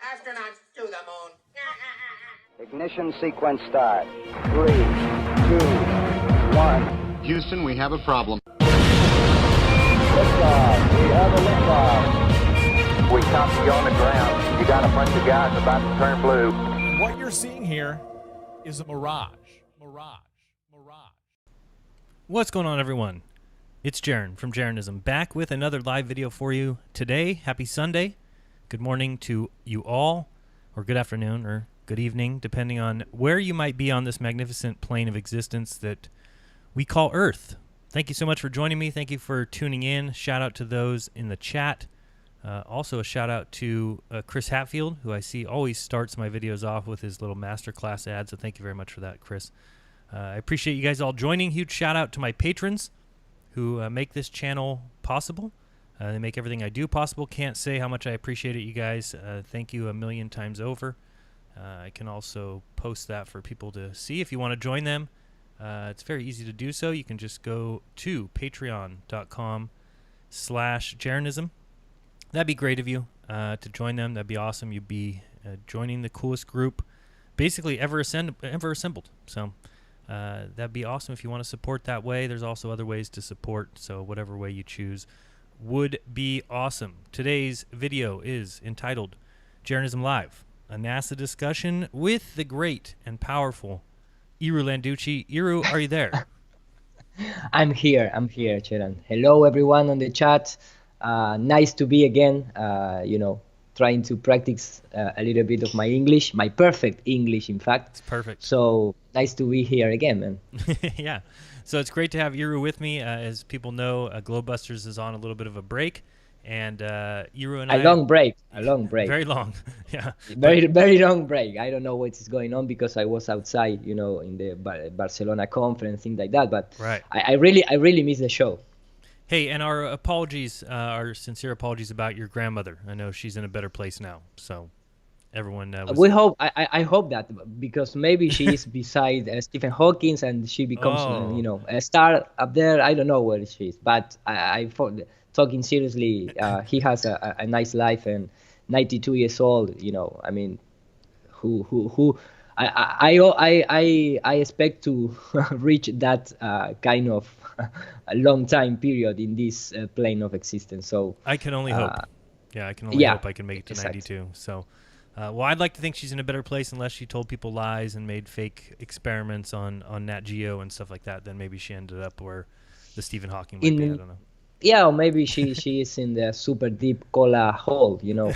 Astronauts to the moon. Ignition sequence start. 3, 2, 1. Houston, we have a problem. Liftoff. We have a liftoff. We copy you on the ground. You got a bunch of guys about to turn blue. What you're seeing here is a mirage. What's going on, everyone? It's Jaron from Jeranism, back with another live video for you today. Happy Sunday. Good morning to you all, or good afternoon, or good evening, depending on where you might be on this magnificent plane of existence that we call Earth. Thank you so much for joining me. Thank you for tuning in. Shout out to those in the chat. Also a shout out to Chris Hatfield, who I see always starts my videos off with his little masterclass ad, so thank you very much for that, Chris. I appreciate you guys all joining. Huge shout out to my patrons who make this channel possible. They make everything I do possible. Can't say how much I appreciate it, you guys. Thank you a million times over. I can also post that for people to see if you want to join them. It's very easy to do so. You can just go to patreon.com/Jeranism. That'd be great of you to join them. That'd be awesome. You'd be joining the coolest group basically ever assembled. So that'd be awesome if you want to support that way. There's also other ways to support, so whatever way you choose would be awesome. Today's video is entitled Jeranism Live, a NASA discussion with the great and powerful Iru Landucci. Iru, are you there? I'm here, Cheran. Hello, everyone on the chat. Nice to be again, trying to practice a little bit of my English, my perfect English, in fact. It's perfect. So nice to be here again, man. Yeah. So it's great to have Iru with me. As people know, Globebusters is on a little bit of a break, and Iru and a long break. Very long. Yeah. Very long break. I don't know what is going on because I was outside, in the Barcelona conference, things like that. But right. I really miss the show. Hey, and our apologies, our sincere apologies about your grandmother. I know she's in a better place now, so everyone we hope. I hope that, because maybe she is beside Stephen Hawking and she becomes a star up there. I don't know where she is, but I talking seriously, he has a nice life, and 92 years old. I mean, who I expect to reach that kind of a long time period in this plane of existence. So I can only hope. Yeah, I can only hope I can make it to 92. So, well, I'd like to think she's in a better place, unless she told people lies and made fake experiments on Nat Geo and stuff like that. Then maybe she ended up where the Stephen Hawking might be. I don't know. Yeah, or maybe she is in the super deep cola hole. Who knows?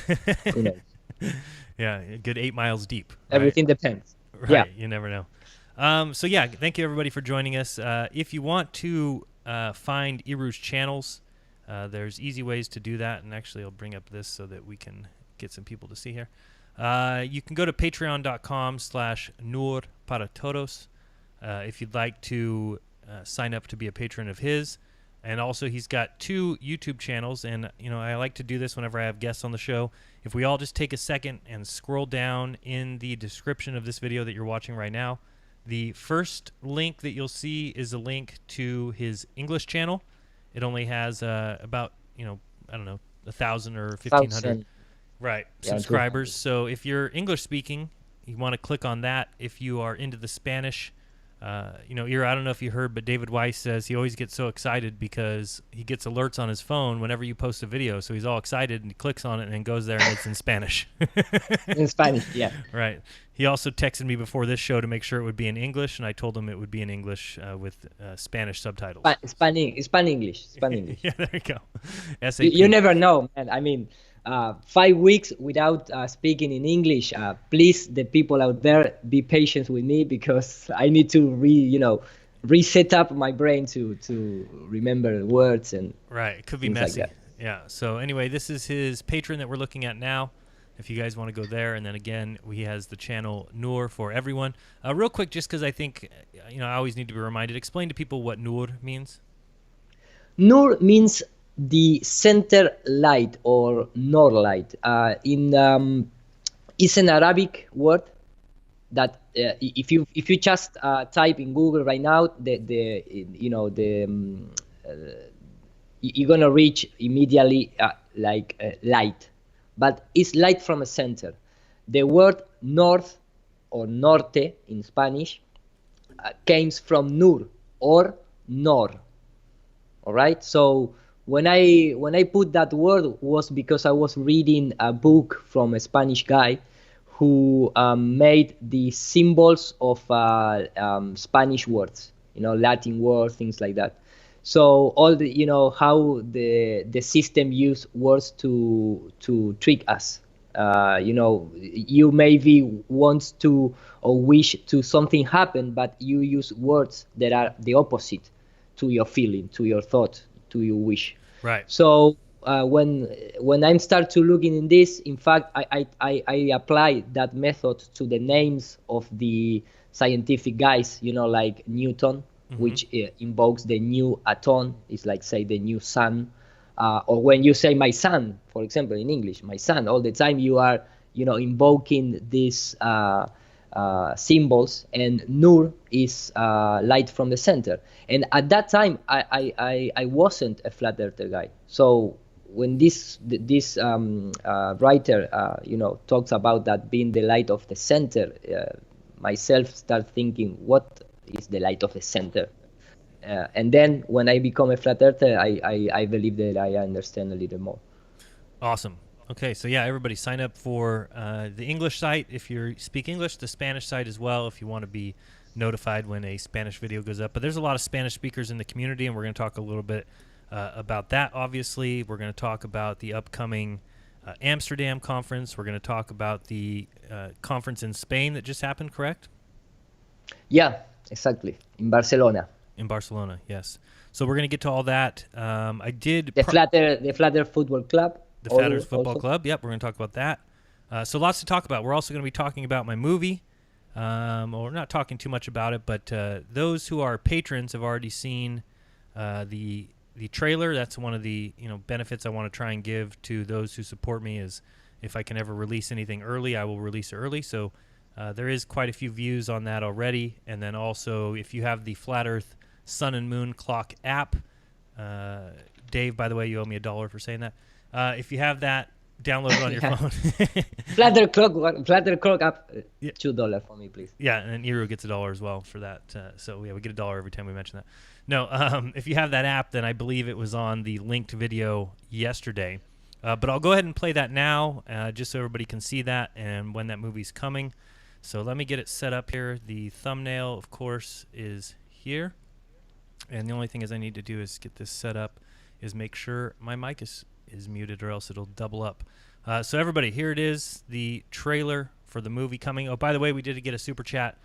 Yeah, a good 8 miles deep. Right? Everything depends. Right, yeah, you never know. So yeah, thank you everybody for joining us. If you want to find Iru's channels, there's easy ways to do that. And actually, I'll bring up this so that we can get some people to see here. You can go to patreon.com/Nur para Todos if you'd like to sign up to be a patron of his. And also, he's got 2 YouTube channels, and I like to do this whenever I have guests on the show. If we all just take a second and scroll down in the description of this video that you're watching right now, the first link that you'll see is a link to his English channel. It only has about, I don't know, 1,000 or 1,500 subscribers. So if you're English speaking, you want to click on that. If you are into the Spanish, Ira, I don't know if you heard, but David Weiss says he always gets so excited because he gets alerts on his phone whenever you post a video. So he's all excited and he clicks on it and then goes there and it's in Spanish. In Spanish, yeah. Right. He also texted me before this show to make sure it would be in English, and I told him it would be in English with Spanish subtitles. Spanish. Yeah, there you go. SAP. You never know, man. I mean, 5 weeks without speaking in English. Please, the people out there, be patient with me because I need to reset up my brain to remember words and right. It could be things messy. like that. Yeah. So anyway, this is his Patreon that we're looking at now. If you guys want to go there, and then again, he has the channel Noor for everyone. Real quick, just because I think I always need to be reminded. Explain to people what Noor means. Noor means the center light or Noor light. It's an Arabic word that if you just type in Google right now, you're gonna reach immediately light, but it's light from a center. The word north or norte in Spanish comes from nur or nor. All right, so when I put that word was because I was reading a book from a Spanish guy who made the symbols of Spanish words, Latin words, things like that. So all the how the system use words to trick us. You maybe want to or wish to something happen, but you use words that are the opposite to your feeling, to your thought, to your wish. Right. So when I start to looking in this, in fact, I apply that method to the names of the scientific guys, like Newton, which invokes the new atom. It's like, say, the new sun. Or when you say my son, for example, in English, my son, all the time you are, invoking these symbols, and Nur is light from the center. And at that time, I wasn't a flat earther guy. So when this writer, talks about that being the light of the center, myself start thinking, what is the light of the center? And then when I become a flat earther, I believe that I understand a little more. Awesome. Okay, so yeah, everybody sign up for the English site if you speak English, the Spanish site as well if you want to be notified when a Spanish video goes up. But there's a lot of Spanish speakers in the community, and we're going to talk a little bit about that, obviously. We're going to talk about the upcoming Amsterdam conference. We're going to talk about the conference in Spain that just happened, correct? Yeah, exactly. In Barcelona. In Barcelona, yes. So we're going to get to all that. I did... The Flatter Football Club. The Flatters Football Club. Yep, we're going to talk about that. So lots to talk about. We're also going to be talking about my movie. We're not talking too much about it, but those who are patrons have already seen the trailer. That's one of the benefits I want to try and give to those who support me is if I can ever release anything early, I will release it early. So there is quite a few views on that already. And then also if you have the Flat Earth Sun and Moon Clock app, Dave, by the way, you owe me $1 for saying that. If you have that, download it on your phone. Flatter Clock app, $2 for me, please. Yeah, and Iru gets $1 as well for that. So yeah, we get $1 every time we mention that. No, if you have that app, then I believe it was on the linked video yesterday. But I'll go ahead and play that now, just so everybody can see that and when that movie's coming. So let me get it set up here. The thumbnail, of course, is here. And the only thing is I need to do is get this set up, is make sure my mic is muted or else it'll double up. So everybody, here it is, the trailer for the movie coming. Oh, by the way, we did get a super chat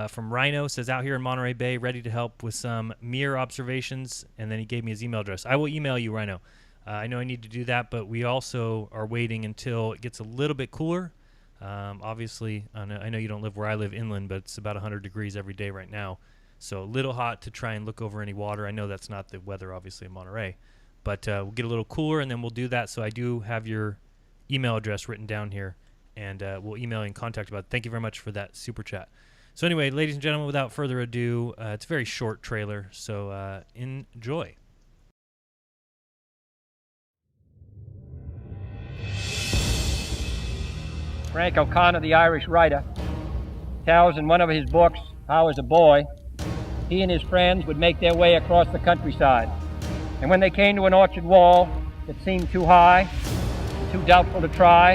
from Rhino. Says, out here in Monterey Bay, ready to help with some mirror observations. And then he gave me his email address. I will email you, Rhino. I know I need to do that, but we also are waiting until it gets a little bit cooler. Obviously, I know you don't live where I live inland, but it's about 100 degrees every day right now. So a little hot to try and look over any water. I know that's not the weather, obviously, in Monterey. But we'll get a little cooler, and then we'll do that. So I do have your email address written down here, and we'll email you in contact about it. Thank you very much for that super chat. So anyway, ladies and gentlemen, without further ado, it's a very short trailer, so enjoy. Frank O'Connor, the Irish writer, tells in one of his books how, as a boy, he and his friends would make their way across the countryside. And when they came to an orchard wall that seemed too high, too doubtful to try,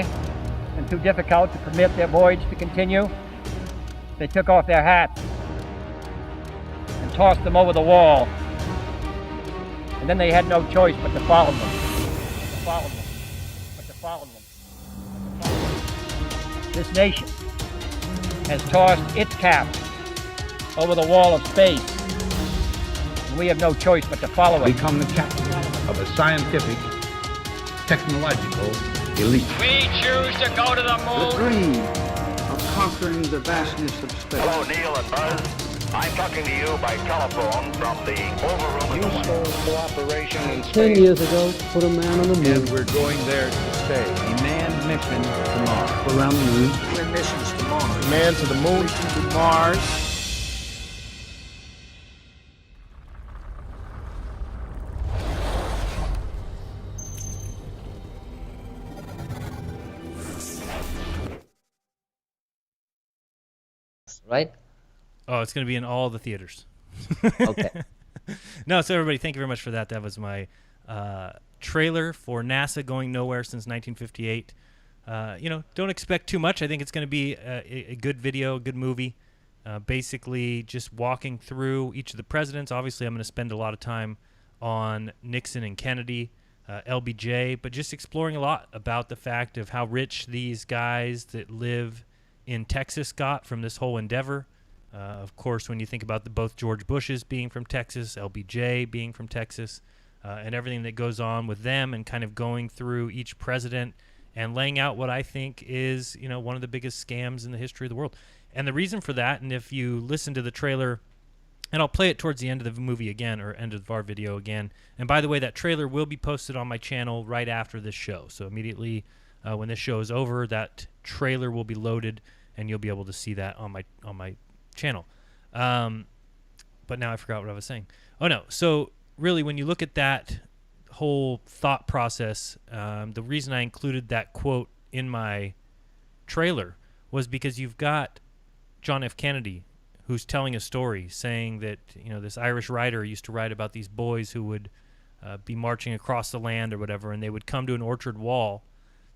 and too difficult to permit their voyage to continue, they took off their hats and tossed them over the wall. And then they had no choice but to follow them, to follow them, but to follow them. This nation has tossed its cap over the wall of space, and we have no choice but to follow it. Become the capital of a scientific, technological elite. We choose to go to the moon. Dream of conquering the vastness of space. Hello, Neil and Buzz. I'm talking to you by telephone from the Oval Room in the White House. cooperation in 10 years ago, put a man on the moon. And we're going there to stay. A manned mission to Mars. Around the moon. Twin missions to Mars. Man to the moon, to Mars. Right? Oh, it's going to be in all the theaters. Okay. No, so everybody, thank you very much for that. That was my trailer for NASA going nowhere since 1958. Don't expect too much. I think it's going to be a good video, a good movie. Basically, just walking through each of the presidents. Obviously, I'm going to spend a lot of time on Nixon and Kennedy, LBJ, but just exploring a lot about the fact of how rich these guys that live in Texas got from this whole endeavor. Of course, when you think about both George Bushes being from Texas, LBJ being from Texas, and everything that goes on with them, and kind of going through each president and laying out what I think is, one of the biggest scams in the history of the world. And the reason for that, and if you listen to the trailer, and I'll play it towards the end of the movie again, or end of our video again. And by the way, that trailer will be posted on my channel right after this show. So immediately when this show is over, that trailer will be loaded, and you'll be able to see that on my channel. But now I forgot what I was saying. Oh no. So really, when you look at that whole thought process, the reason I included that quote in my trailer was because you've got John F. Kennedy, who's telling a story saying that, this Irish writer used to write about these boys who would be marching across the land or whatever, and they would come to an orchard wall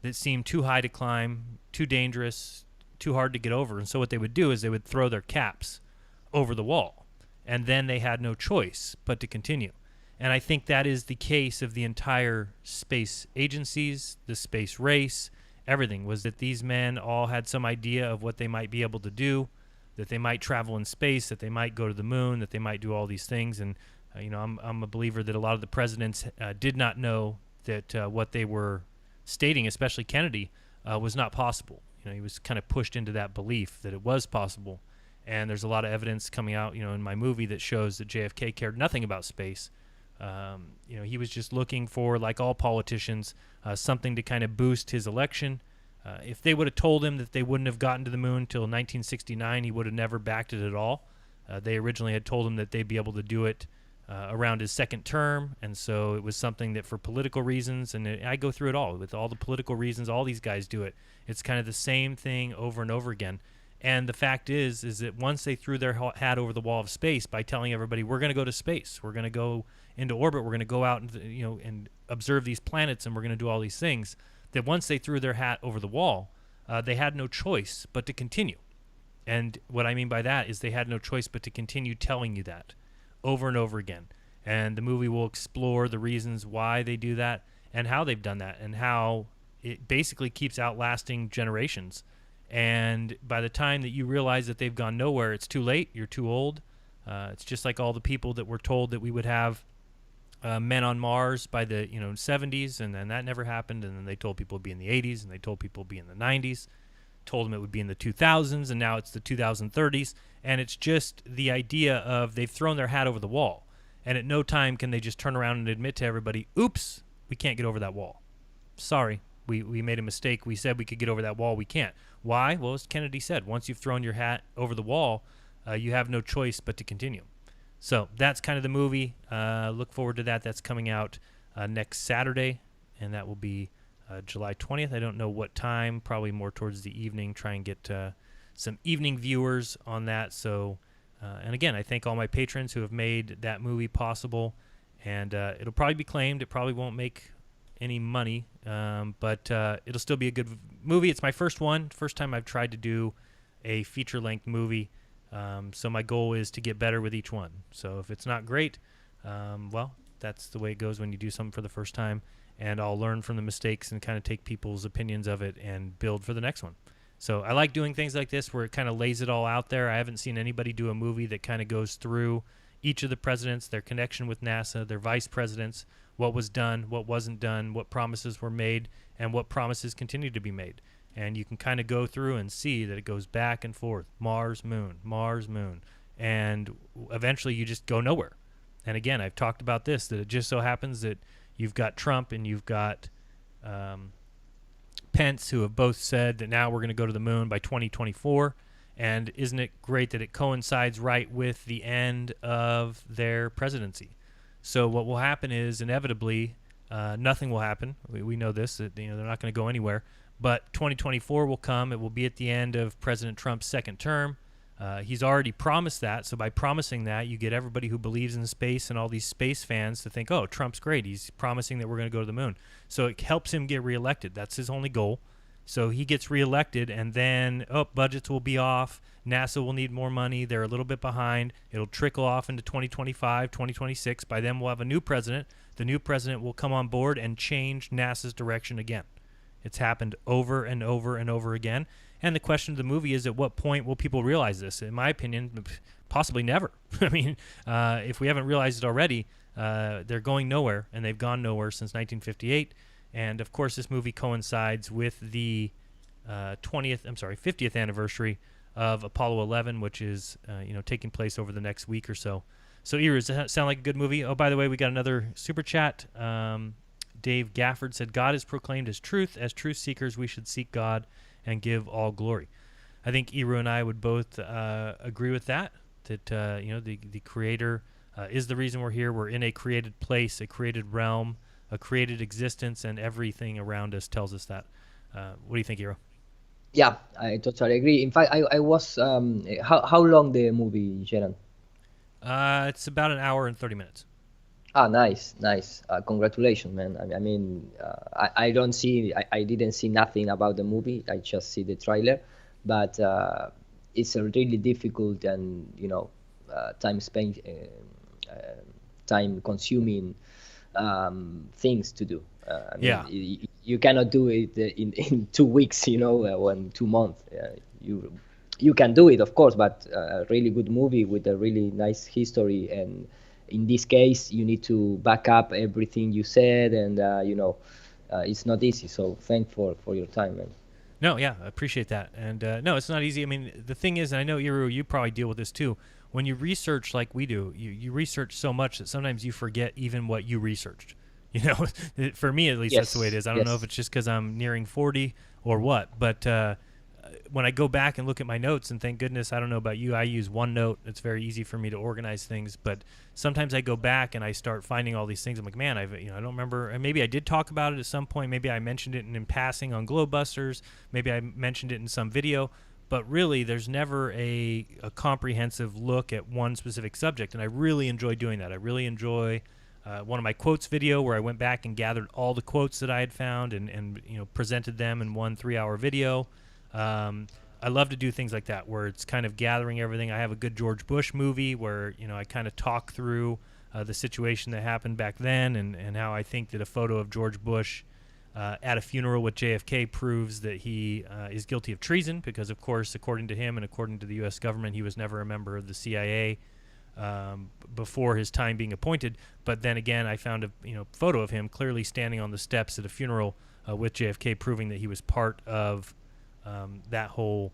that seemed too high to climb, too dangerous, too hard to get over. And so what they would do is they would throw their caps over the wall, and then they had no choice but to continue. And I think that is the case of the entire space agencies, the space race, everything, was that these men all had some idea of what they might be able to do, that they might travel in space, that they might go to the moon, that they might do all these things. And I'm a believer that a lot of the presidents did not know that what they were stating, especially Kennedy, was not possible. He was kind of pushed into that belief that it was possible. And there's a lot of evidence coming out, in my movie that shows that JFK cared nothing about space. He was just looking for, like all politicians, something to kind of boost his election. If they would have told him that they wouldn't have gotten to the moon until 1969, he would have never backed it at all. They originally had told him that they'd be able to do it around his second term, and so it was something that for political reasons, and I go through it all, with all the political reasons, all these guys do it. It's kind of the same thing over and over again. And the fact is that once they threw their hat over the wall of space by telling everybody, we're going to go to space, we're going to go into orbit, we're going to go out and, and observe these planets, and we're going to do all these things, that once they threw their hat over the wall, they had no choice but to continue. And what I mean by that is they had no choice but to continue telling you that over and over again. And the movie will explore the reasons why they do that and how they've done that and how it basically keeps outlasting generations. And by the time that you realize that they've gone nowhere, it's too late. You're too old. It's just like all the people that were told that we would have men on Mars by the 70s, and then that never happened. And then they told people it'd be in the 80s, and they told people it'd be in the 90s. told them it would be in the 2000s, and now it's the 2030s. And it's just the idea of they've thrown their hat over the wall. And at no time can they just turn around and admit to everybody, oops, we can't get over that wall. Sorry, we made a mistake. We said we could get over that wall. We can't. Why? Well, as Kennedy said, once you've thrown your hat over the wall, you have no choice but to continue. So that's kind of the movie. Look forward to that. That's coming out next Saturday, and that will be July 20th. I don't know what time, probably more towards the evening. Try and get some evening viewers on that. So, and again, I thank all my patrons who have made that movie possible. And it'll probably be claimed. It probably won't make any money, but it'll still be a good movie. It's my first time I've tried to do a feature-length movie. So my goal is to get better with each one. So if it's not great, well, that's the way it goes when you do something for the first time. And I'll learn from the mistakes and kind of take people's opinions of it and build for the next one. So I like doing things like this where it kind of lays it all out there. I haven't seen anybody do a movie that kind of goes through each of the presidents, their connection with NASA, their vice presidents, what was done, what wasn't done, what promises were made, and what promises continue to be made. And you can kind of go through and see that it goes back and forth, Mars, Moon, and eventually you just go nowhere. And again, I've talked about this, that it just so happens that you've got Trump and you've got Pence, who have both said that now we're going to go to the moon by 2024. And isn't it great that it coincides right with the end of their presidency? So what will happen is inevitably nothing will happen. We know this, that they're not going to go anywhere. But 2024 will come. It will be at the end of President Trump's second term. He's already promised that. So by promising that, you get everybody who believes in space and all these space fans to think, oh, Trump's great. He's promising that we're going to go to the moon. So it helps him get reelected. That's his only goal. So he gets reelected, and then, budgets will be off. NASA will need more money. They're a little bit behind. It'll trickle off into 2025, 2026. By then, we'll have a new president. The new president will come on board and change NASA's direction again. It's happened over and over and over again. And the question of the movie is, at what point will people realize this? In my opinion, possibly never. I mean, if we haven't realized it already, they're going nowhere, and they've gone nowhere since 1958. And of course, this movie coincides with the 50th anniversary of Apollo 11, which is taking place over the next week or so. So, Ira, does that sound like a good movie? Oh, by the way, we got another super chat. Dave Gafford said, "God is proclaimed as truth. As truth seekers, we should seek God and give all glory." I think Ira and I would both agree with that. That the Creator is the reason we're here. We're in a created place, a created realm, a created existence, and everything around us tells us that. What do you think, Hiro? Yeah, I totally agree. In fact, I was how long the movie, Jeran? It's about an hour and 30 minutes. Ah, nice. Congratulations, man. I mean, I didn't see nothing about the movie. I just see the trailer, but it's a really difficult and time consuming things to do. You cannot do it in 2 weeks, or in 2 months. You can do it, of course, but a really good movie with a really nice history, and in this case, you need to back up everything you said, and it's not easy. So thanks for your time, man. No, yeah, I appreciate that. And no, it's not easy. I mean, the thing is, and I know, Iru, you probably deal with this too. When you research like we do, you research so much that sometimes you forget even what you researched. For me at least, that's the way it is. I don't know if it's just because I'm nearing 40 or what, but when I go back and look at my notes, and thank goodness, I don't know about you, I use OneNote. It's very easy for me to organize things, but sometimes I go back and I start finding all these things. I'm like, man, I don't remember. And maybe I did talk about it at some point. Maybe I mentioned it in passing on Globebusters. Maybe I mentioned it in some video. But really, there's never a comprehensive look at one specific subject, and I really enjoy doing that. I really enjoy one of my quotes video where I went back and gathered all the quotes that I had found and presented them in one 3-hour video. I love to do things like that where it's kind of gathering everything. I have a good George Bush movie where I kind of talk through the situation that happened back then and how I think that a photo of George Bush at a funeral with JFK proves that he is guilty of treason because, of course, according to him and according to the U.S. government, he was never a member of the CIA before his time being appointed. But then again, I found a photo of him clearly standing on the steps at a funeral with JFK, proving that he was part of that whole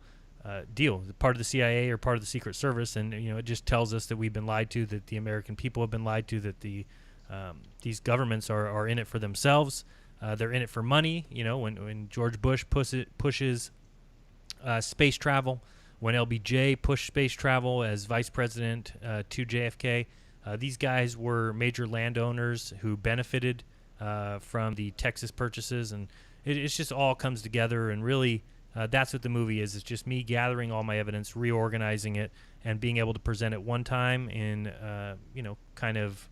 deal, part of the CIA or part of the Secret Service, and it just tells us that we've been lied to, that the American people have been lied to, that these governments are in it for themselves. They're in it for money. When George Bush pushes space travel, when LBJ pushed space travel as vice president to JFK, these guys were major landowners who benefited from the Texas purchases, and it's just all comes together, and really that's what the movie is. It's just me gathering all my evidence, reorganizing it, and being able to present it one time in kind of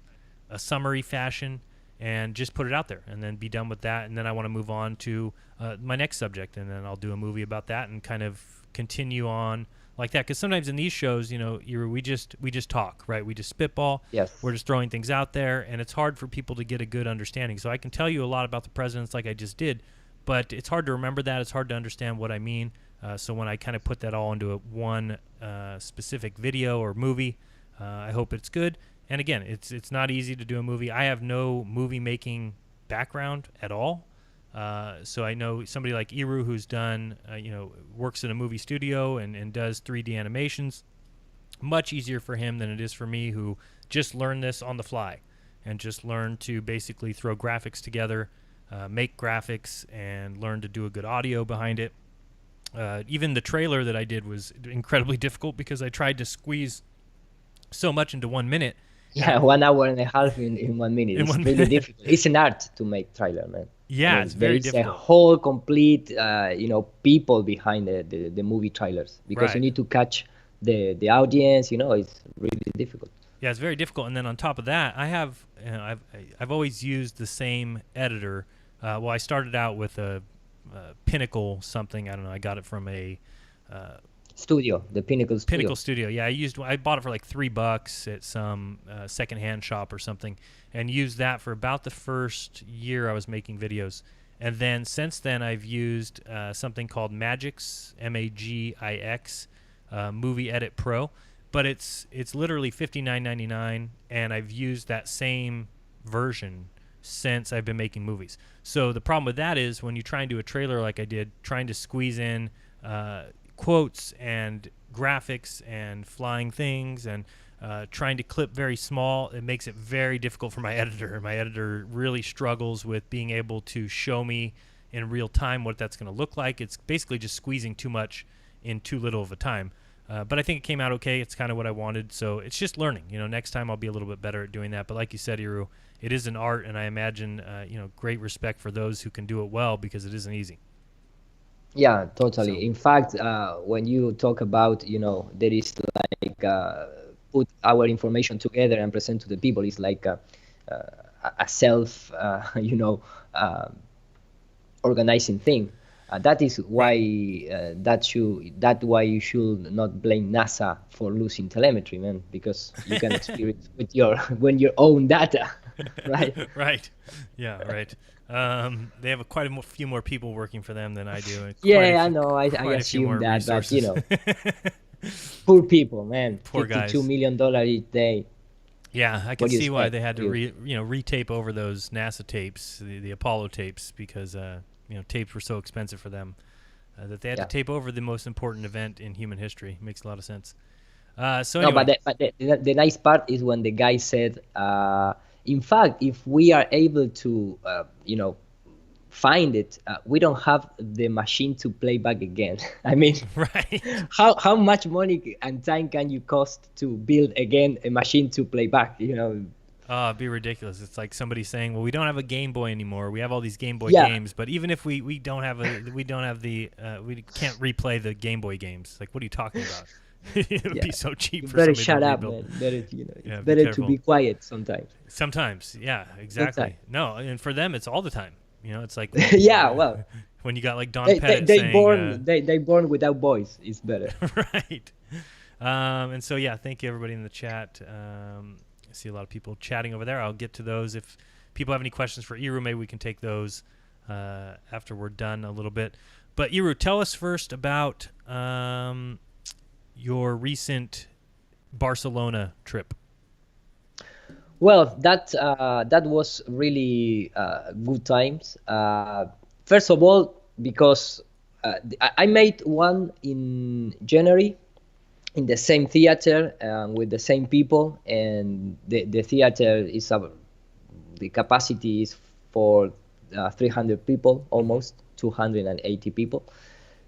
a summary fashion, and just put it out there, and then be done with that. And then I want to move on to my next subject, and then I'll do a movie about that and kind of continue on like that. Because sometimes in these shows, we just talk, right? We just spitball. Yes. We're just throwing things out there, and it's hard for people to get a good understanding. So I can tell you a lot about the presidents like I just did, but it's hard to remember that. It's hard to understand what I mean. So when I kind of put that all into one specific video or movie, I hope it's good. And again, it's not easy to do a movie. I have no movie making background at all. So I know somebody like Iru, who's done, works in a movie studio and does 3D animations. Much easier for him than it is for me, who just learned this on the fly and just learned to basically throw graphics together, make graphics, and learn to do a good audio behind it. Even the trailer that I did was incredibly difficult because I tried to squeeze so much into 1 minute. Yeah, 1 hour and a half in 1 minute. It's really difficult. It's an art to make trailer, man. Yeah, it's very difficult. There's a whole complete, people behind the movie trailers, because you need to catch the audience. It's really difficult. Yeah, it's very difficult. And then on top of that, I have I've always used the same editor. Well, I started out with a Pinnacle something. I don't know. I got it from a studio, the Pinnacle Studio. Pinnacle Studio. Yeah, I bought it for like $3 at some secondhand shop or something, and used that for about the first year I was making videos. And then since then, I've used something called Magix, Magix, Movie Edit Pro, but it's literally $59.99, and I've used that same version since I've been making movies. So the problem with that is when you try and do a trailer like I did, trying to squeeze in quotes and graphics and flying things and trying to clip very small, it makes it very difficult for my editor. My editor really struggles with being able to show me in real time what that's going to look like. It's basically just squeezing too much in too little of a time. But I think it came out okay. It's kind of what I wanted. So it's just learning. Next time I'll be a little bit better at doing that. But like you said, Iru, it is an art, and I imagine great respect for those who can do it well, because it isn't easy. Yeah, totally. In fact, when you talk about, there is like put our information together and present to the people, it's like a self, organizing thing. That is why why you should not blame NASA for losing telemetry, man, because you can experience with your own data, right? Right. Yeah. Right. They have quite a few more people working for them than I do. I know. I assume that, resources. But poor people, man. Poor guys. $52 million each day. Yeah, I can see why they had to retape over those NASA tapes, the Apollo tapes, because tapes were so expensive for them that they had to tape over the most important event in human history. Makes a lot of sense. Anyway. But the nice part is when the guy said, in fact, if we are able to, find it, we don't have the machine to play back again. I mean, right? How much money and time can you cost to build again a machine to play back? Oh, it'd be ridiculous. It's like somebody saying, "Well, we don't have a Game Boy anymore. We have all these Game Boy games, but even if we can't replay the Game Boy games. Like, what are you talking about? It would be so cheap for somebody to rebuild. Better shut up, man. It's better to be quiet sometimes. Sometimes, yeah, exactly. No, and for them, it's all the time. It's like when you got like Don Pettit saying, they born without voice. It's better. Right. And so thank you everybody in the chat. I see a lot of people chatting over there. I'll get to those. If people have any questions for Iru, maybe we can take those after we're done a little bit. But Iru, tell us first about your recent Barcelona trip. Well, that was really good times. First of all, because I made one in January in the same theater with the same people, and the theater is the capacity is for 300 people, almost 280 people.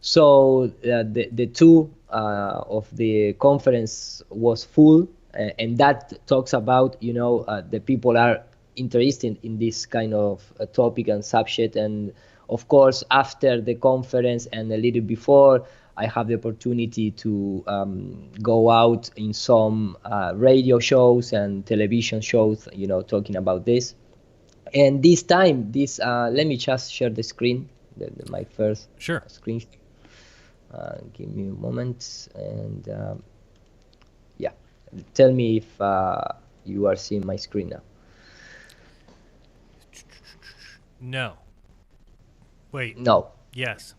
So the two of the conference was full, and that talks about the people are interested in this kind of topic and subject. And of course, after the conference and a little before, I have the opportunity to go out in some radio shows and television shows, talking about this. And this time, let me just share the screen, my first screen. Give me a moment, and yeah, tell me if you are seeing my screen now. No. Wait. No. Yes.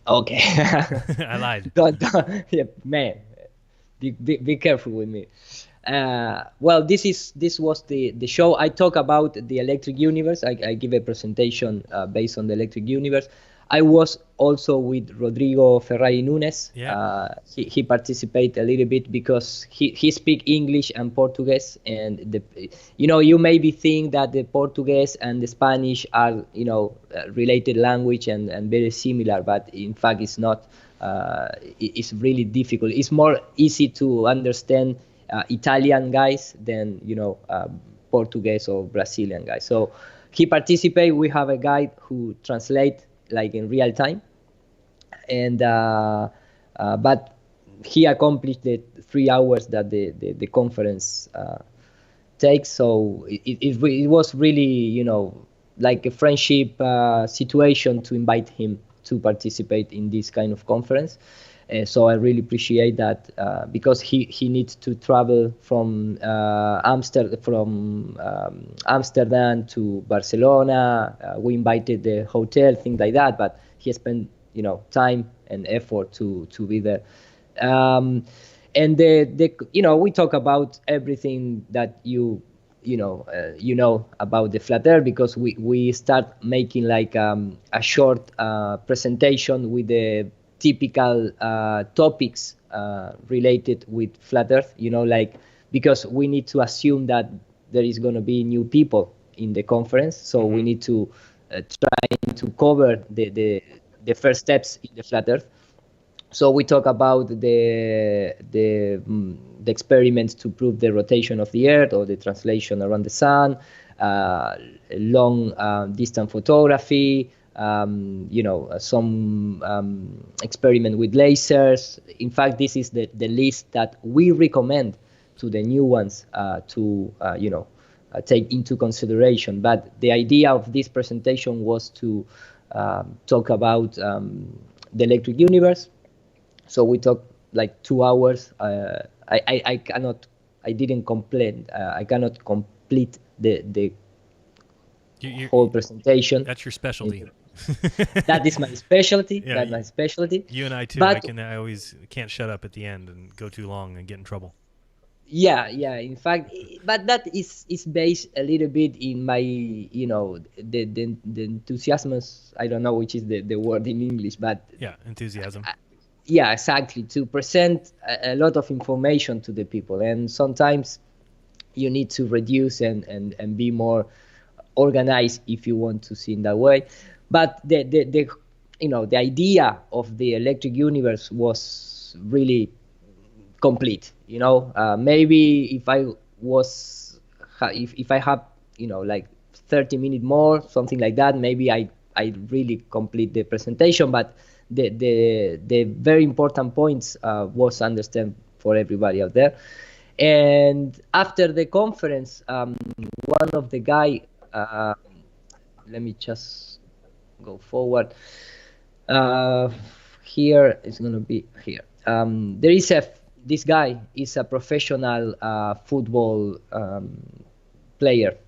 Okay. I lied. Don't, yeah, man, be careful with me. Well, this was the show. I talk about the electric universe. I give a presentation based on the electric universe. I was also with Rodrigo Ferrari Nunes. Yeah. He participated a little bit because he speak English and Portuguese, and you maybe think that the Portuguese and the Spanish are related language and very similar, but in fact it's not. It's really difficult. It's more easy to understand Italian guys than Portuguese or Brazilian guys. So he participated. We have a guide who translate like in real time, and but he accomplished the 3 hours that the conference takes. So it was really like a friendship situation to invite him to participate in this kind of conference. So I really appreciate that because he needs to travel from Amsterdam to Barcelona. We invited the hotel, things like that, but he spent time and effort to be there. And we talk about everything that you know about the flat earth, because we start making like a short presentation with the typical topics related with flat earth, because we need to assume that there is going to be new people in the conference, so we need to try to cover the first steps in the flat earth. So we talk about the experiments to prove the rotation of the earth or the translation around the sun, long distance photography, some experiment with lasers. In fact, this is the list that we recommend to the new ones to take into consideration. But the idea of this presentation was to talk about the electric universe. So we talked like 2 hours. I cannot complete the whole presentation. That's your specialty. That is my specialty. Yeah, that's my specialty. You and I too. But, I always can't shut up at the end and go too long and get in trouble. Yeah. In fact, but that is based a little bit in my, the enthusiasm. I don't know which is the word in English, but yeah, enthusiasm. Yeah, exactly. To present a lot of information to the people, and sometimes you need to reduce and be more organized if you want to see in that way. But the idea of the electric universe was really complete. Maybe if I have like 30 minutes more, something like that, maybe I really complete the presentation. But the very important points was understand for everybody out there. And after the conference, one of the guy, let me just go forward. Here it's gonna be here. This guy is a professional football player.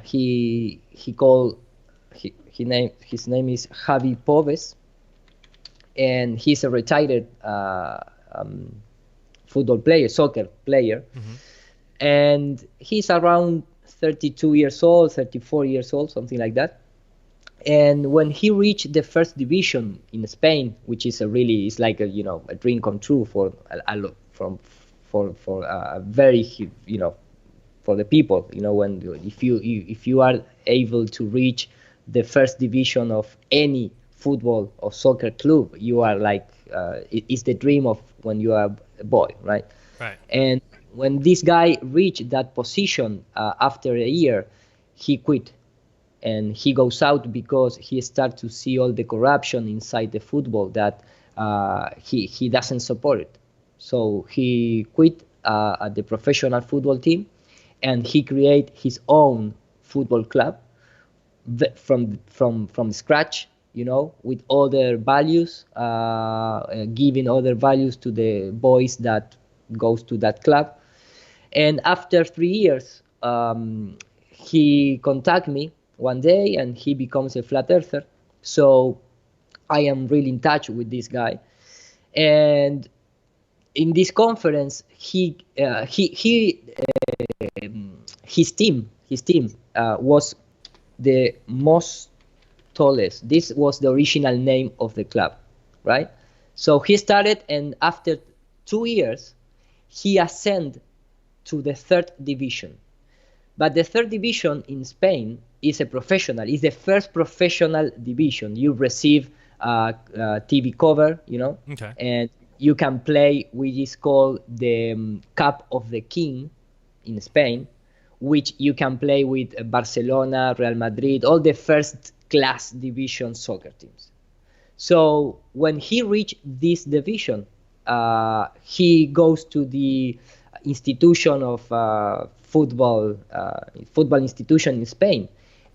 His name is Javi Poves, and he's a retired football player, soccer player, and he's around 32 years old, 34 years old, something like that. And when he reached the first division in Spain, which is it's like a dream come true for a very for the people, when if you are able to reach the first division of any football or soccer club, you are like it's the dream of when you are a boy, right? Right. And when this guy reached that position after a year, he quit. And he goes out because he starts to see all the corruption inside the football that he doesn't support it. So he quit at the professional football team, and he create his own football club from scratch, with other values, giving other values to the boys that goes to that club. And after 3 years, he contact me one day, and he becomes a flat earther. So I am really in touch with this guy. And in this conference, his team was the most tallest. This was the original name of the club, right? So he started, and after 2 years, he ascended to the third division. But the third division in Spain is a professional. It's the first professional division. You receive TV cover, Okay. and you can play, which is called the Cup of the King in Spain, which you can play with Barcelona, Real Madrid, all the first class division soccer teams. So when he reached this division, he goes to the institution of football institution in Spain,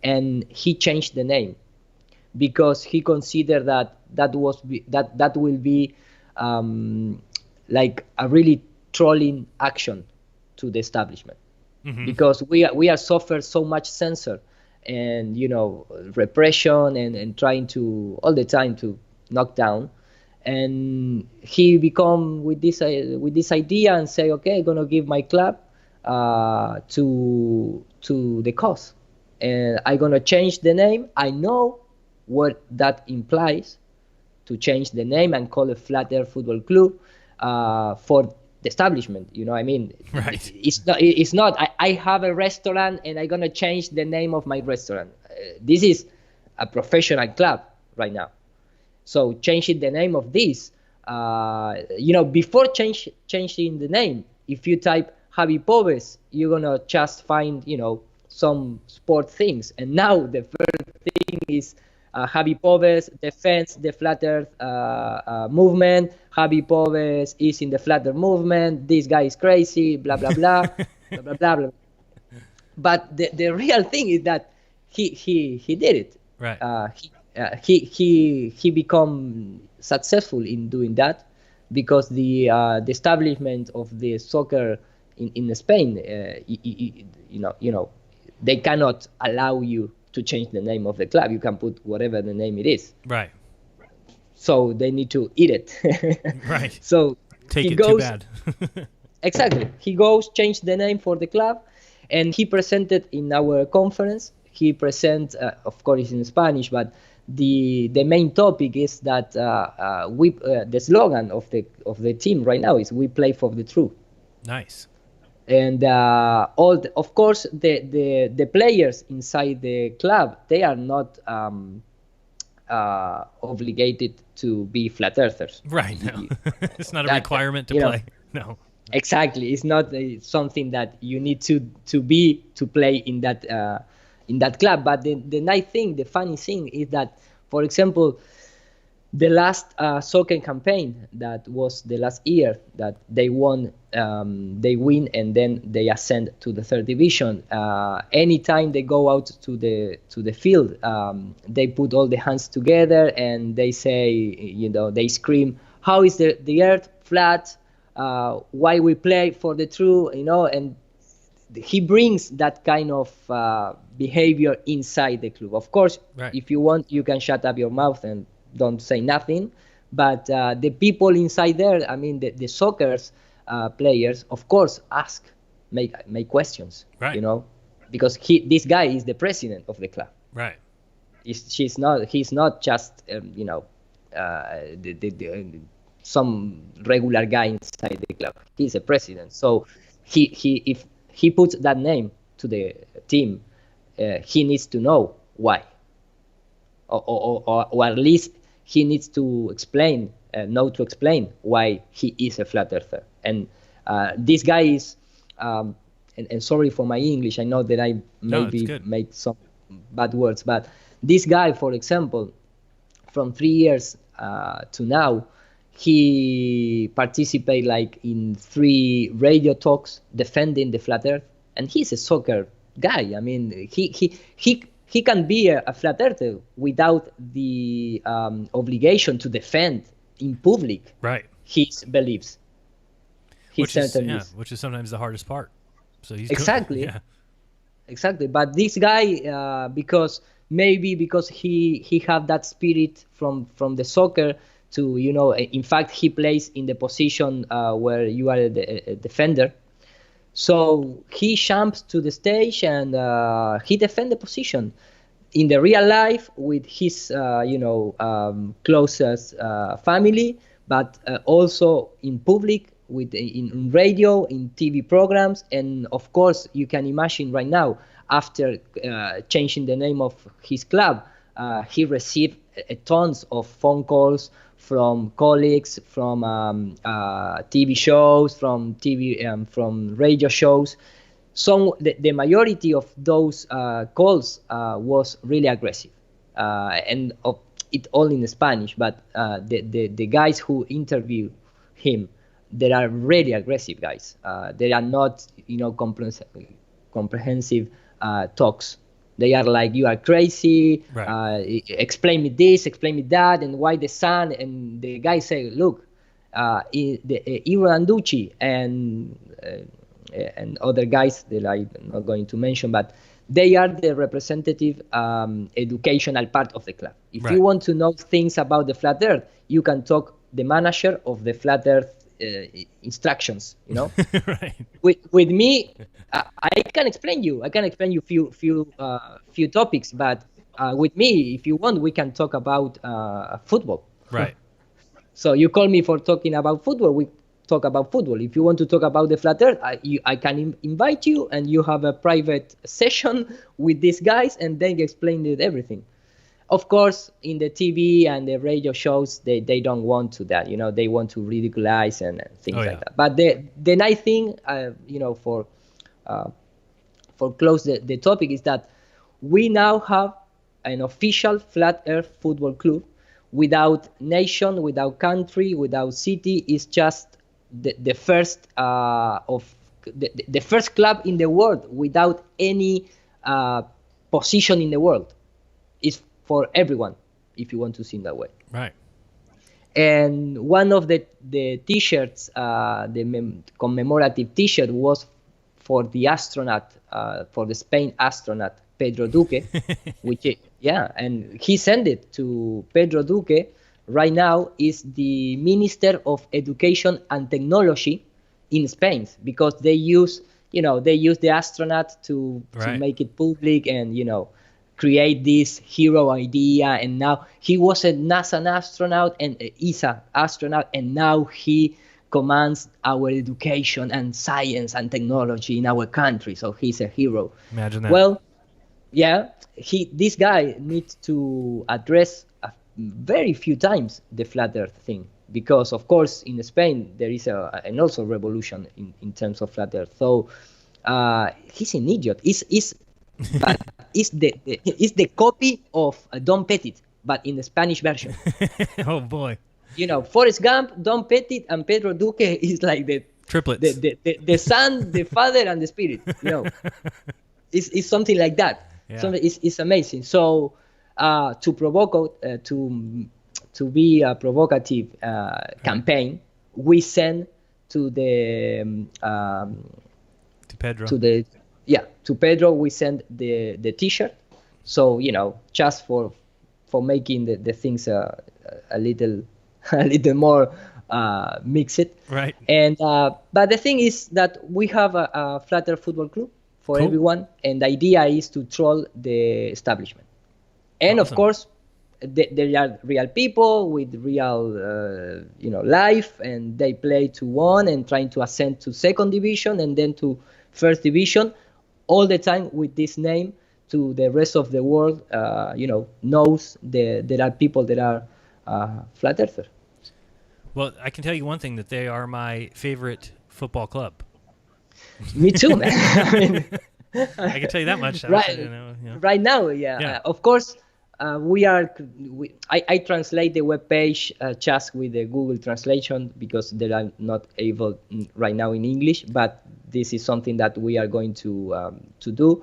and he changed the name because he considered that will be like a really trolling action to the establishment. Mm-hmm. Because we are suffer so much censor and repression and trying to all the time to knock down. And he become with this idea and say, okay, I'm gonna give my club to the cause, and I'm gonna change the name. I know what that implies, to change the name and call it Flat Earth Football Club for the establishment. I mean, right. It's not. I have a restaurant and I'm gonna change the name of my restaurant. This is a professional club right now. So changing the name of this, before changing the name, if you type Javi Pobes, you're gonna just find, some sport things. And now the first thing is Javi Pobes defends the Flat Earth movement. Javi Pobes is in the Flat Earth movement. This guy is crazy, blah, blah, blah, blah, blah, blah, blah. But the real thing is that he did it. Right. He become successful in doing that because the establishment of the soccer in Spain, they cannot allow you to change the name of the club. You can put whatever the name it is. Right. So they need to eat it. Right. So take it too bad. Exactly. He goes, change the name for the club, and he presented in our conference. He presents, of course, it's in Spanish, but the main topic is that the slogan of the team right now is "We play for the truth." Nice. And of course, the players inside the club, they are not obligated to be flat earthers. Right. No. It's not a requirement to play. No. Exactly. It's not something that you need to be to play in that club. But the nice thing, the funny thing is that, for example, the last soccer campaign that was the last year that they won, they win and then they ascend to the third division. Anytime they go out to the field, they put all the hands together and they say, they scream, "How is the earth flat? Why we play for the truth?" And he brings that kind of behavior inside the club. Of course, right. If you want, you can shut up your mouth and don't say nothing. But the people inside there, I mean, the soccer's players, of course, make questions. Right. Because this guy is the president of the club. Right. He's not just some regular guy inside the club. He's a president. So if he puts that name to the team, he needs to know why, or at least he needs to explain why he is a flat earther. And this guy is, and sorry for my English, I know that I maybe made some bad words, but this guy, for example, from 3 years to now, he participated like in 3 radio talks defending the flat earth, and he's a soccer guy. I mean, he can be a flat earther without the obligation to defend in public his beliefs. Which is sometimes the hardest part. So he's exactly. Exactly. But this guy, because he had that spirit from the soccer to, in fact, he plays in the position where you are a defender. So he jumps to the stage and he defends the position in the real life with his, closest family, but also in public, in radio, in TV programs. And of course, you can imagine right now, after changing the name of his club, he received tons of phone calls from colleagues, from TV shows, from radio shows. The majority of those calls was really aggressive, and it all in Spanish. But the guys who interview him, they are really aggressive guys. They are not, comprehensive talks. They are like, you are crazy, explain me this, explain me that, and why the sun. And the guy say, look, Landucci and other guys that I'm not going to mention, but they are the representative educational part of the club. If you want to know things about the flat earth, you can talk the manager of the flat earth instructions, with me, I can explain you few topics, but with me, if you want, we can talk about football. So you call me for talking about football, we talk about football. If you want to talk about the flat earth, I can invite you and you have a private session with these guys, and then you explain everything. Of course, in the TV and the radio shows, they don't want to that. They want to ridiculize and things like that. But the nice thing, for close the topic, is that we now have an official flat earth football club without nation, without country, without city. It's just the first the first club in the world without any position in the world. It's for everyone, if you want to see it that way. And one of the T-shirts, the commemorative T-shirt, was for the astronaut, for the Spain astronaut Pedro Duque, and he sent it to Pedro Duque. Right now is the Minister of Education and Technology in Spain, because they use the astronaut to make it public and create this hero idea. And now he was a NASA astronaut and ESA astronaut, and now he commands our education and science and technology in our country. So he's a hero. Imagine that. Well, this guy needs to address very few times the flat earth thing, because of course in Spain there is an also revolution in terms of flat earth. So he's an idiot. But it's the copy of Don Petit, but in the Spanish version. Oh boy! Forrest Gump, Don Petit, and Pedro Duque is like the triplets. The son, the father, and the spirit. It's something like that. So it's amazing. So to provoke, to be a provocative campaign, we send to the to Pedro. To Pedro, we send the T-shirt. So just for making the things a little more mixed. Right. And but the thing is that we have a flat earth football club for everyone, and the idea is to troll the establishment. And of Awesome. course, they are real people with real, life, and they play to one and trying to ascend to second division and then to first division, all the time with this name. To the rest of the world, knows there are people that are flat earther. Well, I can tell you one thing, that they are my favorite football club. Me too, man. I mean, I can tell you that much. right, right now, yeah. Yeah. Of course, I translate the web page just with the Google translation because they are not able right now in English. But this is something that we are going to do.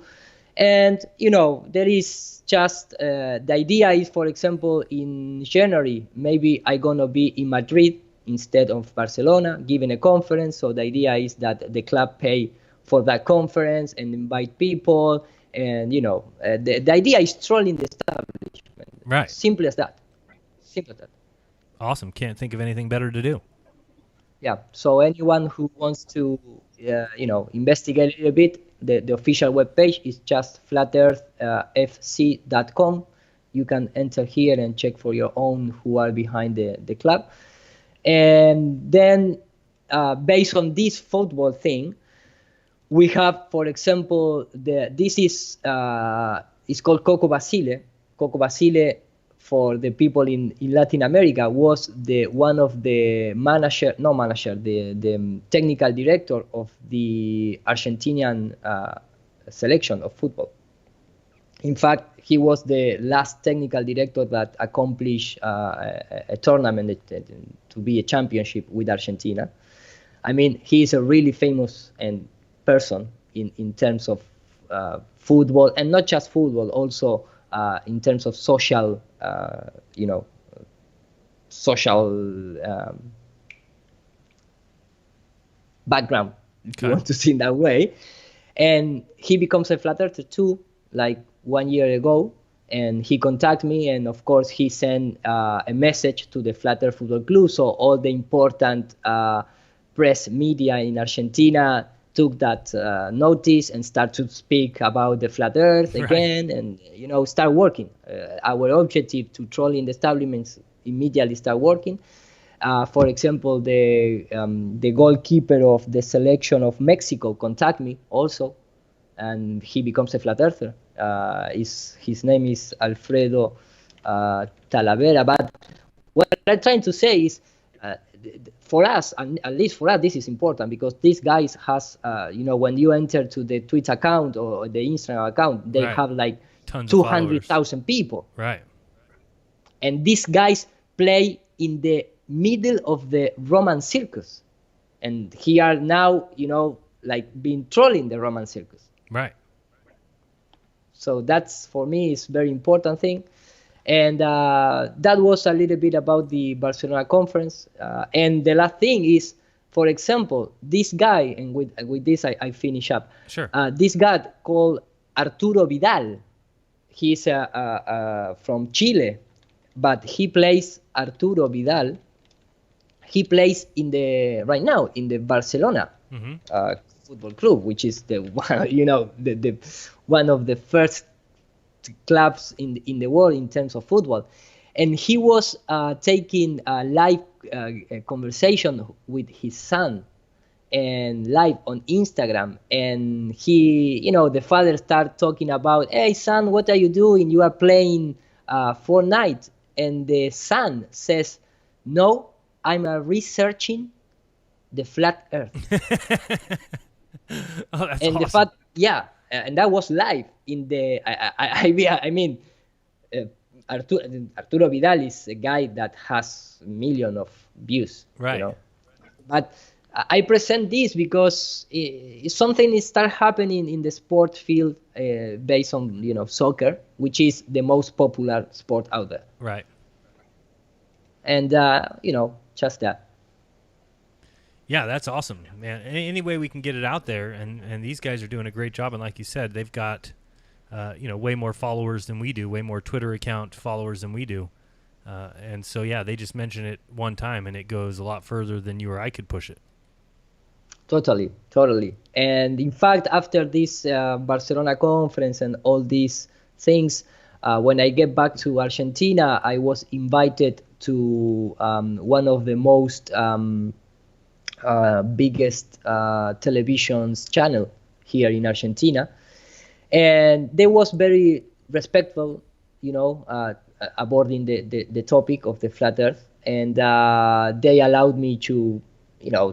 And there is just the idea is, for example, in January, maybe I'm gonna be in Madrid instead of Barcelona, giving a conference. So the idea is that the club pay for that conference and invite people, and the idea is trolling the establishment. Right. Simple as that. Simple as that. Awesome. Can't think of anything better to do. Yeah. So anyone who wants to, investigate a little bit, the official webpage is just flatearthfc.com. You can enter here and check for your own who are behind the club. And then, based on this football thing, we have, for example, this is it's called Coco Basile. Coco Basile, for the people in Latin America, was one of the the technical director of the Argentinian selection of football. In fact, he was the last technical director that accomplished a tournament to be a championship with Argentina. I mean, he is a really famous person in terms of football, and not just football, also in terms of social, background, if you want to see it that way. And he becomes a flat earther too, like 1 year ago. And he contacted me, and of course he sent a message to the Flat Earth Football Club. So all the important press media in Argentina took that notice and start to speak about the flat earth again, and start working. Our objective to trolling the establishments immediately start working. For example, the goalkeeper of the selection of Mexico contact me also, and he becomes a flat earther. His name is Alfredo Talavera. But what I'm trying to say is, for us, and at least for us, this is important, because these guys has, when you enter to the Twitter account or the Instagram account, they have like 200,000 people. Right. And these guys play in the middle of the Roman circus, and he are now, like being trolling the Roman circus. Right. So that's, for me, is very important thing. And that was a little bit about the Barcelona conference. And the last thing is, for example, this guy, and with this I finish up. Sure. This guy called Arturo Vidal. He's from Chile, but he plays, Arturo Vidal. He plays right now in the Barcelona football club, which is the one of the first clubs in the world in terms of football. And he was taking a live conversation with his son, and live on Instagram. And he, the father started talking about, "Hey son, what are you doing? You are playing Fortnite." And the son says, "No, I'm researching the flat earth." Oh, that's and awesome. the fact, and that was live in the. Arturo Vidal is a guy that has millions of views, right? But I present this because something is start happening in the sport field based on soccer, which is the most popular sport out there, right? And just that. Yeah, that's awesome, man. Any way we can get it out there, and these guys are doing a great job. And like you said, they've got, way more followers than we do, way more Twitter account followers than we do. And so, yeah, they just mention it one time, and it goes a lot further than you or I could push it. Totally. And in fact, after this Barcelona conference and all these things, When I get back to Argentina, I was invited to one of the most biggest television's channel here in Argentina, and they was very respectful, abording the topic of the flat Earth, and they allowed me to,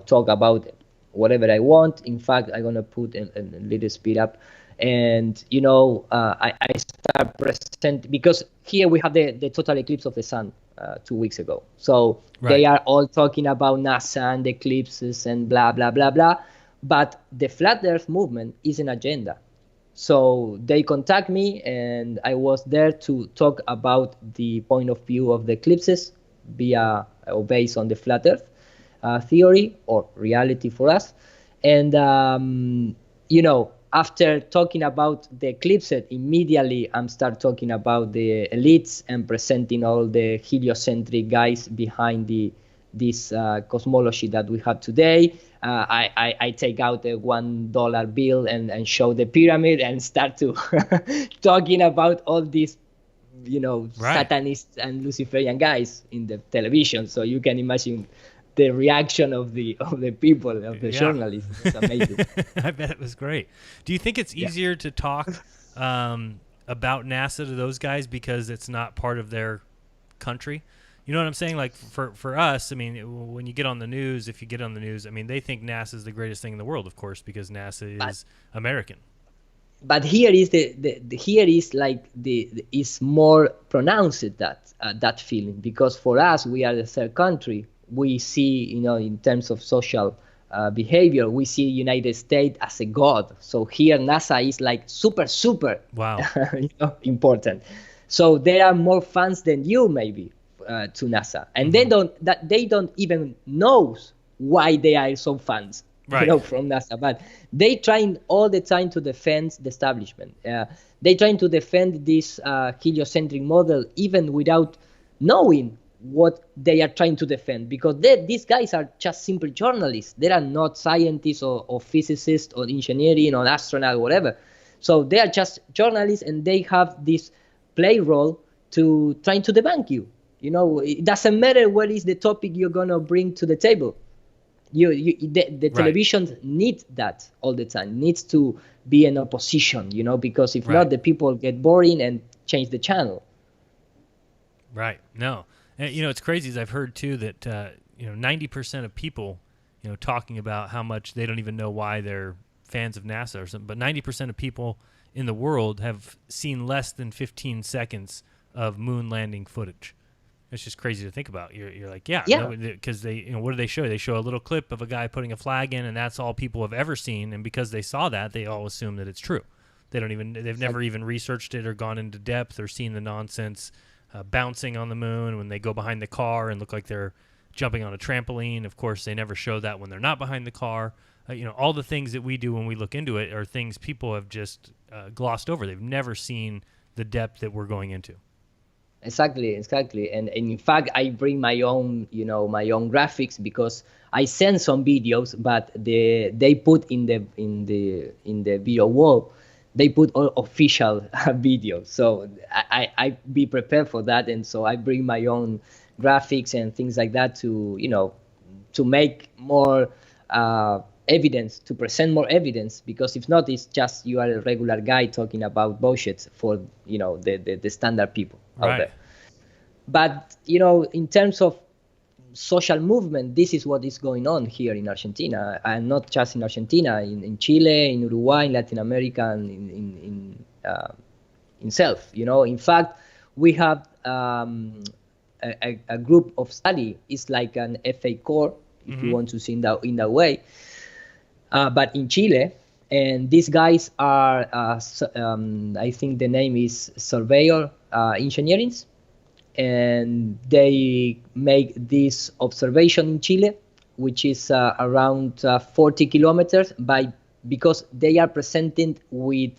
talk about whatever I want. In fact, I'm gonna put a little speed up, and I start present because here we have the total eclipse of the sun 2 weeks ago. So they are all talking about NASA and the eclipses and blah blah blah blah, but the flat Earth movement is an agenda. So they contact me, and I was there to talk about the point of view of the eclipses via or based on the flat Earth theory or reality for us. And after talking about the eclipses, immediately I'm start talking about the elites and presenting all the heliocentric guys behind this cosmology that we have today. I take out a $1 bill and show the pyramid and start to talking about all these, Satanists and Luciferian guys in the television. So you can imagine the reaction of the people, of the journalists. It's amazing. I bet it was great. Do you think it's easier to talk about NASA to those guys because it's not part of their country? You know what I'm saying? Like for us, I mean, when you get on the news, if you get on the news, I mean, they think NASA is the greatest thing in the world, of course, because NASA is American. But here is is more pronounced that feeling, because for us, we are the third country. We see, in terms of social behavior, we see United States as a god. So here NASA is like super wow important. So there are more fans than you maybe to NASA, and they don't even know why they are so fans from NASA, but they trying all the time to defend the establishment. They trying to defend this heliocentric model even without knowing what they are trying to defend, because these guys are just simple journalists. They are not scientists or physicists or engineering or astronaut or whatever. So they are just journalists, and they have this play role to trying to debunk you. It doesn't matter what is the topic you're gonna bring to the table. The television needs that all the time. Needs to be in opposition, because if not, the people get boring and change the channel. Right. No. And, it's crazy, as I've heard too that 90% of people, talking about how much they don't even know why they're fans of NASA or something, but 90% of people in the world have seen less than 15 seconds of moon landing footage. It's just crazy to think about. You're like, because they, what do they show? They show a little clip of a guy putting a flag in, and that's all people have ever seen. And because they saw that, they all assume that it's true. They've never even researched it or gone into depth or seen the nonsense bouncing on the moon when they go behind the car and look like they're jumping on a trampoline. Of course, they never show that when they're not behind the car. All the things that we do when we look into it are things people have just glossed over. They've never seen the depth that we're going into. Exactly. And in fact, I bring my own, my own graphics, because I send some videos, but they put in the video wall, they put all official videos. So I be prepared for that, and so I bring my own graphics and things like that to to make more evidence, to present more evidence, because if not, it's just you are a regular guy talking about bullshit for the standard people out there. But in terms of social movement, this is what is going on here in Argentina, and not just in Argentina, in Chile, in Uruguay, in Latin America, and in South. In fact, we have a group of study. It's like an FA core, if you want to see in that way. But in Chile, and these guys are, I think the name is Surveyor Engineering, and they make this observation in Chile, which is around 40 kilometers, because they are presented with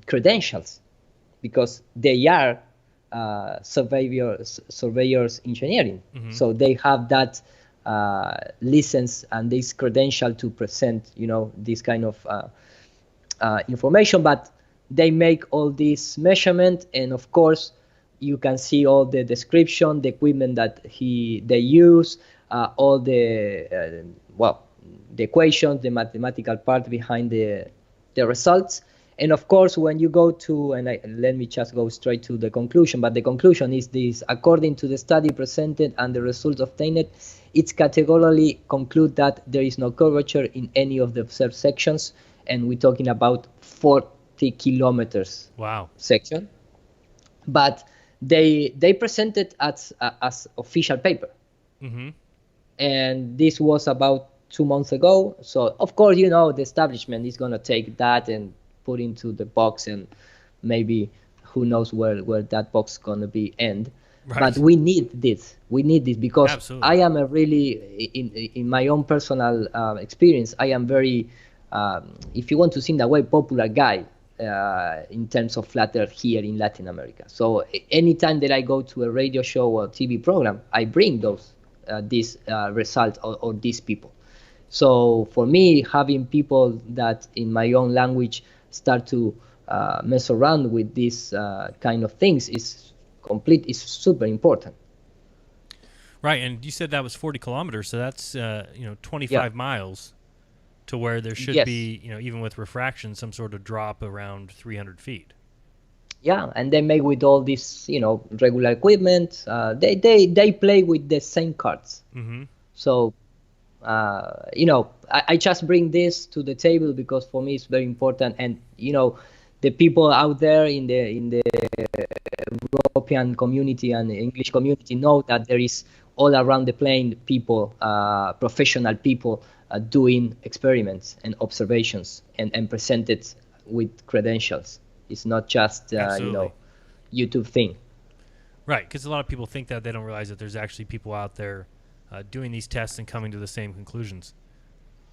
credentials, because they are surveyors engineering. So they have that license and this credential to present, this kind of information. But they make all this measurement, and of course you can see all the description, the equipment that they use, all the the equations, the mathematical part behind the results. And of course, when you go to, let me just go straight to the conclusion, but the conclusion is this: according to the study presented and the results obtained, it's categorically conclude that there is no curvature in any of the observed sections, and we're talking about 40 kilometers section. But they presented as official paper. Mm-hmm. And this was about 2 months ago. So of course, you know, the establishment is going to take that and put into the box, and maybe who knows where that box is going to be end. Right. But we need this because Absolutely. I am a really, in my own personal experience, I am very, if you want to see in that way, popular guy in terms of flat earth here in Latin America. So anytime that I go to a radio show or TV program, I bring these results or these people. So for me, having people that in my own language start to mess around with these kind of things is super important. Right, and you said that was 40 kilometers, so that's 25 miles to where there should be, even with refraction, some sort of drop around 300 feet. Yeah, and they make with all this, regular equipment. They play with the same cards. Mm-hmm. So, I just bring this to the table because for me it's very important. And the people out there in the European community and the English community know that there is all around the plane people, professional people doing experiments and observations and presented with credentials. It's not just YouTube thing. Right, because a lot of people think that they don't realize that there's actually people out there doing these tests and coming to the same conclusions.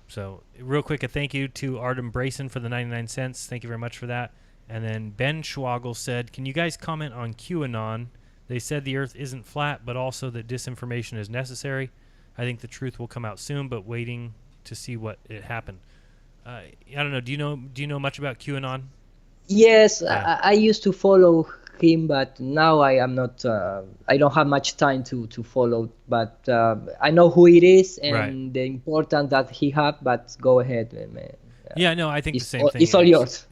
So real quick, a thank you to Artem Brayson for the 99 cents. Thank you very much for that. And then Ben Schwagel said, can you guys comment on QAnon? They said the earth isn't flat, but also that disinformation is necessary. I think the truth will come out soon, but waiting to see what it happened. I don't know. Do you know much about QAnon? Yes, yeah. I used to follow him, but now I am not. I don't have much time to follow, but I know who it is and the importance that he had. But go ahead, man. Yeah, no, I think the same thing. It's all yours.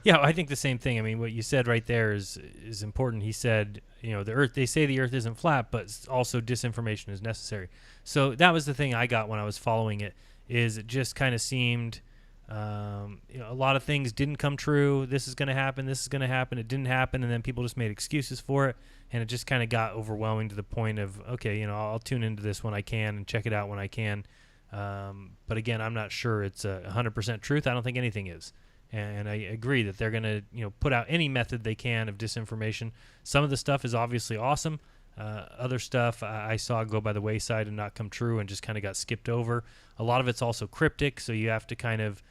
Yeah, I think the same thing. I mean, what you said right there is important. He said, the Earth. They say the Earth isn't flat, but also disinformation is necessary. So that was the thing I got when I was following it. Is it just kind of seemed, a lot of things didn't come true. This is going to happen. This is going to happen. It didn't happen, and then people just made excuses for it, and it just kind of got overwhelming to the point of, okay, I'll tune into this when I can and check it out when I can. But again, I'm not sure it's 100% truth. I don't think anything is. And I agree that they're going to, put out any method they can of disinformation. Some of the stuff is obviously awesome. Other stuff I saw go by the wayside and not come true and just kind of got skipped over. A lot of it's also cryptic, so you have to kind of,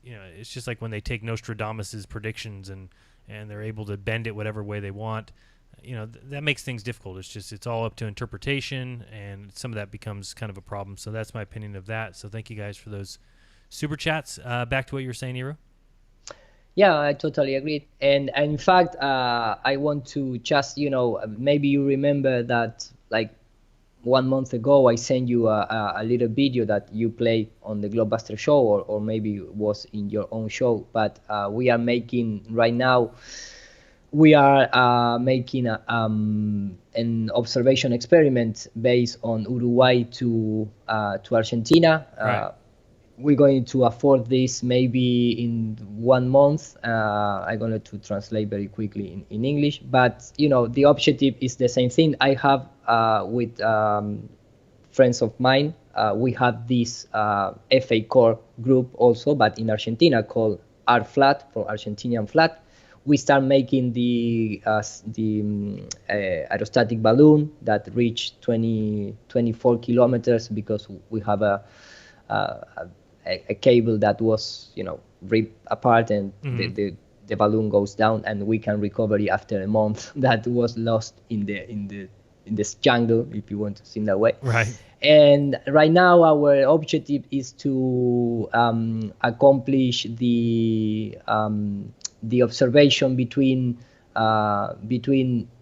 it's just like when they take Nostradamus's predictions and they're able to bend it whatever way they want. That makes things difficult. It's all up to interpretation, and some of that becomes kind of a problem. So that's my opinion of that. So thank you guys for those super chats. Back to what you were saying, Nero. Yeah, I totally agree. And in fact, I want to just, maybe you remember that like 1 month ago, I sent you a little video that you played on the Globebuster show, or maybe it was in your own show. But we are making right now, making an observation experiment based on Uruguay to Argentina. Right. We're going to afford this maybe in 1 month. I'm going to translate very quickly in English. But, the objective is the same thing. I have with friends of mine, we have this FA Core group also, but in Argentina called R-Flat, for Argentinian Flat. We start making the aerostatic balloon that reached 24 kilometers because we have a cable that was ripped apart, and the balloon goes down, and we can recover it after a month that was lost in this jungle, if you want to see it that way. Right. And right now our objective is to accomplish the the observation between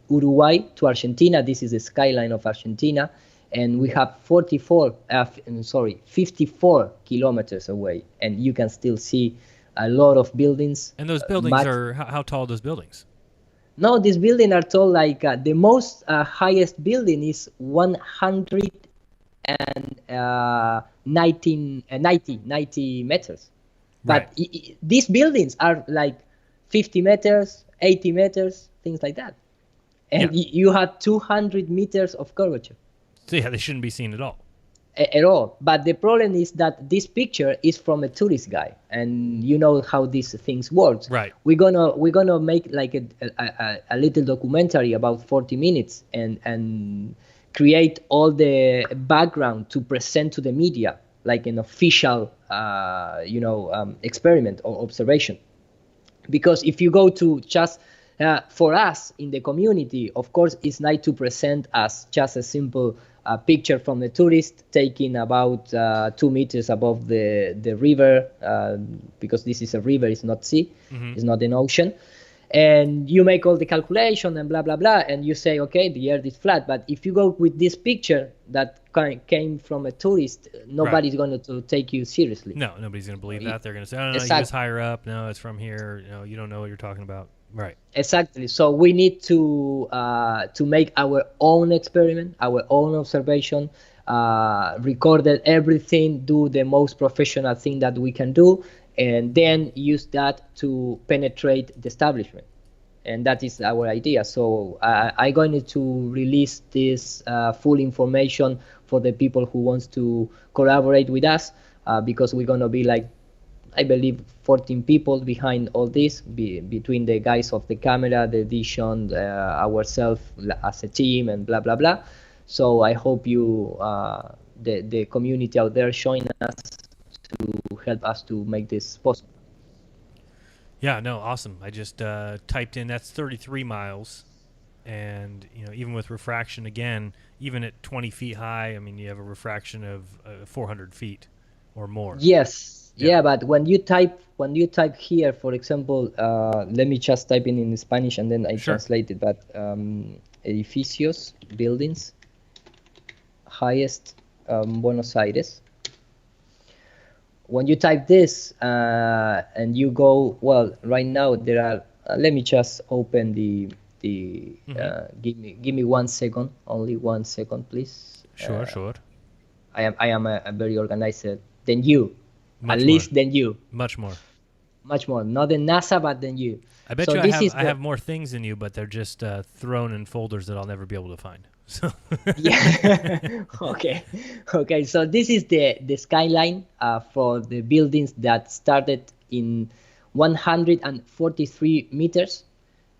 Uruguay to Argentina. This is the skyline of Argentina, and we have 54 kilometers away, and you can still see a lot of buildings. And those buildings are how tall are those buildings? No, these buildings are tall. Like the most highest building is 90 meters. But Right. these buildings are like 50 meters, 80 meters, things like that. And you have 200 meters of curvature. So yeah, they shouldn't be seen at all. At all. But the problem is that this picture is from a tourist guy, and you know how these things work. Right. We're gonna make like a little documentary about 40 minutes and create all the background to present to the media like an official experiment or observation. Because if you go to just for us in the community, of course, it's nice to present as just a simple picture from the tourist taking about 2 meters above the river, because this is a river, it's not sea, it's not an ocean. And you make all the calculation and blah, blah, blah, and you say, okay, the earth is flat. But if you go with this picture that came from a tourist, nobody's going to take you seriously. No, nobody's going to believe that. They're going to say, oh, no, Exactly. it's higher up. No, it's from here. No, you don't know what you're talking about. Right. Exactly. So we need to make our own experiment, our own observation, record everything, do the most professional thing that we can do, and then use that to penetrate the establishment. And that is our idea. So I'm going to release this full information for the people who wants to collaborate with us, because we're going to be like, I believe, 14 people behind all this, between the guys of the camera, the vision, ourselves as a team, and blah, blah, blah. So I hope you, the community out there, join us to help us to make this possible. Yeah, no, awesome. I just typed in, that's 33 miles. And, even with refraction, again, even at 20 feet high, I mean, you have a refraction of 400 feet or more. Yes. Yeah, but when you type here, for example, let me just type in Spanish and then I translate it. But edificios, buildings, highest, Buenos Aires. When you type this and you go, well, right now there are. Let me just open the. Give me 1 second, only 1 second, please. Sure. I am a very organized than you. Much At least more. than you. Much more. Not the NASA, but than you. I bet so I have more things than you, but they're just thrown in folders that I'll never be able to find. So yeah. Okay. So this is the skyline for the buildings that started in 143 meters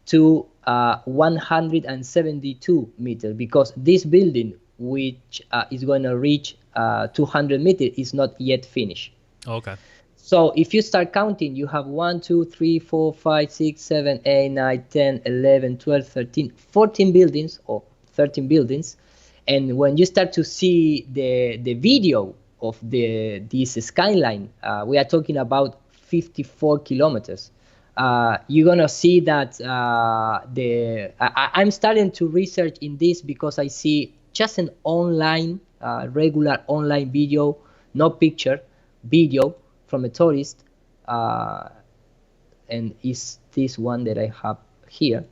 to 172 meters, because this building, which is going to reach 200 meters, is not yet finished. Okay. So if you start counting, you have 1, 2, 3, 4, 5, 6, 7, 8, 9, 10, 11, 12, 13, 14 buildings or 13 buildings. And when you start to see the video of this skyline, we are talking about 54 kilometers. You're going to see that I'm starting to research in this because I see just an online, regular online video, no picture, video from a tourist, and is this one that I have here.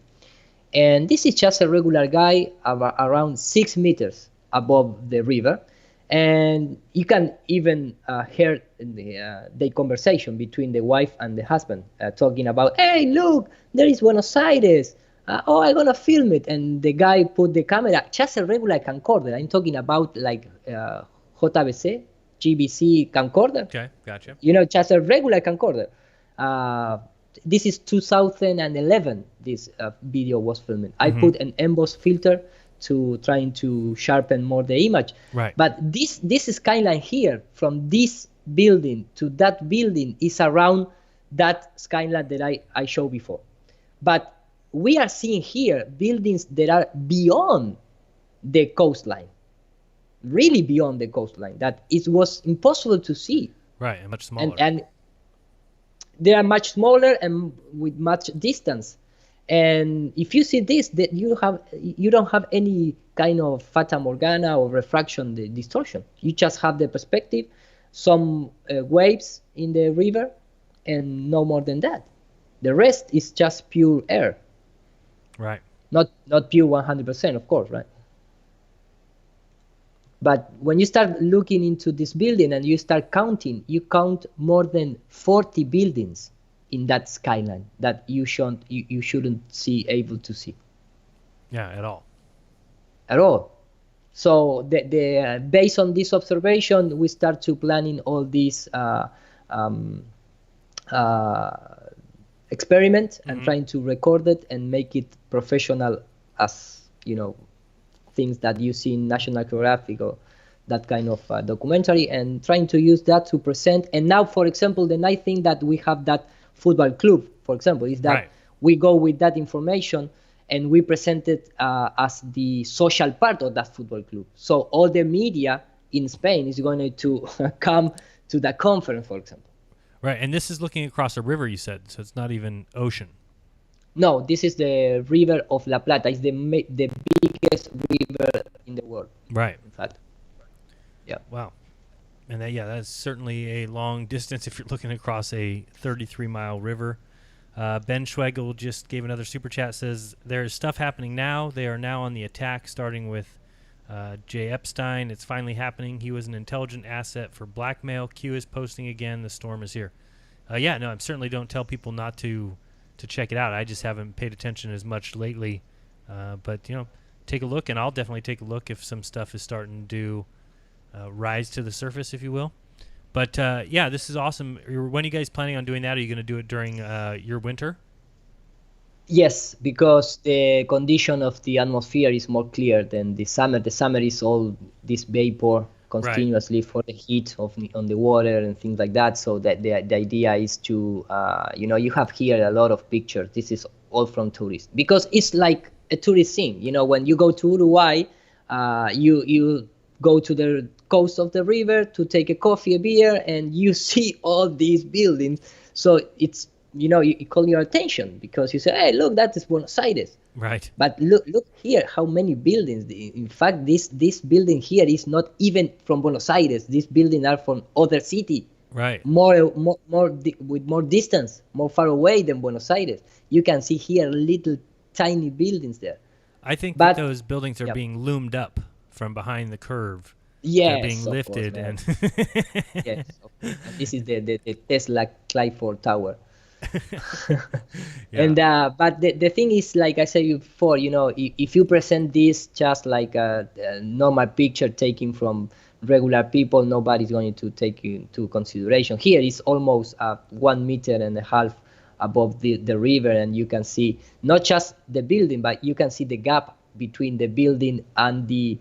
And this is just a regular guy around 6 meters above the river, and you can even hear the conversation between the wife and the husband talking about, hey, look, there is Buenos Aires. Oh, I'm gonna film it. And the guy put the camera, just a regular camcorder. I'm talking about like JVC, GBC camcorder. Okay, gotcha. Just a regular camcorder. This is 2011. This video was filmed. I put an emboss filter to trying to sharpen more the image. Right. But this skyline here, from this building to that building, is around that skyline that I showed before. But we are seeing here buildings that are beyond the coastline. Really beyond the coastline, that it was impossible to see. Right, and much smaller. And they are much smaller and with much distance. And if you see this, that you don't have any kind of fata morgana or refraction distortion. You just have the perspective, some waves in the river, and no more than that. The rest is just pure air. Right. Not pure 100%, of course, right? But when you start looking into this building and you start counting, you count more than 40 buildings in that skyline that you shouldn't able to see. Yeah, at all. At all. So based on this observation, we start to planning all these experiment and trying to record it and make it professional, as things that you see in National Geographic or that kind of documentary, and trying to use that to present. And now, for example, the nice thing that we have that football club, for example, is that we go with that information and we present it as the social part of that football club. So all the media in Spain is going to come to the conference, for example. Right, and this is looking across a river, you said, so it's not even ocean. No, this is the river of La Plata. It's the biggest river in the world. Right. In fact. Yeah. Wow. And that's certainly a long distance if you're looking across a 33-mile river. Ben Schwegel just gave another super chat, says, there's stuff happening now. They are now on the attack, starting with Jay Epstein. It's finally happening. He was an intelligent asset for blackmail. Q is posting again. The storm is here. I certainly don't tell people not to check it out. I just haven't paid attention as much lately. But, take a look, and I'll definitely take a look if some stuff is starting to rise to the surface, if you will. But, this is awesome. When are you guys planning on doing that? Are you going to do it during your winter? Yes, because the condition of the atmosphere is more clear than the summer. The summer is all this vapor continuously for the heat on the water and things like that. So that the idea is to, you have here a lot of pictures. This is all from tourists, because it's like a tourist thing. When you go to Uruguay, you go to the coast of the river to take a coffee, a beer, and you see all these buildings. So it's, you call your attention because you say, hey, look, that is Buenos Aires. Right. But look here, how many buildings. In fact, this building here is not even from Buenos Aires. These buildings are from other city. Right. With more distance, more far away than Buenos Aires. You can see here little tiny buildings there. I think that those buildings are being loomed up from behind the curve. Yes, they're being lifted, course, and yes, of course. And this is the Tesla Clifford Tower. And but the thing is, like I said before, if you present this just like a normal picture taken from regular people, nobody's going to take you into consideration. Here it's almost 1.5 meters above the river, and you can see not just the building, but you can see the gap between the building and the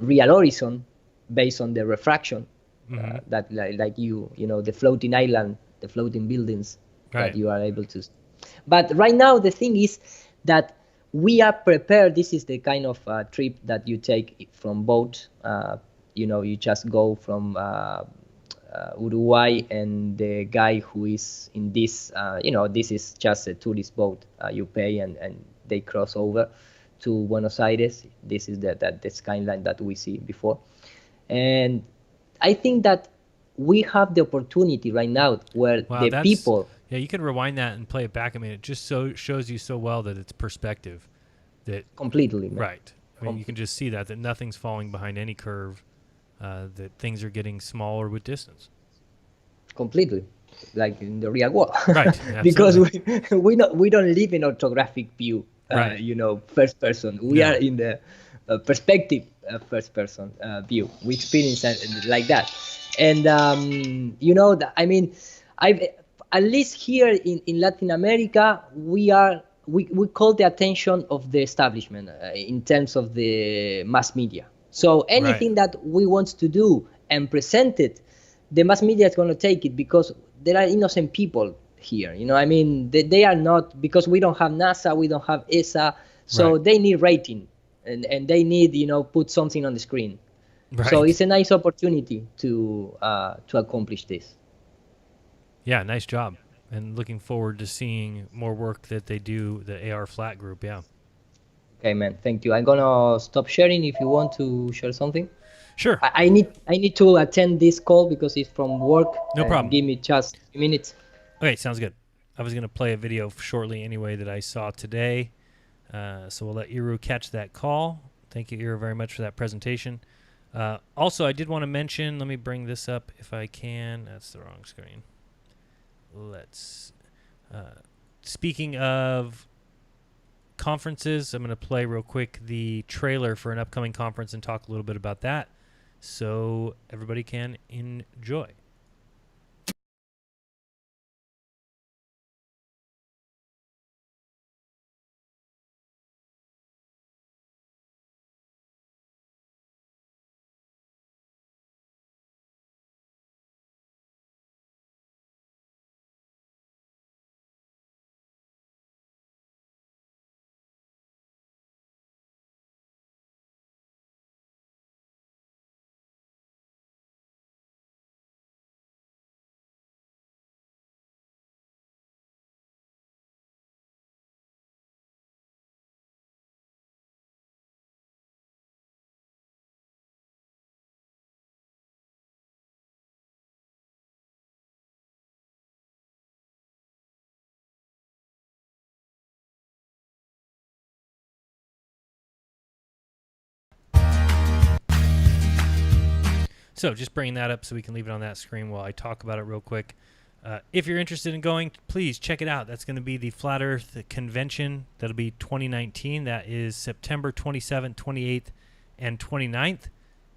real horizon based on the refraction. That like the floating island, the floating buildings that you are able to see. But right now the thing is that we are prepared. This is the kind of trip that you take from boat. You just go from Uruguay, and the guy who is in this, this is just a tourist boat. You pay and they cross over to Buenos Aires. This is the skyline that we see before. And I think that we have the opportunity right now where the people... Yeah, you can rewind that and play it back. I mean, it just shows you so well that it's perspective. That completely. Man. Right. I mean, you can just see that nothing's falling behind any curve, that things are getting smaller with distance. Completely. Like in the real world. Right. Because we don't live in orthographic view, first person. We are in the perspective first person view. We experience like that. And I mean, at least here in Latin America, we call the attention of the establishment in terms of the mass media. So anything that we want to do and present it, the mass media is going to take it, because there are innocent people here. I mean, they are not, because we don't have NASA, we don't have ESA, so they need rating, and they need put something on the screen. Right. So it's a nice opportunity to accomplish this. Yeah, nice job. And looking forward to seeing more work that they do, the AR Flat group. Yeah. Okay, man. Thank you. I'm gonna stop sharing if you want to share something. Sure. I need to attend this call because it's from work. No problem. Give me just a few minutes. Okay, sounds good. I was going to play a video shortly anyway that I saw today. So we'll let Iru catch that call. Thank you, Iru, very much for that presentation. Also, I did want to mention, let me bring this up if I can. That's the wrong screen. Let's, speaking of conferences, I'm going to play real quick the trailer for an upcoming conference and talk a little bit about that so everybody can enjoy. So just bringing that up so we can leave it on that screen while I talk about it real quick. If you're interested in going, please check it out. That's going to be the Flat Earth Convention. That'll be 2019. That is September 27th, 28th, and 29th.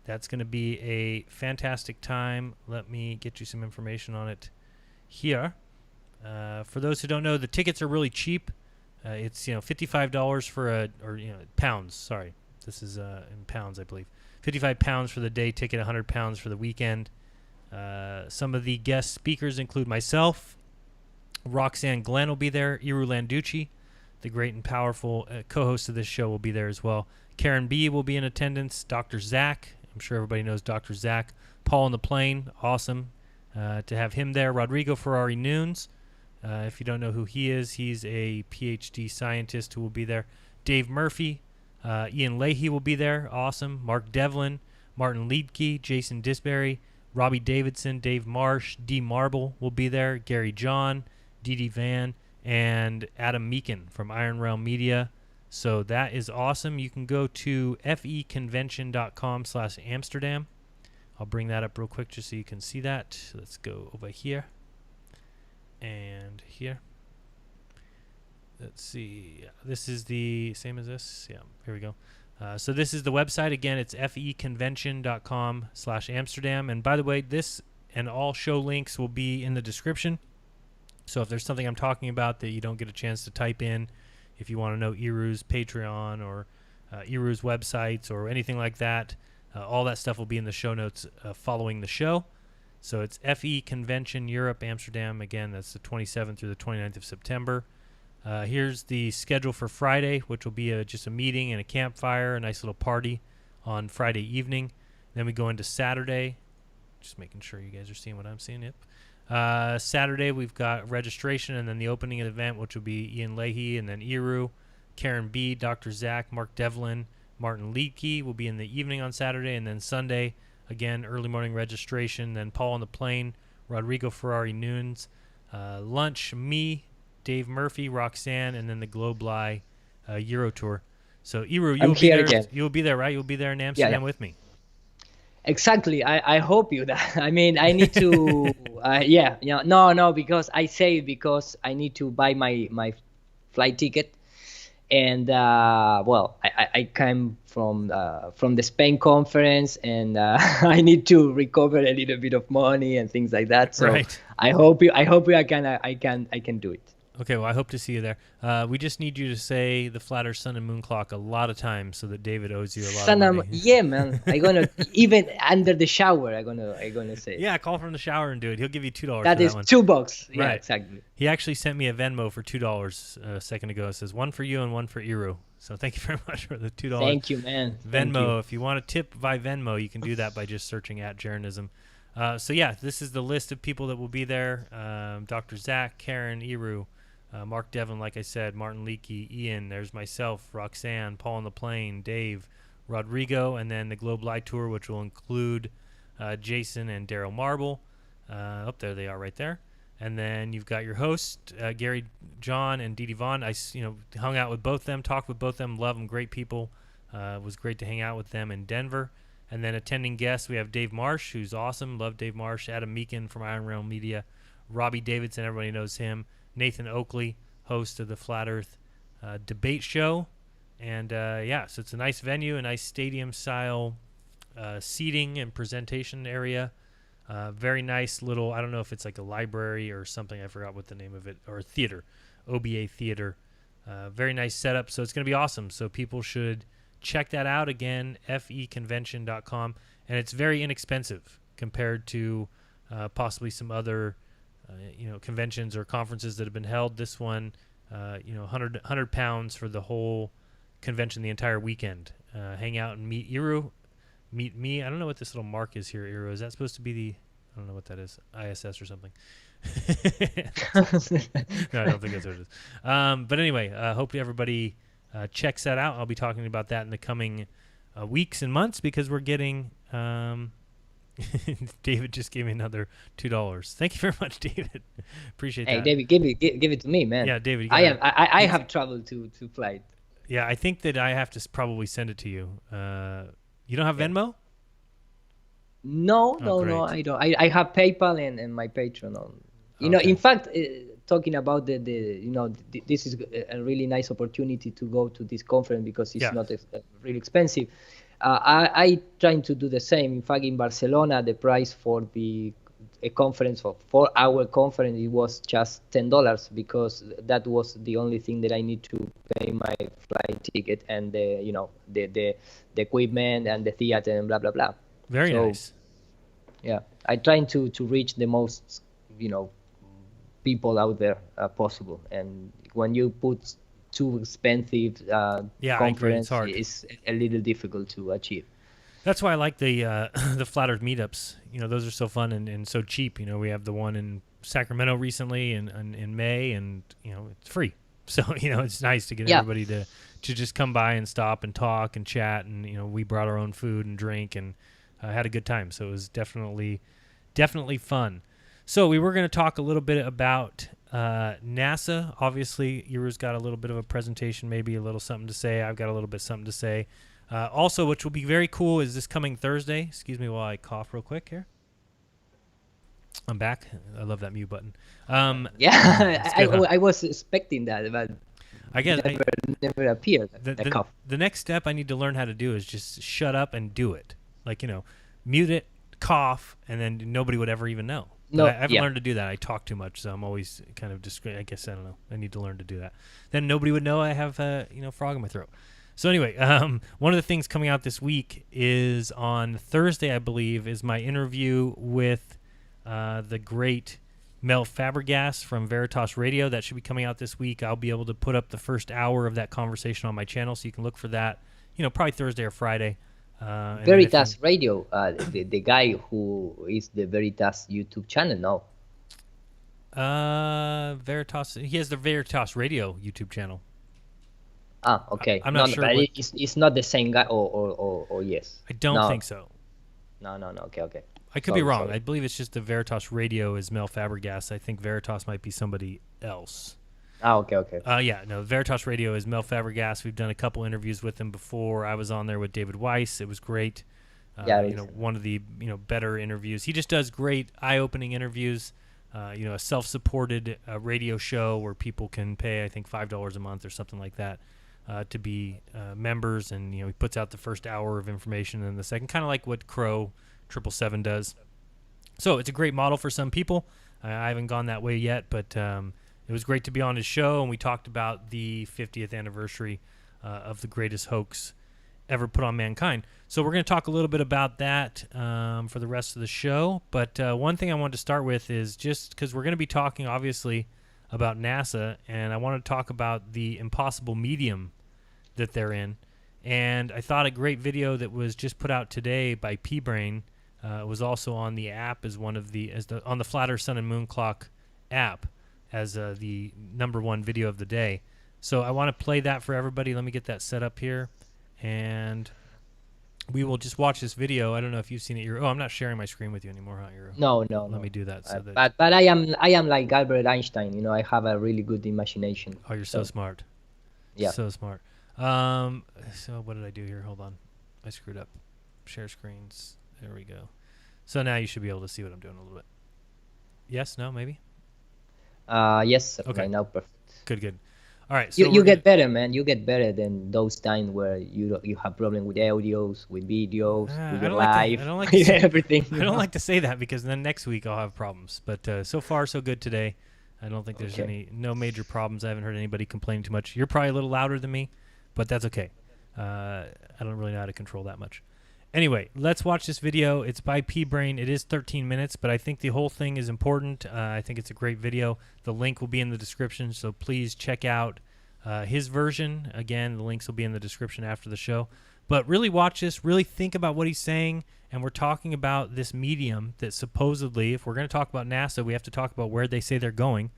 That's going to be a fantastic time. Let me get you some information on it here. For those who don't know, the tickets are really cheap. It's $55 for pounds. Sorry, this is in pounds, I believe. 55 pounds for the day ticket, 100 pounds for the weekend. Some of the guest speakers include myself. Roxanne Glenn will be there. Iru Landucci, the great and powerful co-host of this show, will be there as well. Karen B. will be in attendance. Dr. Zach. I'm sure everybody knows Dr. Zach. Paul on the Plane. Awesome to have him there. Rodrigo Ferrari Nunes. If you don't know who he is, he's a PhD scientist who will be there. Dave Murphy. Ian Leahy will be there. Awesome. Mark Devlin, Martin Liedtke, Jason Disbury, Robbie Davidson, Dave Marsh, D. Marble will be there. Gary John, Dee Van, and Adam Meakin from Iron Realm Media. So that is awesome. You can go to feconvention.com/Amsterdam. I'll bring that up real quick just so you can see that. Let's go over here and here. Let's see. This is the same as this. Yeah, here we go. So this is the website. Again, it's feconvention.com/Amsterdam. And by the way, this and all show links will be in the description. So if there's something I'm talking about that you don't get a chance to type in, if you want to know Iru's Patreon or Iru's websites or anything like that, all that stuff will be in the show notes following the show. So it's FE Convention Europe, Amsterdam. Again, that's the 27th through the 29th of September. Here's the schedule for Friday, which will be just a meeting and a campfire, a nice little party on Friday evening. Then we go into Saturday. Just making sure you guys are seeing what I'm seeing. Yep. Saturday, we've got registration and then the opening of the event, which will be Ian Leahy and then Iru, Karen B., Dr. Zach, Mark Devlin, Martin Liedtke will be in the evening on Saturday. And then Sunday, again, early morning registration. Then Paul on the Plane, Rodrigo Ferrari Nunes, lunch, me, Dave Murphy, Roxanne, and then the Globli Euro Tour. So Iru, you'll be there. Again. You'll be there, right? You'll be there in Amsterdam with me. Exactly. I hope you that. I mean, I need to. No, because I say it because I need to buy my flight ticket, and I came from the Spain conference, and I need to recover a little bit of money and things like that. So right. I hope I can do it. Okay, well, I hope to see you there. We just need you to say the Flat Earth Sun and Moon Clock a lot of times so that David owes you a lot of money. Yeah, man. I'm gonna even under the shower. I'm gonna say. Yeah, call from the shower and do it. He'll give you $2. That is $2. Yeah, right. Exactly. He actually sent me a Venmo for $2 a second ago. It says one for you and one for Iru. So thank you very much for the $2. Thank you, man. Venmo. If you want to tip by Venmo, you can do that by just searching @jeranism. So yeah, this is the list of people that will be there. Dr. Zach, Karen, Iru, Mark Devlin, like I said, Martin Leakey, Ian, there's myself, Roxanne, Paul on the Plane, Dave, Rodrigo, and then the Globe Live Tour, which will include Jason and Daryl Marble. There they are right there. And then you've got your host, Gary John and Dee Dee Vaughn. I hung out with both them, talked with both them, love them, great people. It was great to hang out with them in Denver. And then attending guests, we have Dave Marsh, who's awesome. Love Dave Marsh. Adam Meekin from Iron Realm Media. Robbie Davidson, everybody knows him. Nathan Oakley, host of the Flat Earth Debate Show. And, so it's a nice venue, a nice stadium-style seating and presentation area. Very nice little, I don't know if it's like a library or something. I forgot what the name of it, or a theater, OBA Theater. Very nice setup. So it's going to be awesome. So people should check that out again, feconvention.com. And it's very inexpensive compared to possibly some other, conventions or conferences that have been held. This one, 100 pounds for the whole convention, the entire weekend. Hang out and meet Iru, meet me. I don't know what this little mark is here, Iru. Is that supposed to be the, I don't know what that is, ISS or something? No, I don't think that's what it is. But anyway, hopefully everybody checks that out. I'll be talking about that in the coming weeks and months because we're getting David just gave me another $2. Thank you very much, David. Appreciate that. Hey, David, give it to me, man. Yeah, David. I have trouble to fly. Yeah, I think that I have to probably send it to you. You don't have Venmo? No, Great. I don't. I have PayPal and my Patreon. In fact, talking about this is a really nice opportunity to go to this conference because it's not really expensive. I trying to do the same. In fact, in Barcelona, the price for a conference for 4-hour conference, it was just $10 because that was the only thing that I need to pay my flight ticket and the equipment and the theater and blah blah blah. Very nice. Yeah, I trying to reach the most people out there possible, and when you put too expensive conference, it's a little difficult to achieve. That's why I like the Flat Earth meetups. Those are so fun and so cheap. We have the one in Sacramento recently in May, and it's free. So it's nice to get everybody to just come by and stop and talk and chat, and we brought our own food and drink and had a good time. So it was definitely fun. So we were going to talk a little bit about NASA. Obviously, Iru's got a little bit of a presentation, maybe a little something to say. I've got a little bit something to say. Also, which will be very cool, is this coming Thursday. Excuse me while I cough real quick here. I'm back. I love that mute button. I was expecting that, but I guess never appeared. The next step I need to learn how to do is just shut up and do it. Like, mute it, cough, and then nobody would ever even know. No, I haven't learned to do that. I talk too much, so I'm always kind of discreet. I guess, I don't know. I need to learn to do that. Then nobody would know I have frog in my throat. So anyway, one of the things coming out this week is on Thursday, I believe, is my interview with the great Mel Fabregas from Veritas Radio. That should be coming out this week. I'll be able to put up the first hour of that conversation on my channel, so you can look for that, probably Thursday or Friday. Veritas Radio, the guy who is the Veritas YouTube channel now. Veritas, he has the Veritas Radio YouTube channel. Ah, okay. I'm not sure. But it's not the same guy, or yes? I don't think so. No. Okay. I could be wrong. I believe it's just the Veritas Radio is Mel Fabregas. I think Veritas might be somebody else. Ah, okay. Veritas Radio is Mel Fabregas. We've done a couple interviews with him before. I was on there with David Weiss. It was great. One of the better interviews. He just does great eye-opening interviews. A self-supported radio show where people can pay, I think, $5 a month or something like that to be members, and he puts out the first hour of information and the second, kind of like what Crow 777 does. So it's a great model for some people. I haven't gone that way yet, but it was great to be on his show, and we talked about the 50th anniversary of the greatest hoax ever put on mankind. So we're going to talk a little bit about that for the rest of the show. But one thing I wanted to start with is just because we're going to be talking, obviously, about NASA, and I want to talk about the impossible medium that they're in. And I thought a great video that was just put out today by P-Brain, It was also on the app as on the Flat Earth Sun and Moon Clock app as the #1 video of the day. So I want to play that for everybody. Let me get that set up here, and we will just watch this video. I don't know if you've seen it. I'm not sharing my screen with you anymore, huh? No. Let me do that. But I am like Albert Einstein. You know, I have a really good imagination. Oh, you're so smart. Yeah. So smart. So what did I do here? Hold on. I screwed up. Share screens. There we go. So now you should be able to see what I'm doing a little bit. Yes? No? Maybe? Yes. Okay. Right now, perfect. Good. All right. So you get better, man. You get better than those times where you have problem with audios, with videos, with your life, with everything. I don't like to say that because then next week I'll have problems. But so far so good today. I don't think there's no major problems. I haven't heard anybody complaining too much. You're probably a little louder than me, but that's okay. I don't really know how to control that much. Anyway, let's watch this video. It's by P-Brain. It is 13 minutes, but I think the whole thing is important. I think it's a great video. The link will be in the description, so please check out his version. Again, the links will be in the description after the show. But really watch this. Really think about what he's saying. And we're talking about this medium that supposedly, if we're going to talk about NASA, we have to talk about where they say they're going.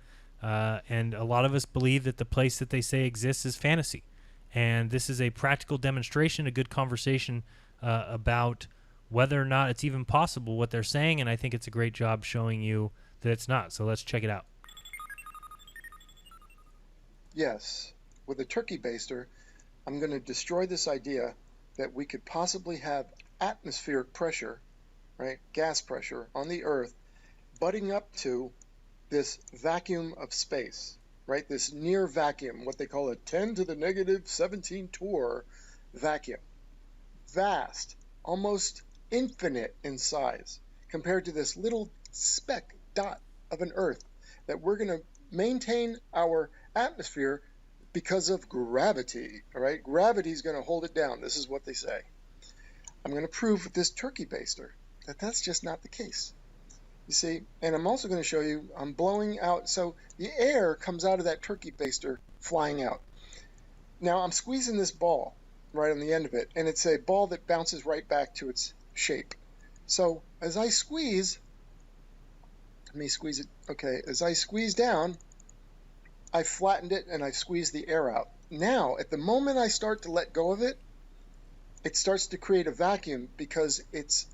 And a lot of us believe that the place that they say exists is fantasy. And this is a practical demonstration, a good conversation about whether or not it's even possible what they're saying, and I think it's a great job showing you that it's not. So let's check it out. Yes, with a turkey baster, I'm going to destroy this idea that we could possibly have atmospheric pressure, right, gas pressure on the Earth butting up to this vacuum of space, right, this near vacuum, what they call a 10 to the negative 17 torr vacuum. Vast, almost infinite in size compared to this little speck dot of an Earth that we're going to maintain our atmosphere because of gravity. All right, gravity is going to hold it down. This is what they say. I'm going to prove with this turkey baster that that's just not the case. You see, and I'm also going to show you I'm blowing out, so the air comes out of that turkey baster flying out. Now I'm squeezing this ball right on the end of it, and it's a ball that bounces right back to its shape. So as I squeeze, let me squeeze it, okay, as I squeeze down, I flattened it and I squeezed the air out. Now, at the moment I start to let go of it, it starts to create a vacuum because it's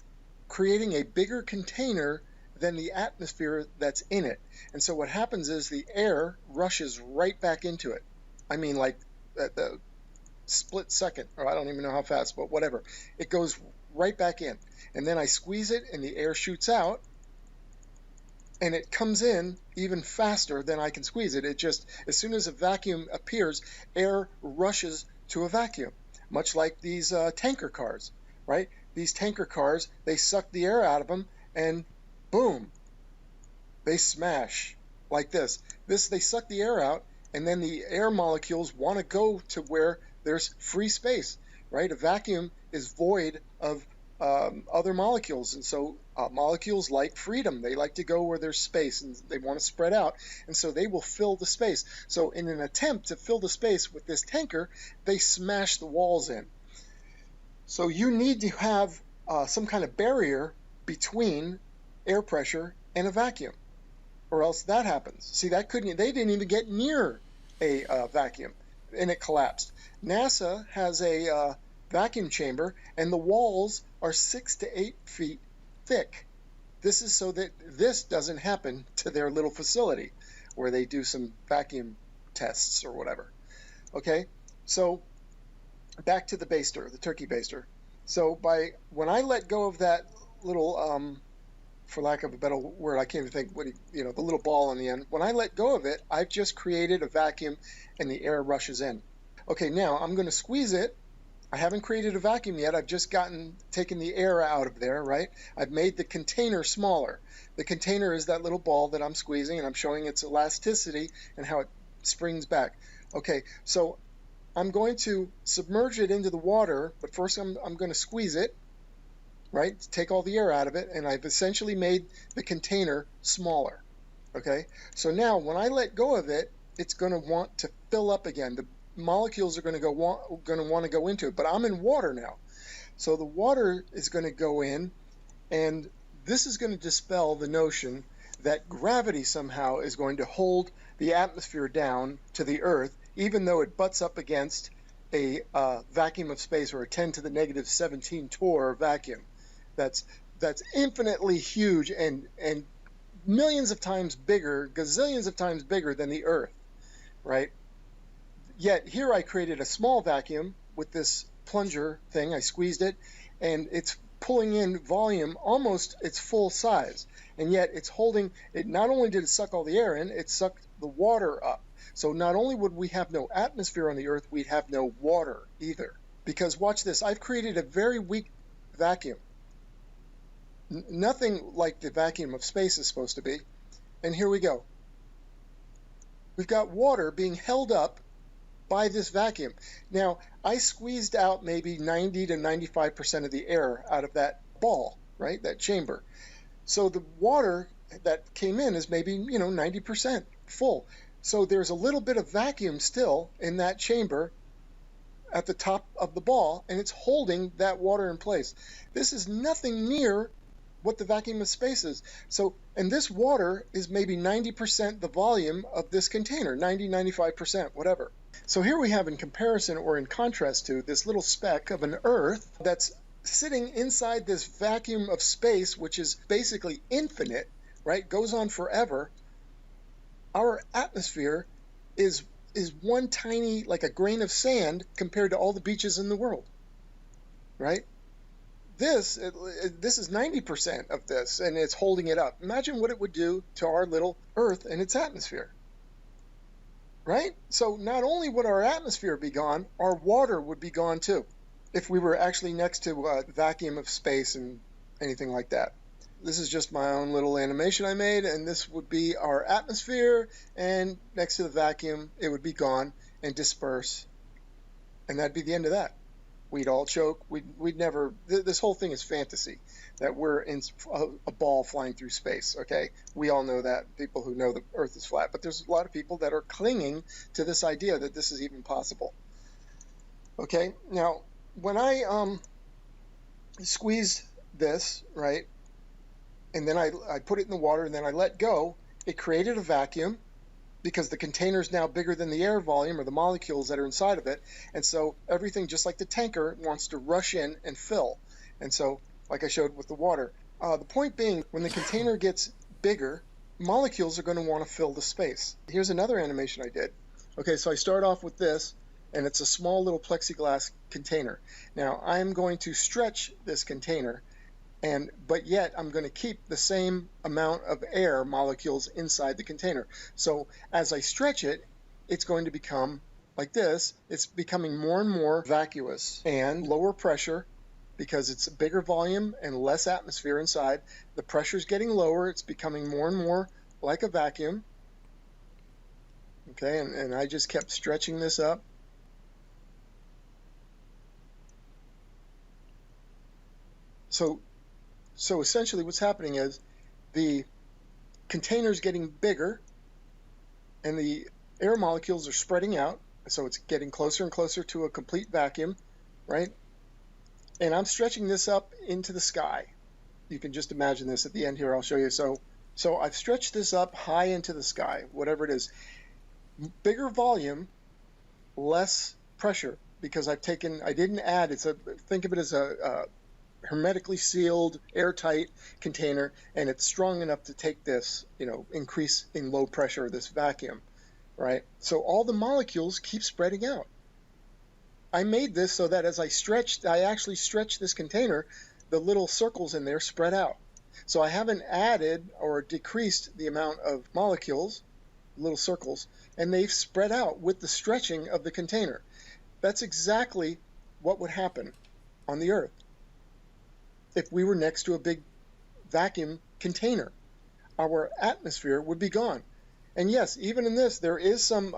creating a bigger container than the atmosphere that's in it. And so what happens is the air rushes right back into it. I mean, like at the split second, or I don't even know how fast, but whatever. It goes right back in. And then I squeeze it and the air shoots out, and it comes in even faster than I can squeeze it. It just, as soon as a vacuum appears, air rushes to a vacuum, much like these tanker cars, right? These tanker cars, they suck the air out of them, and boom, they smash like this. They suck the air out, and then the air molecules want to go to where there's free space, right? A vacuum is void of other molecules, and so molecules like freedom. They like to go where there's space, and they want to spread out, and so they will fill the space. So in an attempt to fill the space with this tanker, they smash the walls in. So you need to have some kind of barrier between air pressure and a vacuum, or else that happens. See, they didn't even get near a vacuum, and it collapsed. NASA has a vacuum chamber, and the walls are 6 to 8 feet thick. This is so that this doesn't happen to their little facility where they do some vacuum tests or whatever. Okay, so back to the baster, the turkey baster. So when I let go of that little, for lack of a better word, I can't even think the little ball on the end. When I let go of it, I've just created a vacuum, and the air rushes in. Okay, now I'm going to squeeze it. I haven't created a vacuum yet. I've just taken the air out of there, right? I've made the container smaller. The container is that little ball that I'm squeezing, and I'm showing its elasticity and how it springs back. Okay, so I'm going to submerge it into the water, but first I'm going to squeeze it, right? Take all the air out of it, and I've essentially made the container smaller. Okay, so now when I let go of it, it's going to want to fill up again. The molecules are going to want to go into it, but I'm in water now. So the water is going to go in, And this is going to dispel the notion that gravity somehow is going to hold the atmosphere down to the Earth, even though it butts up against a vacuum of space, or a 10 to the negative 17 torr vacuum. That's infinitely huge and millions of times bigger, gazillions of times bigger than the Earth, right? Yet here I created a small vacuum with this plunger thing. I squeezed it, and it's pulling in volume almost its full size. And yet it's holding it. Not only did it suck all the air in, it sucked the water up. So not only would we have no atmosphere on the Earth, we'd have no water either. Because watch this, I've created a very weak vacuum. Nothing like the vacuum of space is supposed to be. And here we go. We've got water being held up by this vacuum. Now, I squeezed out maybe 90 to 95% of the air out of that ball, right? That chamber. So the water that came in is maybe, 90% full. So there's a little bit of vacuum still in that chamber at the top of the ball, and it's holding that water in place. This is nothing near what the vacuum of space is. So, and this water is maybe 90% the volume of this container, 90, 95%, whatever. So here we have, in comparison or in contrast to, this little speck of an Earth that's sitting inside this vacuum of space, which is basically infinite, right? Goes on forever. Our atmosphere is one tiny, like a grain of sand compared to all the beaches in the world, right? This is 90% of this, and it's holding it up. Imagine what it would do to our little Earth and its atmosphere, right? So not only would our atmosphere be gone, our water would be gone too, if we were actually next to a vacuum of space and anything like that. This is just my own little animation I made, and this would be our atmosphere, and next to the vacuum, it would be gone and disperse, and that'd be the end of that. We'd all choke. We'd never. This whole thing is fantasy, that we're in a ball flying through space. Okay, we all know that. People who know the Earth is flat, but there's a lot of people that are clinging to this idea that this is even possible. Okay, now when I squeeze this, right, and then I put it in the water, and then I let go, it created a vacuum, because the container is now bigger than the air volume or the molecules that are inside of it. And so everything, just like the tanker, wants to rush in and fill. And so, like I showed with the water, the point being, when the container gets bigger, molecules are going to want to fill the space. Here's another animation I did. Okay, so I start off with this, and it's a small little plexiglass container. Now, I'm going to stretch this container, but yet I'm going to keep the same amount of air molecules inside the container. So as I stretch it, it's going to become like this. It's becoming more and more vacuous and lower pressure, because it's a bigger volume and less atmosphere inside. The pressure is getting lower. It's becoming more and more like a vacuum. Okay, and I just kept stretching this up. So essentially what's happening is the container's getting bigger and the air molecules are spreading out, so it's getting closer and closer to a complete vacuum, right? And I'm stretching this up into the sky. You can just imagine this at the end here. I'll show you. So I've stretched this up high into the sky, whatever it is. Bigger volume, less pressure, because I didn't add, think of it as a hermetically sealed, airtight container, and it's strong enough to take this, increase in low pressure, this vacuum, right? So all the molecules keep spreading out. I made this so that as I actually stretched this container, the little circles in there spread out. So I haven't added or decreased the amount of molecules, little circles, and they've spread out with the stretching of the container. That's exactly what would happen on the Earth if we were next to a big vacuum container. Our atmosphere would be gone. And yes, even in this, there is some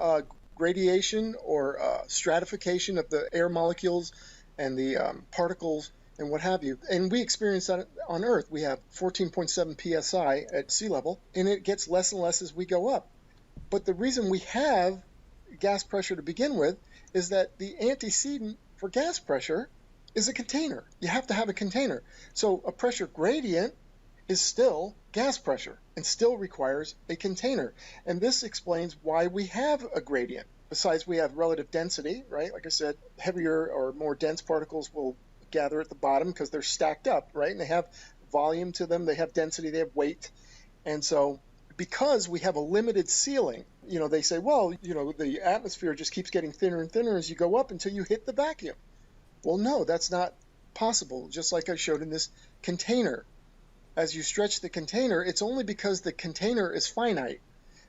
gradation or stratification of the air molecules and the particles and what have you. And we experience that on Earth. We have 14.7 psi at sea level, and it gets less and less as we go up. But the reason we have gas pressure to begin with is that the antecedent for gas pressure is a container. You have to have a container. So a pressure gradient is still gas pressure and still requires a container. And this explains why we have a gradient. Besides, we have relative density, right? Like I said, heavier or more dense particles will gather at the bottom because they're stacked up, right? And they have volume to them, they have density, they have weight. And so because we have a limited ceiling, they say, well, the atmosphere just keeps getting thinner and thinner as you go up until you hit the vacuum. Well, no, that's not possible. Just like I showed in this container. As you stretch the container, it's only because the container is finite.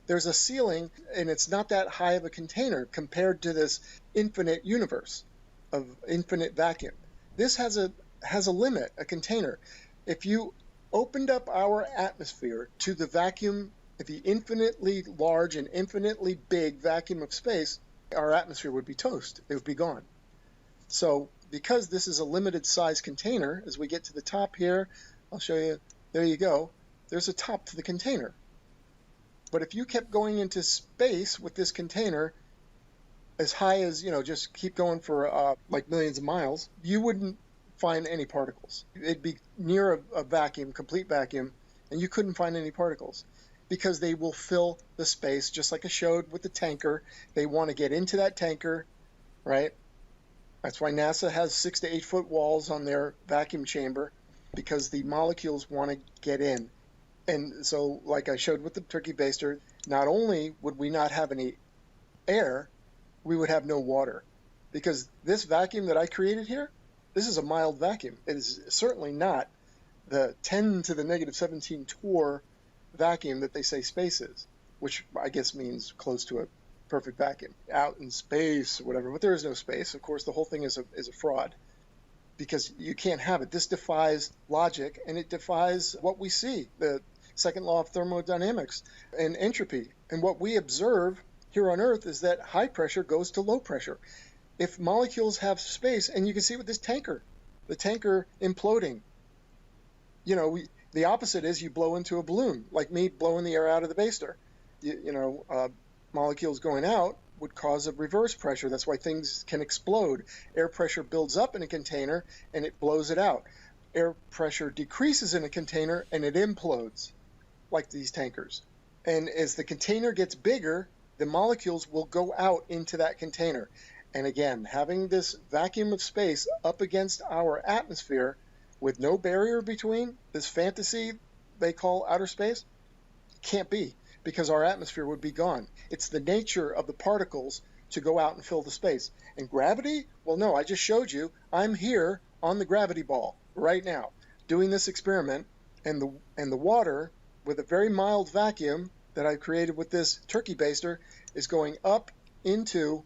There's a ceiling, and it's not that high of a container compared to this infinite universe of infinite vacuum. This has a limit, a container. If you opened up our atmosphere to the vacuum, the infinitely large and infinitely big vacuum of space, our atmosphere would be toast. It would be gone. So because this is a limited size container, as we get to the top here, I'll show you, there you go, there's a top to the container. But if you kept going into space with this container as high as, just keep going for like millions of miles, you wouldn't find any particles. It'd be near a vacuum, complete vacuum, and you couldn't find any particles because they will fill the space, just like I showed with the tanker. They want to get into that tanker, right? That's why NASA has 6 to 8 foot walls on their vacuum chamber, because the molecules want to get in. And so, like I showed with the turkey baster, not only would we not have any air, we would have no water. Because this vacuum that I created here, this is a mild vacuum. It is certainly not the 10 to the negative 17 torr vacuum that they say space is, which I guess means close to a perfect vacuum. Out in space or whatever, but there is no space. Of course, the whole thing is a fraud, because you can't have it. This defies logic, and it defies what we see, the second law of thermodynamics and entropy. And what we observe here on Earth is that high pressure goes to low pressure. If molecules have space, and you can see with this tanker, the tanker imploding, the opposite is you blow into a balloon, like me blowing the air out of the baster. Molecules going out would cause a reverse pressure. That's why things can explode. Air pressure builds up in a container and it blows it out. Air pressure decreases in a container and it implodes, like these tankers. And as the container gets bigger, the molecules will go out into that container. And again, having this vacuum of space up against our atmosphere with no barrier between, this fantasy they call outer space, can't be, because our atmosphere would be gone. It's the nature of the particles to go out and fill the space. And gravity? Well, no, I just showed you. I'm here on the gravity ball right now doing this experiment, and the water with a very mild vacuum that I created with this turkey baster is going up into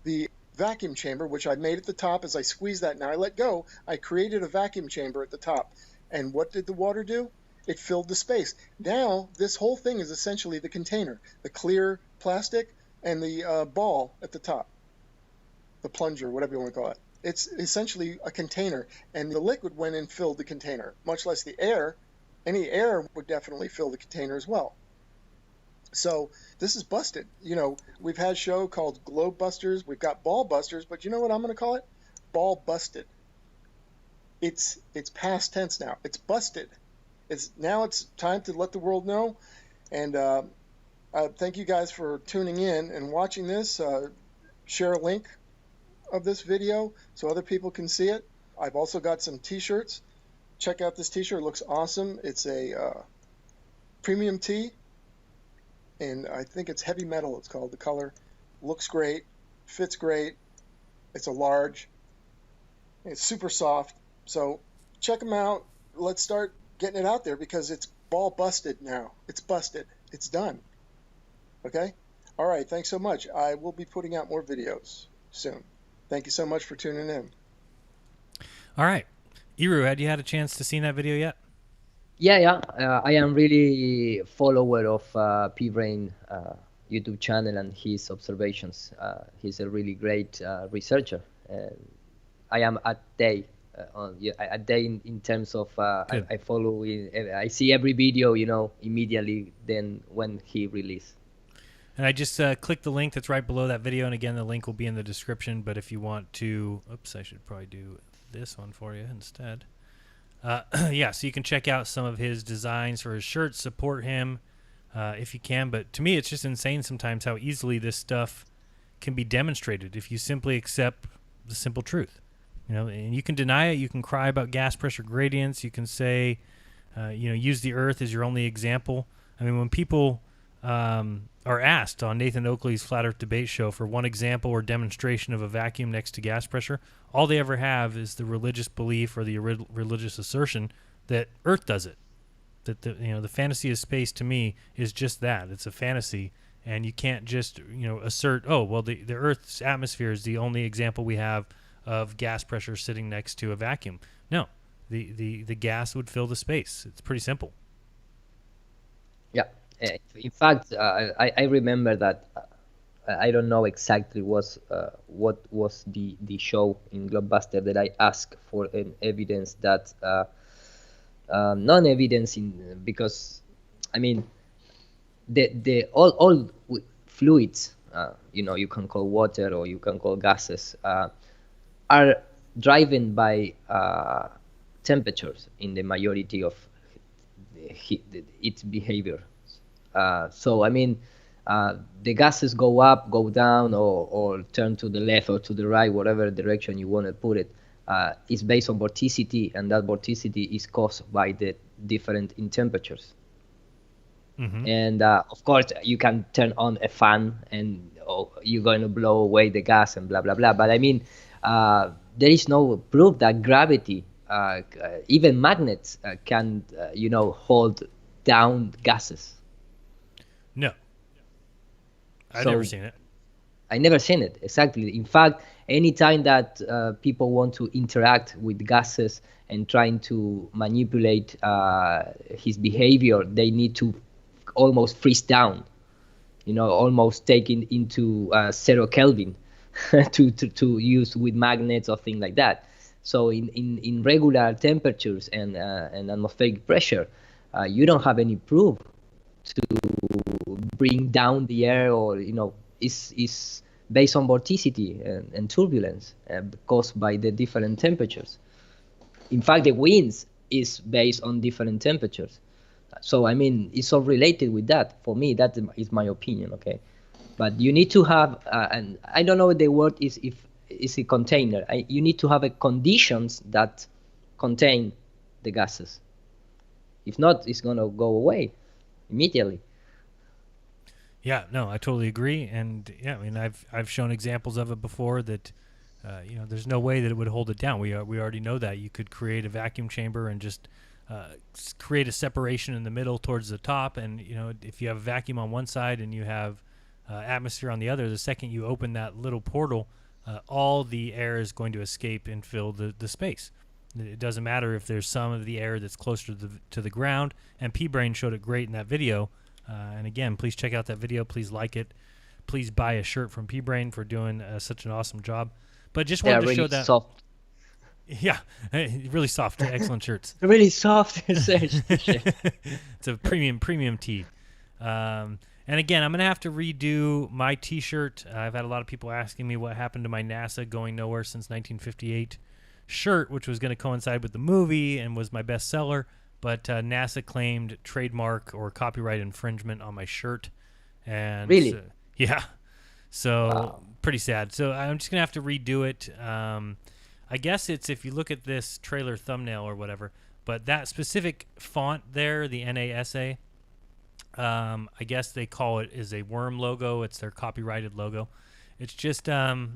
the vacuum chamber, which I made at the top. As I squeeze that, now I let go, I created a vacuum chamber at the top. And what did the water do? It filled the space. Now, this whole thing is essentially the container, the clear plastic and the ball at the top, the plunger, whatever you want to call it. It's essentially a container, and the liquid went and filled the container, much less the air. Any air would definitely fill the container as well. So this is busted. We've had a show called Globe Busters. We've got Ball Busters, but you know what I'm going to call it? Ball Busted. It's past tense now. It's busted. Now it's time to let the world know. And thank you guys for tuning in and watching this. Share a link of this video so other people can see it. I've also got some t-shirts. Check out this t-shirt. It looks awesome. It's a premium tee, and I think it's heavy metal, it's called. The color looks great, fits great. It's a large. It's super soft. So check them out. Let's start getting it out there, because it's ball busted now. It's busted. It's done. Okay? All right. Thanks so much. I will be putting out more videos soon. Thank you so much for tuning in. All right. Iru, had you had a chance to see that video yet? Yeah. I am really follower of P-Brain YouTube channel and his observations. He's a really great researcher. I am a day in terms of I follow. I see every video, immediately then when he released. And I just clicked the link that's right below that video, and again, the link will be in the description. But if you want to, oops, I should probably do this one for you instead. Yeah, so you can check out some of his designs for his shirts, support him if you can. But to me, it's just insane sometimes how easily this stuff can be demonstrated if you simply accept the simple truth. You know, and you can deny it. You can cry about gas pressure gradients. You can say, use the Earth as your only example. I mean, when people are asked on Nathan Oakley's Flat Earth Debate Show for one example or demonstration of a vacuum next to gas pressure, all they ever have is the religious belief or the religious assertion that Earth does it. That the fantasy of space to me is just that. It's a fantasy, and you can't just assert, oh well, the Earth's atmosphere is the only example we have of gas pressure sitting next to a vacuum. No, the gas would fill the space. It's pretty simple. Yeah. In fact, I remember that I don't know exactly what was the show in Blockbuster that I asked for an evidence that non-evidence because I mean the all fluids you can call water or you can call gases are driven by temperatures in the majority of its behavior. So I mean, the gases go up, go down, or turn to the left or to the right, whatever direction you want to put it. Is based on vorticity, and that vorticity is caused by the different in temperatures. Mm-hmm. And of course, you can turn on a fan, and you're going to blow away the gas and blah blah blah. But I mean, there is no proof that gravity, even magnets, can hold down gases. No, I've never seen it. I never seen it, exactly. In fact, anytime that people want to interact with gases and trying to manipulate his behavior, they need to almost freeze down, almost taking into 0 Kelvin to use with magnets or things like that. So in regular temperatures and atmospheric pressure, you don't have any proof to bring down the air, or is based on vorticity and turbulence caused by the different temperatures. In fact, the winds is based on different temperatures. So I mean, it's all related with that. For me, that is my opinion. Okay, but you need to have, and I don't know what the word is, if it's a container. You need to have a conditions that contain the gases. If not, it's gonna go away immediately. Yeah, no, I totally agree, and yeah, I mean, I've shown examples of it before that, there's no way that it would hold it down. We already know that you could create a vacuum chamber and just create a separation in the middle towards the top, and if you have a vacuum on one side and you have atmosphere on the other, the second you open that little portal, all the air is going to escape and fill the space. It doesn't matter if there's some of the air that's closer to the ground, and P-Brain showed it great in that video. And again, please check out that video. Please like it. Please buy a shirt from P-Brain for doing such an awesome job. But just wanted to really show that. Soft. Yeah, really soft, excellent shirts. Really soft. It's a premium tee. And again, I'm going to have to redo my T-shirt. I've had a lot of people asking me what happened to my NASA Going Nowhere Since 1958 shirt, which was going to coincide with the movie and was my best seller. But NASA claimed trademark or copyright infringement on my shirt. And really? Yeah. So wow. Pretty sad. So I'm just going to have to redo it. I guess it's, if you look at this trailer thumbnail or whatever, but that specific font there, the NASA, I guess they call it is a worm logo. It's their copyrighted logo. It's just, I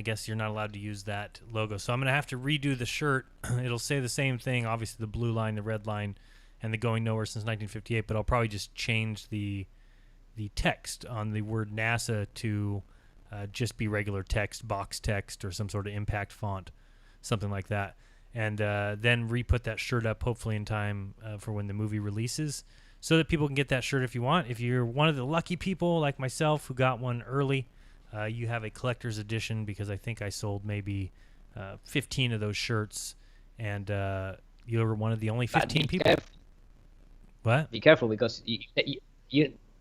guess you're not allowed to use that logo. So I'm going to have to redo the shirt. It'll say the same thing, obviously the blue line, the red line, and the Going Nowhere Since 1958, but I'll probably just change the text on the word NASA to just be regular text, box text, or some sort of impact font, something like that. And then re-put that shirt up, hopefully in time for when the movie releases, so that people can get that shirt if you want. If you're one of the lucky people like myself who got one early, you have a collector's edition, because I think I sold maybe 15 of those shirts, and you were one of the only 15 people. Careful. What? Be careful, because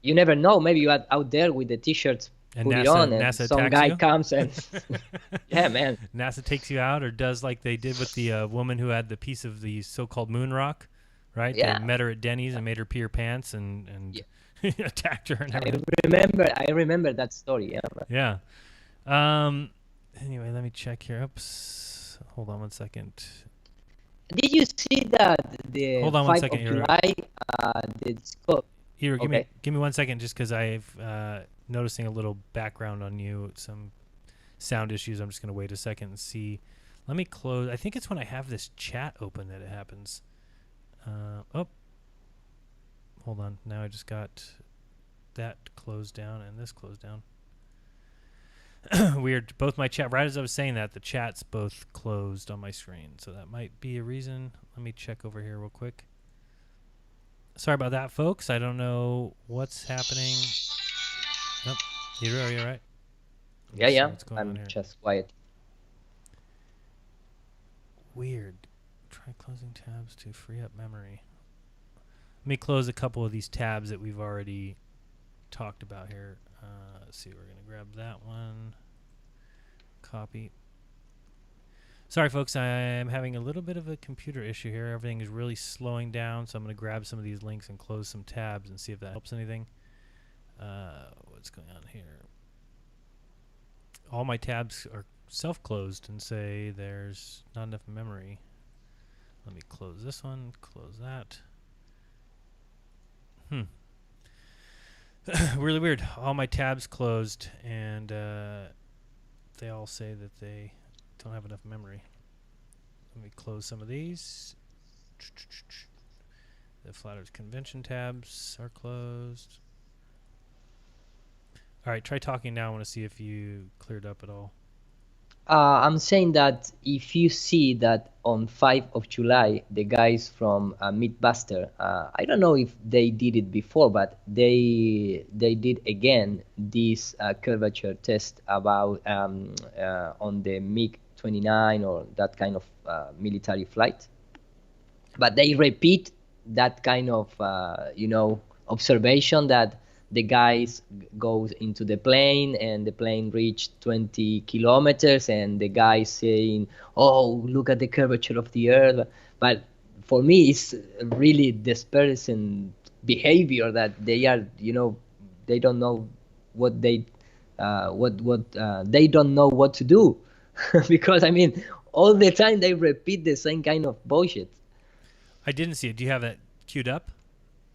you never know. Maybe you are out there with the t-shirts, And put it NASA on, and NASA some attacks guy you? comes and yeah, man. NASA takes you out, or does like they did with the woman who had the piece of the so-called moon rock, right? They Yeah. met her at Denny's and made her pee her pants and attacked her and everything. I remember that story. Yeah. Yeah. Anyway, let me check here. Oops. Hold on one second. Did you see that the Hold on one 5th second of here. July, the scope? Here, Okay. give me 1 second, just because I've noticing a little background on you, some sound issues. I'm just gonna wait a second and see. Let me close. I think it's when I have this chat open that it happens. Oh, hold on. Now I just got that closed down and this closed down. Weird. Both my chat, right as I was saying that, the chats both closed on my screen, so that might be a reason. Let me check over here real quick. Sorry about that, folks. I don't know what's happening. Nope. You're right. Yeah. What's going on I'm here? just quiet. Weird. Try closing tabs to free up memory. Let me close a couple of these tabs that we've already talked about here. Let's see. We're going to grab that one. Copy. Sorry, folks. I'm having a little bit of a computer issue here. Everything is really slowing down, so I'm going to grab some of these links and close some tabs and see if that helps anything. What's going on here? All my tabs are self-closed and say there's not enough memory. Let me close this one, close that. Really weird. All my tabs closed, and they all say that they don't have enough memory. Let me close some of these. The Flat Earth Convention tabs are closed. All right, try talking now. I want to see if you cleared up at all. I'm saying that if you see that on 5th of July, the guys from Mythbuster, I don't know if they did it before, but they did again this curvature test about on the MiG-29 or that kind of military flight. But they repeat that kind of observation that the guys goes into the plane and the plane reached 20 kilometers and the guy saying, oh, look at the curvature of the earth. But for me, it's really dispersing behavior that they are, they don't know what they don't know what to do. Because I mean, all the time they repeat the same kind of bullshit. I didn't see it. Do you have that queued up?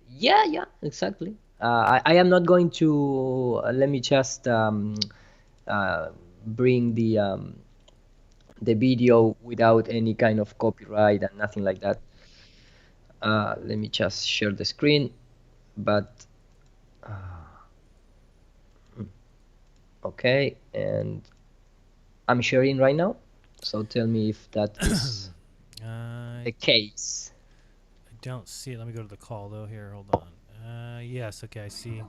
Yeah, exactly. I am not going to. Let me just bring the video without any kind of copyright and nothing like that. Let me just share the screen. But okay, and I'm sharing right now. So tell me if that is the case. I don't see it. Let me go to the call though. Here, hold on. Yes, okay, I see.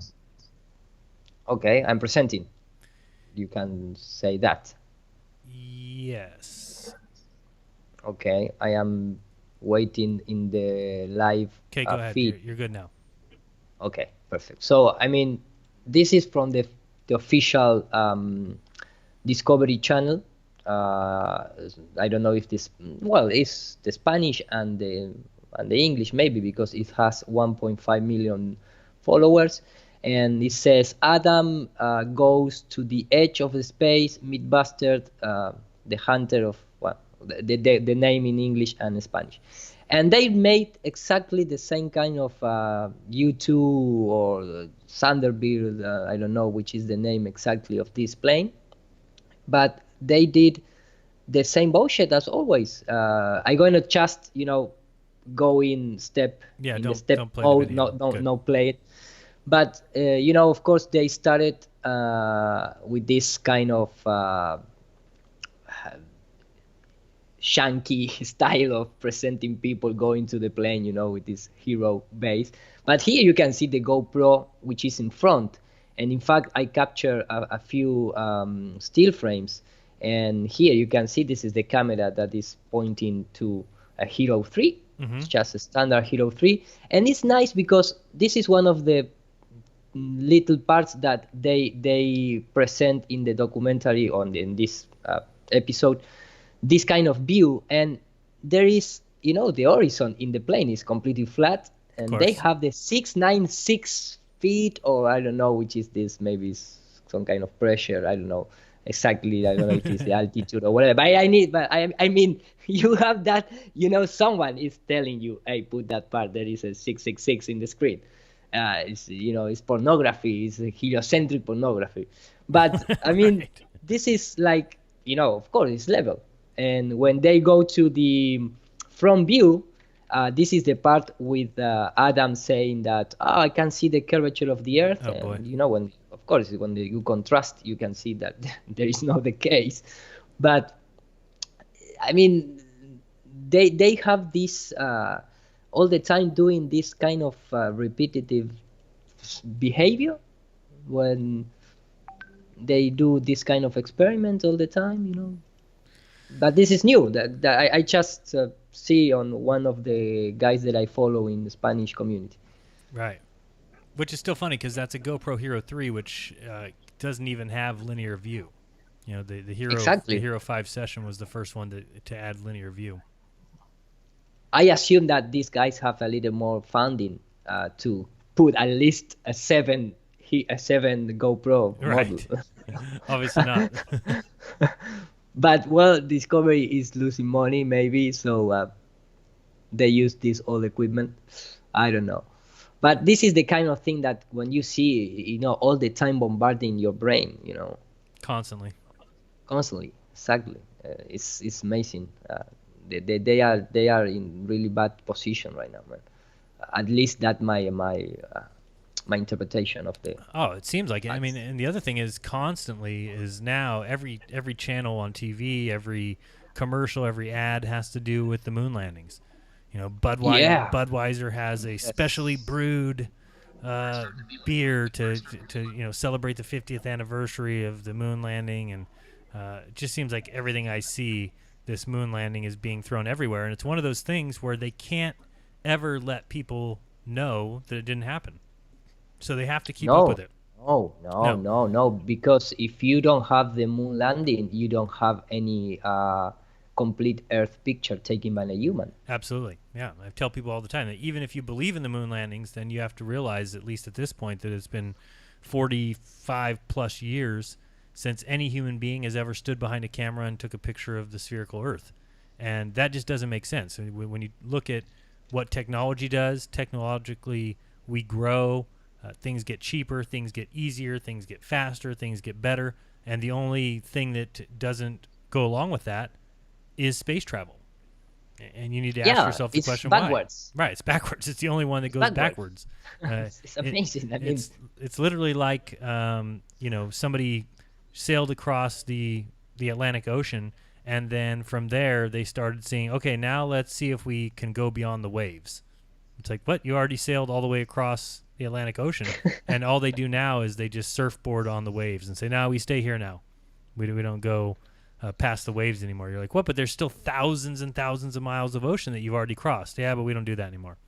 Okay, I'm presenting. You can say that. Yes. Okay, I am waiting in the live Okay, go ahead. feed. You're good now. Okay, perfect. So, I mean, this is from the official Discovery channel. I don't know if this, well, it's the Spanish and the English maybe, because it has 1.5 million followers, and it says Adam goes to the edge of the space, Mythbuster, the hunter of, well, the name in English and Spanish. And they made exactly the same kind of U2 or Thunderbird, I don't know which is the name exactly of this plane, but they did the same bullshit as always. I'm going to just, go in step Yeah, in don't, the step don't play mode, the video. no play it. But of course they started with this kind of shanky style of presenting people going to the plane, with this hero base. But here you can see the GoPro, which is in front. And in fact, I captured a few still frames. And here you can see this is the camera that is pointing to a Hero 3. Mm-hmm. It's just a standard Hero 3. And it's nice because this is one of the little parts that they present in the documentary in this episode, this kind of view, and there is, the horizon in the plane is completely flat, and they have the 696 feet, or I don't know which is this, maybe it's some kind of pressure, I don't know exactly, I don't know if it's the altitude or whatever, but I mean, you have that, someone is telling you, hey, put that part, there is a 666 in the screen. It's pornography, it's heliocentric pornography, but I mean, this is like, of course it's level. And when they go to the front view, this is the part with Adam saying that, I can see the curvature of the Earth. Boy. When, of course, when you contrast, you can see that there is not the case. But I mean, they have this all the time doing this kind of repetitive behavior when they do this kind of experiments all the time, But this is new. That I just see on one of the guys that I follow in the Spanish community. Right. Which is still funny because that's a GoPro Hero 3, which doesn't even have linear view. The Hero 5 session was the first one to add linear view. I assume that these guys have a little more funding to put at least a 7 GoPro model. Obviously not. But well, Discovery is losing money maybe, so they use this old equipment. I don't know. But this is the kind of thing that when you see, all the time bombarding your brain, Constantly, exactly. It's amazing. They are in really bad position right now, man. At least that my interpretation of the. Oh, it seems like it. I mean, and the other thing is constantly is now every channel on TV, every commercial, every ad has to do with the moon landings. Budweiser has a specially brewed beer to celebrate the 50th anniversary of the moon landing, and it just seems like everything I see, this moon landing is being thrown everywhere, and it's one of those things where they can't ever let people know that it didn't happen. So they have to keep up with it. No. Because if you don't have the moon landing, you don't have any complete Earth picture taken by a human. Absolutely. Yeah. I tell people all the time that even if you believe in the moon landings, then you have to realize, at least at this point, that it's been 45 plus years since any human being has ever stood behind a camera and took a picture of the spherical Earth. And that just doesn't make sense. When you look at what technology does, technologically we grow. Things get cheaper, things get easier, things get faster, things get better, and the only thing that doesn't go along with that is space travel. And you need to ask yourself the question backwards. Why. Right, it's backwards. It's the only one that goes backwards. It's amazing. It's literally like somebody sailed across the Atlantic Ocean, and then from there they started seeing, okay, now let's see if we can go beyond the waves. It's like, what? You already sailed all the way across the Atlantic Ocean, and all they do now is they just surfboard on the waves and say, "No, we stay here now. We don't go past the waves anymore." You're like, "What? But there's still thousands and thousands of miles of ocean that you've already crossed." Yeah, but we don't do that anymore.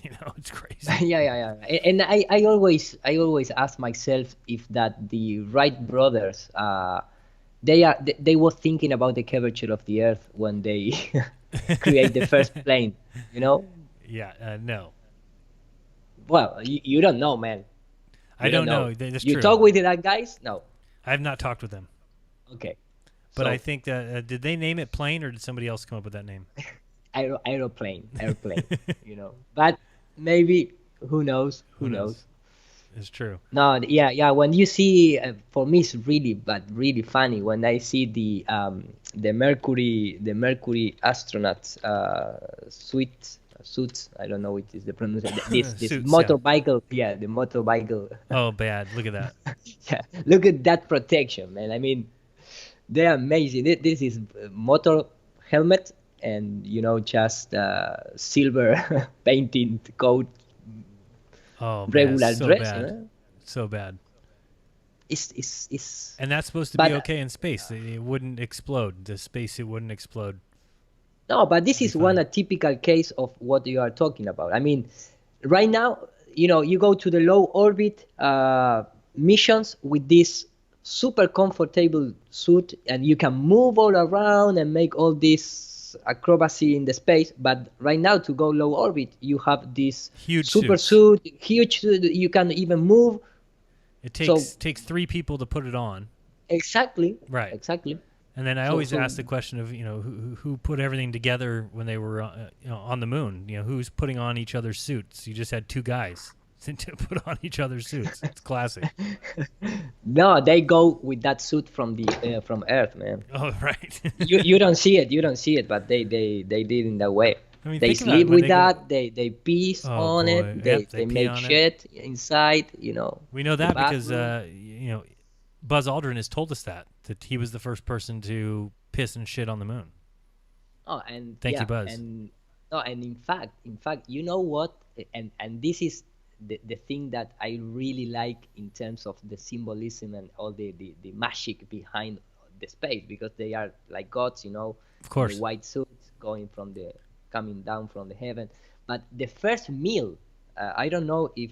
It's crazy. Yeah. And I always ask myself if that the Wright brothers, they were thinking about the curvature of the Earth when they create the first plane. Yeah. No. Well, you don't know, man. I don't know. That's you true. Talk with that guys? No. I have not talked with them. Okay. But I think that did they name it plane, or did somebody else come up with that name? Airplane. But maybe, who knows? Who knows? It's true. No, yeah. When you see, for me, it's really funny when I see the Mercury astronauts suits. I don't know which is the pronunciation. This Suits, motorbike. Yeah, the motorbike. Oh, bad! Look at that. Yeah, look at that protection, man. I mean, they're amazing. This is motor helmet and just silver painted coat. Oh, regular man, so dress. bad. So bad. It's and that's supposed to be okay in space. It wouldn't explode. The spacesuit wouldn't explode. No, but this is one a typical case of what you are talking about. I mean, right now, you go to the low orbit missions with this super comfortable suit, and you can move all around and make all this acrobacy in the space. But right now, to go low orbit, you have this Huge super suits. suit, huge suit. You can even move. It takes 3 people to put it on. Exactly. Right. Exactly. And then I always ask the question of, who put everything together when they were on the moon? Who's putting on each other's suits? You just had 2 guys to put on each other's suits. It's classic. No, they go with that suit from Earth, man. Oh, right. you don't see it. You don't see it, but they did in that way. I mean, They think about it, sleep when with they that. They piss Oh, on boy. it. Yep, They pee make on it. shit inside. We know the that because bathroom. Buzz Aldrin has told us that he was the first person to piss and shit on the moon. Oh, and Thank you, Buzz. And no, and in fact, you know what? And this is the thing that I really like in terms of the symbolism and all the magic behind the space, because they are like gods, Of course. in the white suits coming down from the heaven. But the first meal, I don't know if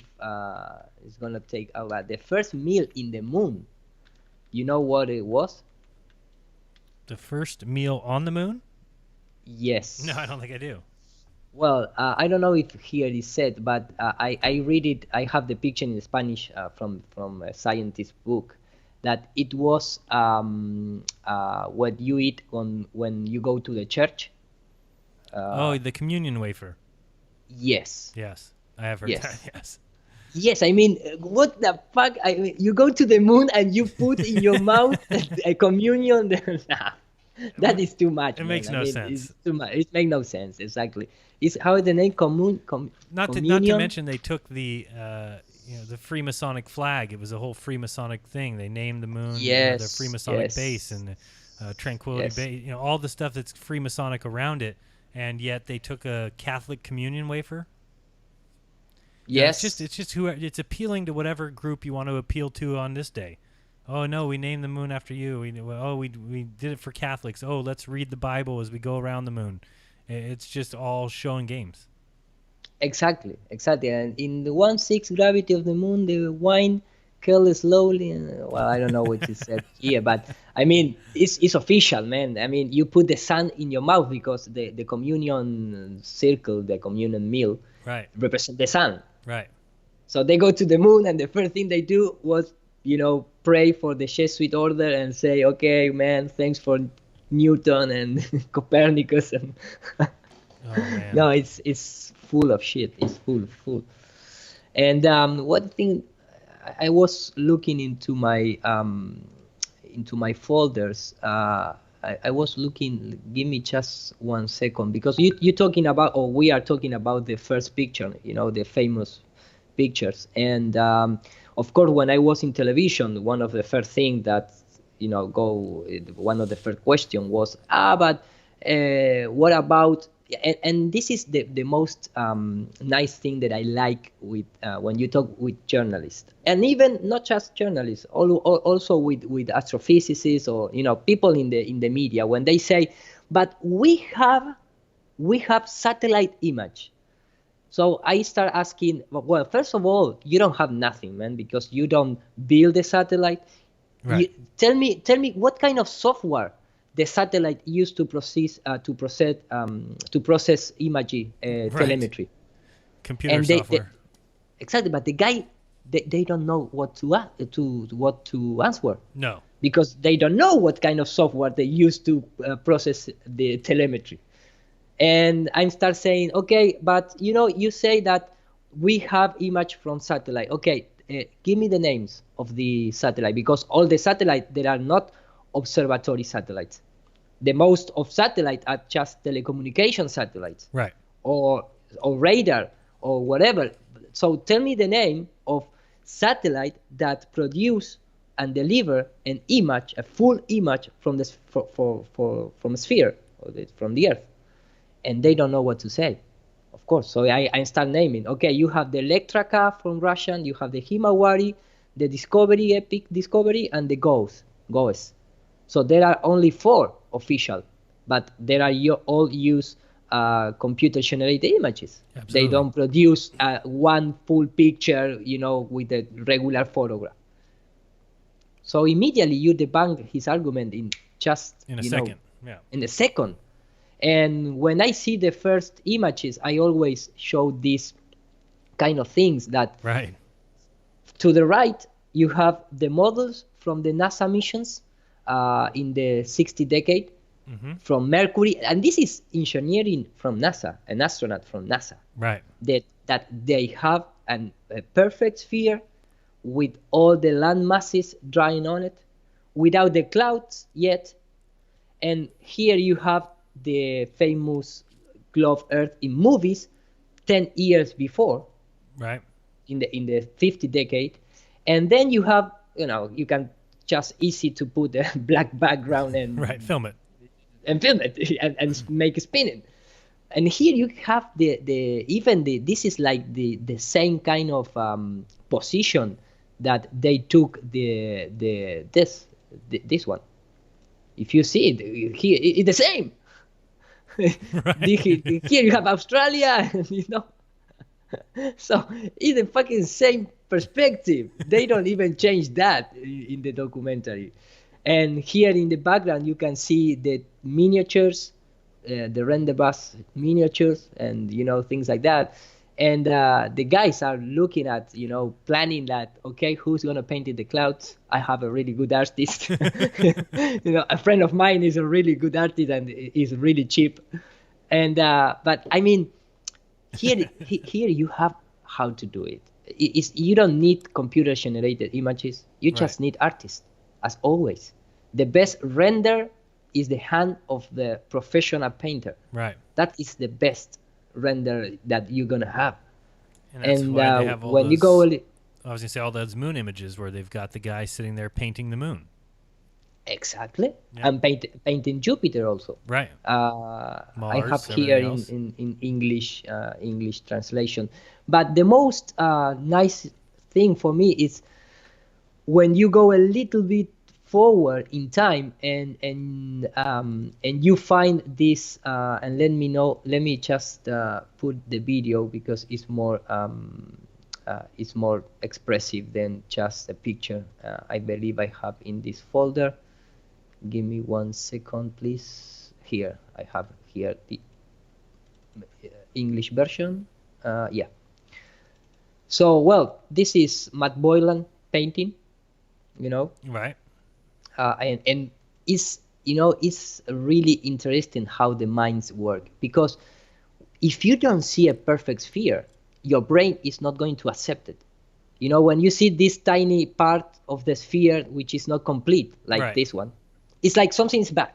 it's gonna take a lot. The first meal in the moon, you know what it was? The first meal on the moon? Yes. No, I don't think I do. Well, I don't know if here is said, but I read it. I have the picture in Spanish from a scientist book, that it was what you eat when you go to the church. The communion wafer. Yes. Yes, I have heard Yes. that. Yes. Yes, I mean, what the fuck? I mean, you go to the moon and you put in your mouth a communion. Nah, that is too much. It man. makes I no mean, sense. It's too much. It makes no sense. Exactly. It's how the name Not to communion? mention they took the the Freemasonic flag. It was a whole Freemasonic thing. They named the moon the Yes, Freemasonic yes. base and Tranquility Yes. Base. All the stuff that's Freemasonic around it, and yet they took a Catholic communion wafer. Yes. It's just it's appealing to whatever group you want to appeal to on this day. Oh no, we named the moon after you. We did it for Catholics. Oh, let's read the Bible as we go around the moon. It's just all show and games. Exactly. And in the 1/6 gravity of the moon, the wine curls slowly. And, well, I don't know what is said here, but I mean, it's official, man. I mean, you put the sun in your mouth because the communion circle, the communion meal, Right. represent the sun. Right. So they go to the moon, and the first thing they do was, pray for the Jesuit order and say, okay, man, thanks for Newton and Copernicus. And Oh man. no, it's full of shit. It's full. And one thing, I was looking into my folders. I was looking. Give me just 1 second, because you're talking about, or we are talking about the first picture. The famous pictures. And of course, when I was in television, one of the first things that one of the first question was, but what about? And this is the most nice thing that I like with when you talk with journalists, and even not just journalists, also with astrophysicists or people in the media, when they say, but we have satellite image. So I start asking, well, first of all, you don't have nothing, man, because you don't build a satellite. Right. Tell me what kind of software the satellite used to process imaging telemetry. Computer And software. Exactly, but the guy, they don't know what to answer. No. Because they don't know what kind of software they use to process the telemetry. And I start saying, okay, but you say that we have image from satellite. Okay, give me the names of the satellite, because all the satellites, they are not observatory satellites. The most of satellites are just telecommunication satellites. Right. Or radar or whatever. So tell me the name of satellite that produce and deliver an image, a full image from the from a sphere, or from the Earth. And they don't know what to say, of course. So I start naming. Okay, you have the Electraka from Russian, you have the Himawari, the Discovery, Epic Discovery, and the GOES. So there are only 4 official, but there are all use computer-generated images. Absolutely. They don't produce one full picture, with a regular photograph. So immediately you debunk his argument in just in a second. Yeah. In a second. And when I see the first images, I always show these kind of things that Right. to the right, you have the models from the NASA missions in the 60 decade from Mercury. And this is engineering from NASA, an astronaut from NASA. Right. That they have a perfect sphere with all the land masses drawing on it, without the clouds yet. And here you have the famous globe Earth in movies 10 years before. Right. In the 50 decade. And then you have, you can just easy to put a black background and right, film it and make it spinning. And here you have this is like the same kind of position that they took this one. If you see it here, it's the same. Right. Here you have Australia, So it's the fucking same perspective. They don't even change that in the documentary. And here in the background, you can see the miniatures, the render bus miniatures, and things like that. And the guys are looking at, planning that, okay, who's gonna paint in the clouds? I have a really good artist. A friend of mine is a really good artist and is really cheap. And but I mean, here you have how to do it. You don't need computer-generated images. You just need artists, as always. The best render is the hand of the professional painter. Right. That is the best render that you're gonna have. And that's why they have all when those, you go, I was gonna say all those moon images where they've got the guy sitting there painting the moon. Exactly. Yeah. And painting Jupiter also. Right. I have Mars, here everything in English translation. But the most nice thing for me is when you go a little bit forward in time and you find this and let me just put the video because it's more expressive than just a picture. I believe I have in this folder. Give me 1 second, please. Here I have here the English version. Yeah. So well, this is Matt Boylan painting. Right. And it's it's really interesting how the minds work, because if you don't see a perfect sphere, your brain is not going to accept it. When you see this tiny part of the sphere which is not complete, like this one, it's like something's bad.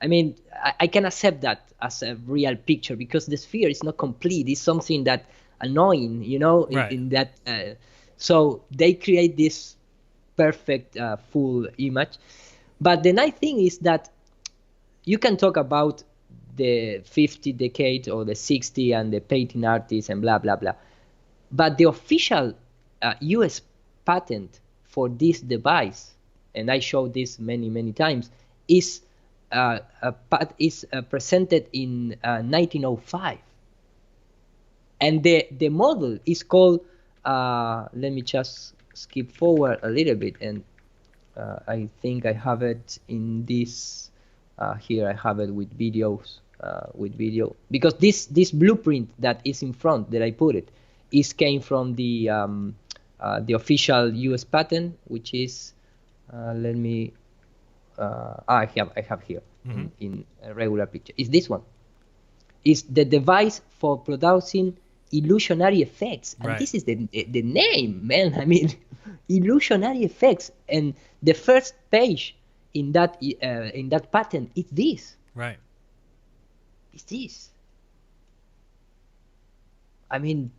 I mean, I can accept that as a real picture because the sphere is not complete. It's something that annoying, in that. So they create this perfect full image. But the nice thing is that you can talk about the 50 decade or the 60 and the painting artists and blah blah blah, but the official US patent for this device, and I showed this many times, is presented in 1905, and the model is called let me just skip forward a little bit, and I think I have it in this here. I have it with videos, with video, because this blueprint that is in front that I put it came from the official US patent, which is let me I have here in a regular picture. Is this one? Is the device for producing illusionary effects, and this is the name, man. I mean, illusionary effects, and the first page in that patent is this. Right. It's this. I mean,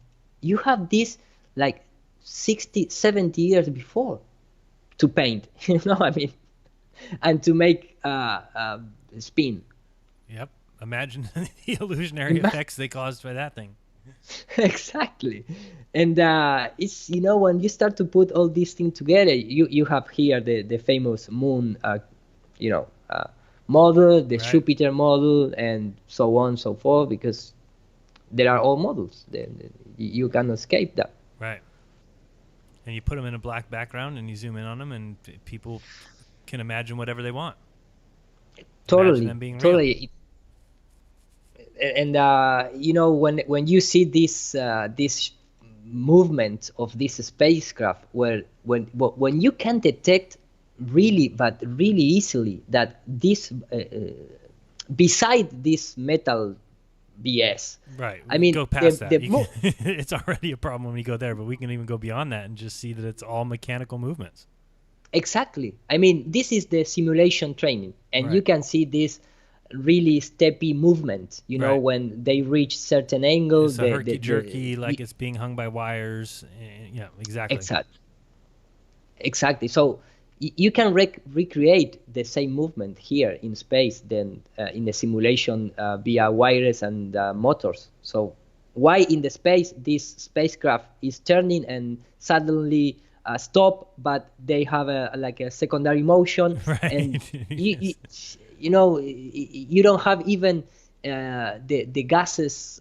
you have this like 60, 70 years before to paint, I mean, and to make spin. Yep. Imagine the illusionary effects they caused by that thing. Exactly. And it's when you start to put all these things together, you have here the famous moon model, the Right. Jupiter model, and so on and so forth, because there are all models. You cannot escape that. Right. And you put them in a black background and you zoom in on them, and people can imagine whatever they want. Imagine Totally, them being real. totally. And you know, when you see this movement of this spacecraft, where when you can detect really, but really easily, that this beside this metal BS. Right. I mean, go past that. the It's already a problem when you go there, but we can even go beyond that and just see that it's all mechanical movements. Exactly. I mean, this is the simulation training, and you Right. can see this really steppy movement. You know, Right. when they reach certain angles, It's a herky-jerky, like it's being hung by wires. Yeah, exactly. Exactly. So you can recreate the same movement here in space than in the simulation via wires and motors. So why in the space this spacecraft is turning and suddenly stop, but they have like a secondary motion, Right. and Yes. you know, you don't have even the gases,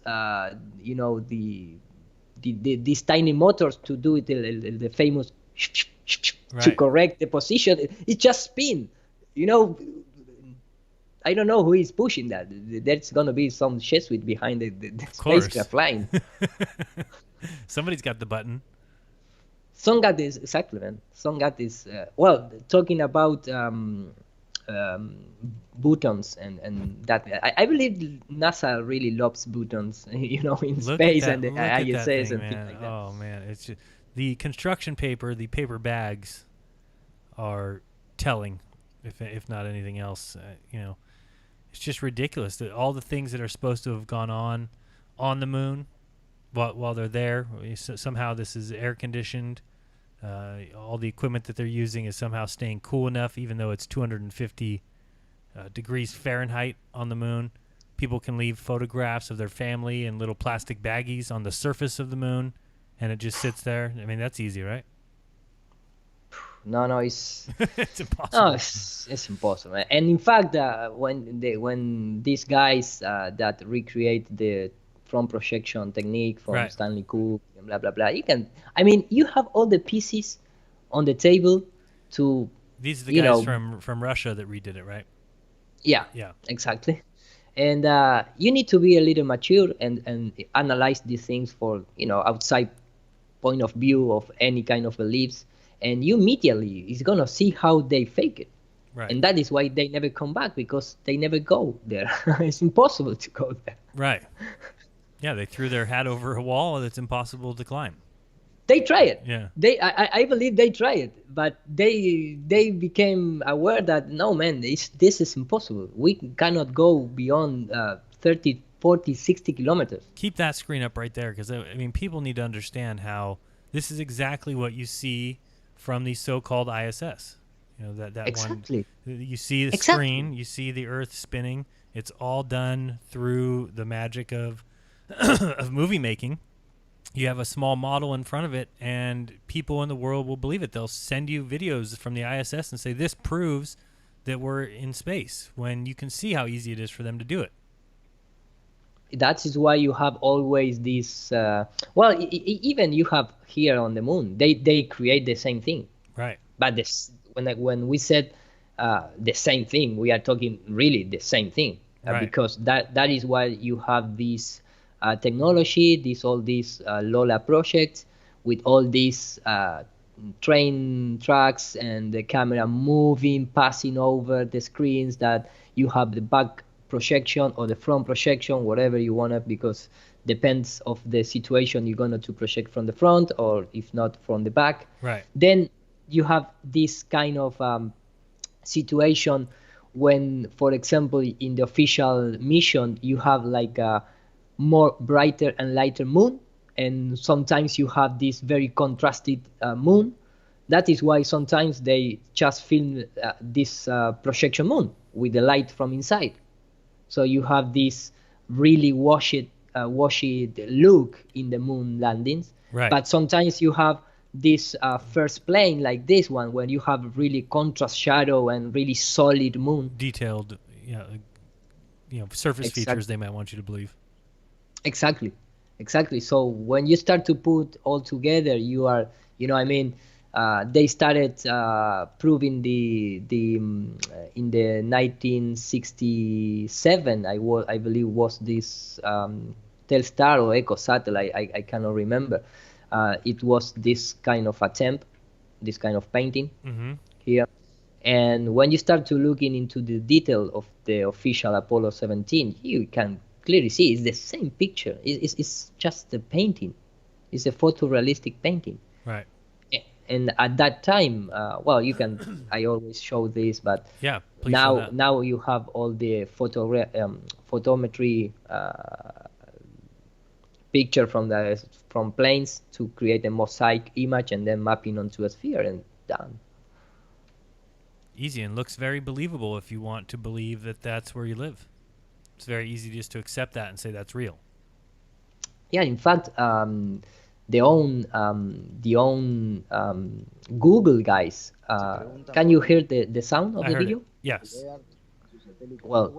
you know, these tiny motors to do it, the famous to Right. correct the position. It just spin. You know, I don't know who is pushing that. There's gonna be some Jesuit behind the course. spacecraft flying. Somebody's got the button. Some got this, exactly, man. Some got this. Well, talking about buttons and that, I believe NASA really loves buttons, you know, in Look space at that, and the look at that ISS thing, and things man. like that. Oh man, it's just, the construction paper, the paper bags, are telling, if not anything else. You know, it's just ridiculous that all the things that are supposed to have gone on the moon, while they're there, somehow this is air conditioned. All the equipment that they're using is somehow staying cool enough, even though it's 250 degrees Fahrenheit on the moon. People can leave photographs of their family in little plastic baggies on the surface of the moon, and it just sits there. I mean, that's easy, right? No, it's It's impossible. no, it's impossible. And in fact, when these guys that recreate the front projection technique from Right. Stanley Cook and blah blah blah, I mean, you have all the pieces on the table to, These are the you guys know, from Russia that redid it, right? yeah, Yeah. exactly. And you need to be a little mature and analyze these things for, you know, outside point of view of any kind of beliefs, and you immediately is gonna see how they fake it. Right. And that is why they never come back, because they never go there. It's impossible to go there. Right. Yeah, they threw their hat over a wall that's impossible to climb. They try it. Yeah. I believe they try it, but they became aware that no, man, this is impossible. We cannot go beyond 30, 40, 60 kilometers. Keep that screen up right there, because I mean, people need to understand how this is exactly what you see from the so-called ISS. You know, that Exactly. one. You see the Exactly. screen, you see the Earth spinning. It's all done through the magic of of movie making. You have a small model in front of it, and people in the world will believe it. They'll send you videos from the ISS and say, this proves that we're in space, when you can see how easy it is for them to do it. That is why you have always this. Even you have here on the moon, they create the same thing. Right. But this, when we said the same thing, we are talking really the same thing, Right. because that is why you have this technology, all these Lola projects with all these train tracks and the camera moving, passing over the screens, that you have the back projection or the front projection, whatever you want to, because depends of the situation, you're going to project from the front, or if not from the back. Right. Then you have this kind of situation when, for example, in the official mission, you have like a more brighter and lighter moon, and sometimes you have this very contrasted moon. That is why sometimes they just film this projection moon with the light from inside. So you have this really washy look in the moon landings. Right. But sometimes you have this first plane like this one, where you have really contrast shadow and really solid moon. Detailed, surface features they might want you to believe. Exactly. So when you start to put all together, you are, they started proving in the 1967, I believe was this Telstar or Echo satellite. I cannot remember. It was this kind of attempt, this kind of painting here. And when you start to looking into the detail of the official Apollo 17, you can clearly see it's the same picture. It's just a painting. It's a photorealistic painting. Right. And at that time, you can. I always show this, but yeah, show that. Now you have all the photometry picture from planes to create a mosaic image and then mapping onto a sphere and done. Easy, and looks very believable if you want to believe that that's where you live. It's very easy just to accept that and say that's real. Yeah, in fact, the own Google guys. Can you hear the sound of the video? Yes. Well,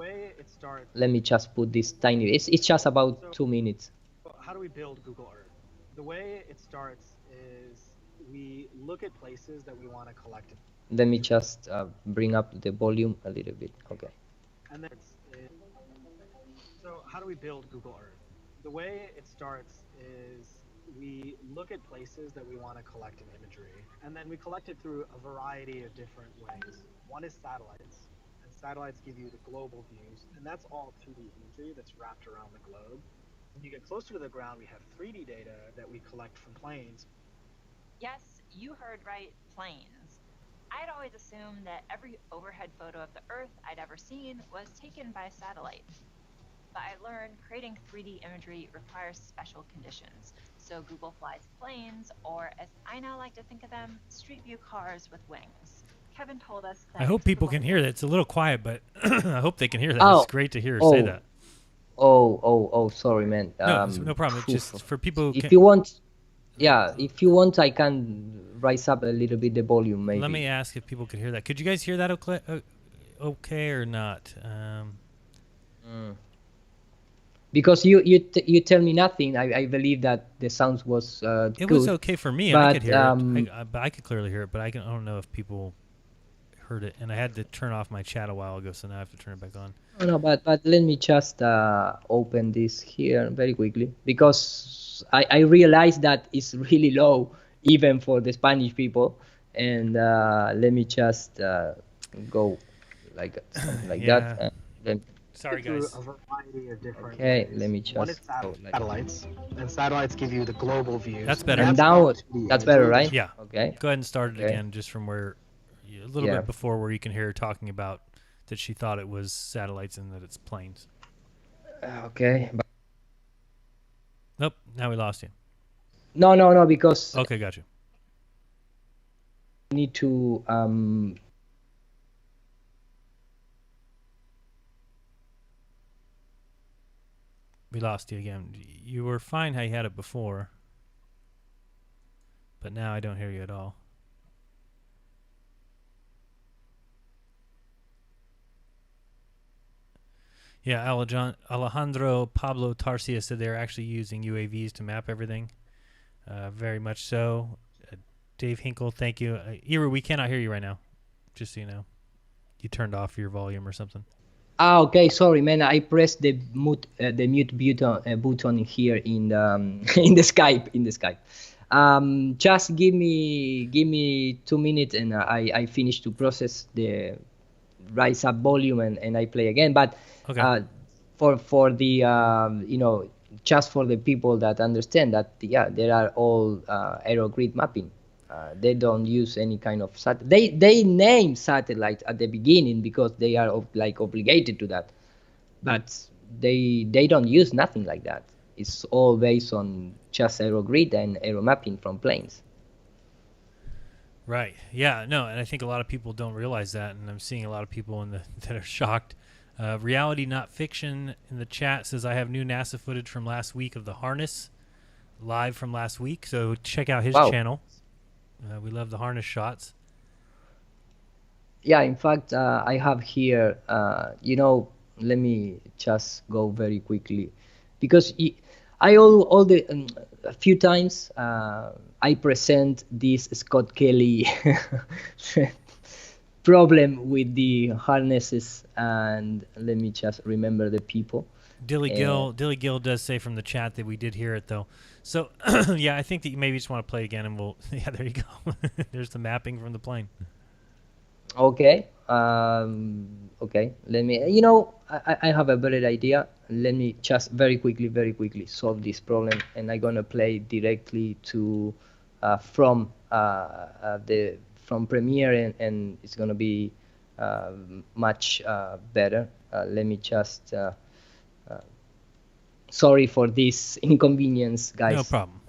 let me just put this tiny. It's just about 2 minutes. How do we build Google Earth? The way it starts is we look at places that we want to collect. Let me just bring up the volume a little bit. Okay. And then so how do we build Google Earth? The way it starts is we look at places that we want to collect an imagery, and then we collect it through a variety of different ways. One is satellites, and satellites give you the global views, and that's all 2D imagery that's wrapped around the globe. When you get closer to the ground, we have 3D data that we collect from planes. Yes, you heard right, planes. I'd always assumed that every overhead photo of the Earth I'd ever seen was taken by satellite. But I learned creating 3D imagery requires special conditions. So Google flies planes, or as I now like to think of them, street view cars with wings. Kevin told us that... I hope people can hear that. It's a little quiet, but I hope they can hear that. It's great to hear her say that. Sorry, man. No, no problem. It's just for people who if you want, I can raise up a little bit the volume, maybe. Let me ask if people could hear that. Could you guys hear that okay or not? Because you tell me nothing. I believe that the sound was good. It was okay for me. I could hear it. I could clearly hear it, but I don't know if people heard it. And I had to turn off my chat a while ago, so now I have to turn it back on. No, but let me just open this here very quickly, because I realized that it's really low even for the Spanish people. And let me just go like something like that. Sorry, guys. A variety of different ways. Let me just One is satellites, and satellites give you the global view. That's better. And now that's better, right? Yeah. Okay. Go ahead and start it again, just from where a little bit before, where you can hear her talking about that she thought it was satellites and that it's planes. Okay. Nope. Now we lost you. No, because okay, got you. Need to We lost you again. You were fine how you had it before, but now I don't hear you at all. Yeah, Alejandro Pablo Tarcia said they're actually using UAVs to map everything. Very much so. Dave Hinkle, thank you. Ira, we cannot hear you right now, just so you know. You turned off your volume or something. Okay, sorry, man. I pressed the mute button here in the in the Skype. Just give me 2 minutes, and I finish to process the rise up volume, and I play again. But okay. For the just for the people that understand that there are all aerogrid mapping. They don't use any kind of they name satellites at the beginning because they are obligated to that, but they don't use nothing like that. It's all based on just aerogrid and aero mapping from planes. Right. Yeah. No. And I think a lot of people don't realize that, and I'm seeing a lot of people that are shocked. Reality, not fiction, in the chat says I have new NASA footage from last week of the harness, live from last week. So check out his channel. We love the harness shots. Yeah, in fact, I have here, let me just go very quickly because all the a few times I present this Scott Kelly problem with the harnesses, and let me just remember the people. Dilly Gill does say from the chat that we did hear it though. So yeah, I think that you maybe just want to play again, and we'll. Yeah, there you go. There's the mapping from the plane. Okay. Okay. Let me. I have a better idea. Let me just very quickly solve this problem, and I'm gonna play directly to from Premiere, and it's gonna be much better. Let me just. Sorry for this inconvenience, guys. No problem.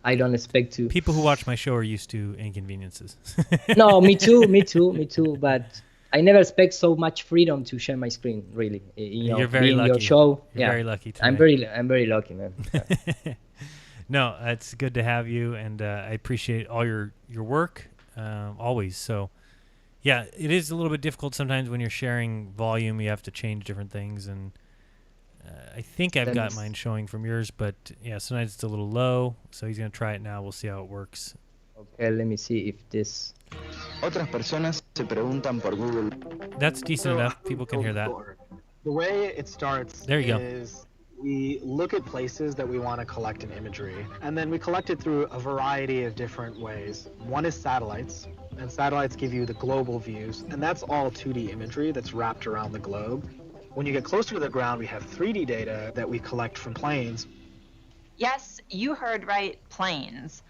I don't expect to. People who watch my show are used to inconveniences. No, me too. But I never expect so much freedom to share my screen. Really, You're very lucky. Your show. You're very lucky today. I'm very lucky, man. No, it's good to have you, and I appreciate all your work always. So, yeah, it is a little bit difficult sometimes when you're sharing volume. You have to change different things, and I think I've got mine showing from yours, but yeah, sometimes it's a little low. So he's gonna try it now. We'll see how it works. Okay, let me see if this. Otras personas se preguntan por Google. That's decent enough. People can hear that. The way it starts there you is we look at places that we want to collect in imagery, and then we collect it through a variety of different ways. One is satellites, and satellites give you the global views, and that's all 2D imagery that's wrapped around the globe. When you get closer to the ground, we have 3D data that we collect from planes. Yes, you heard right, planes.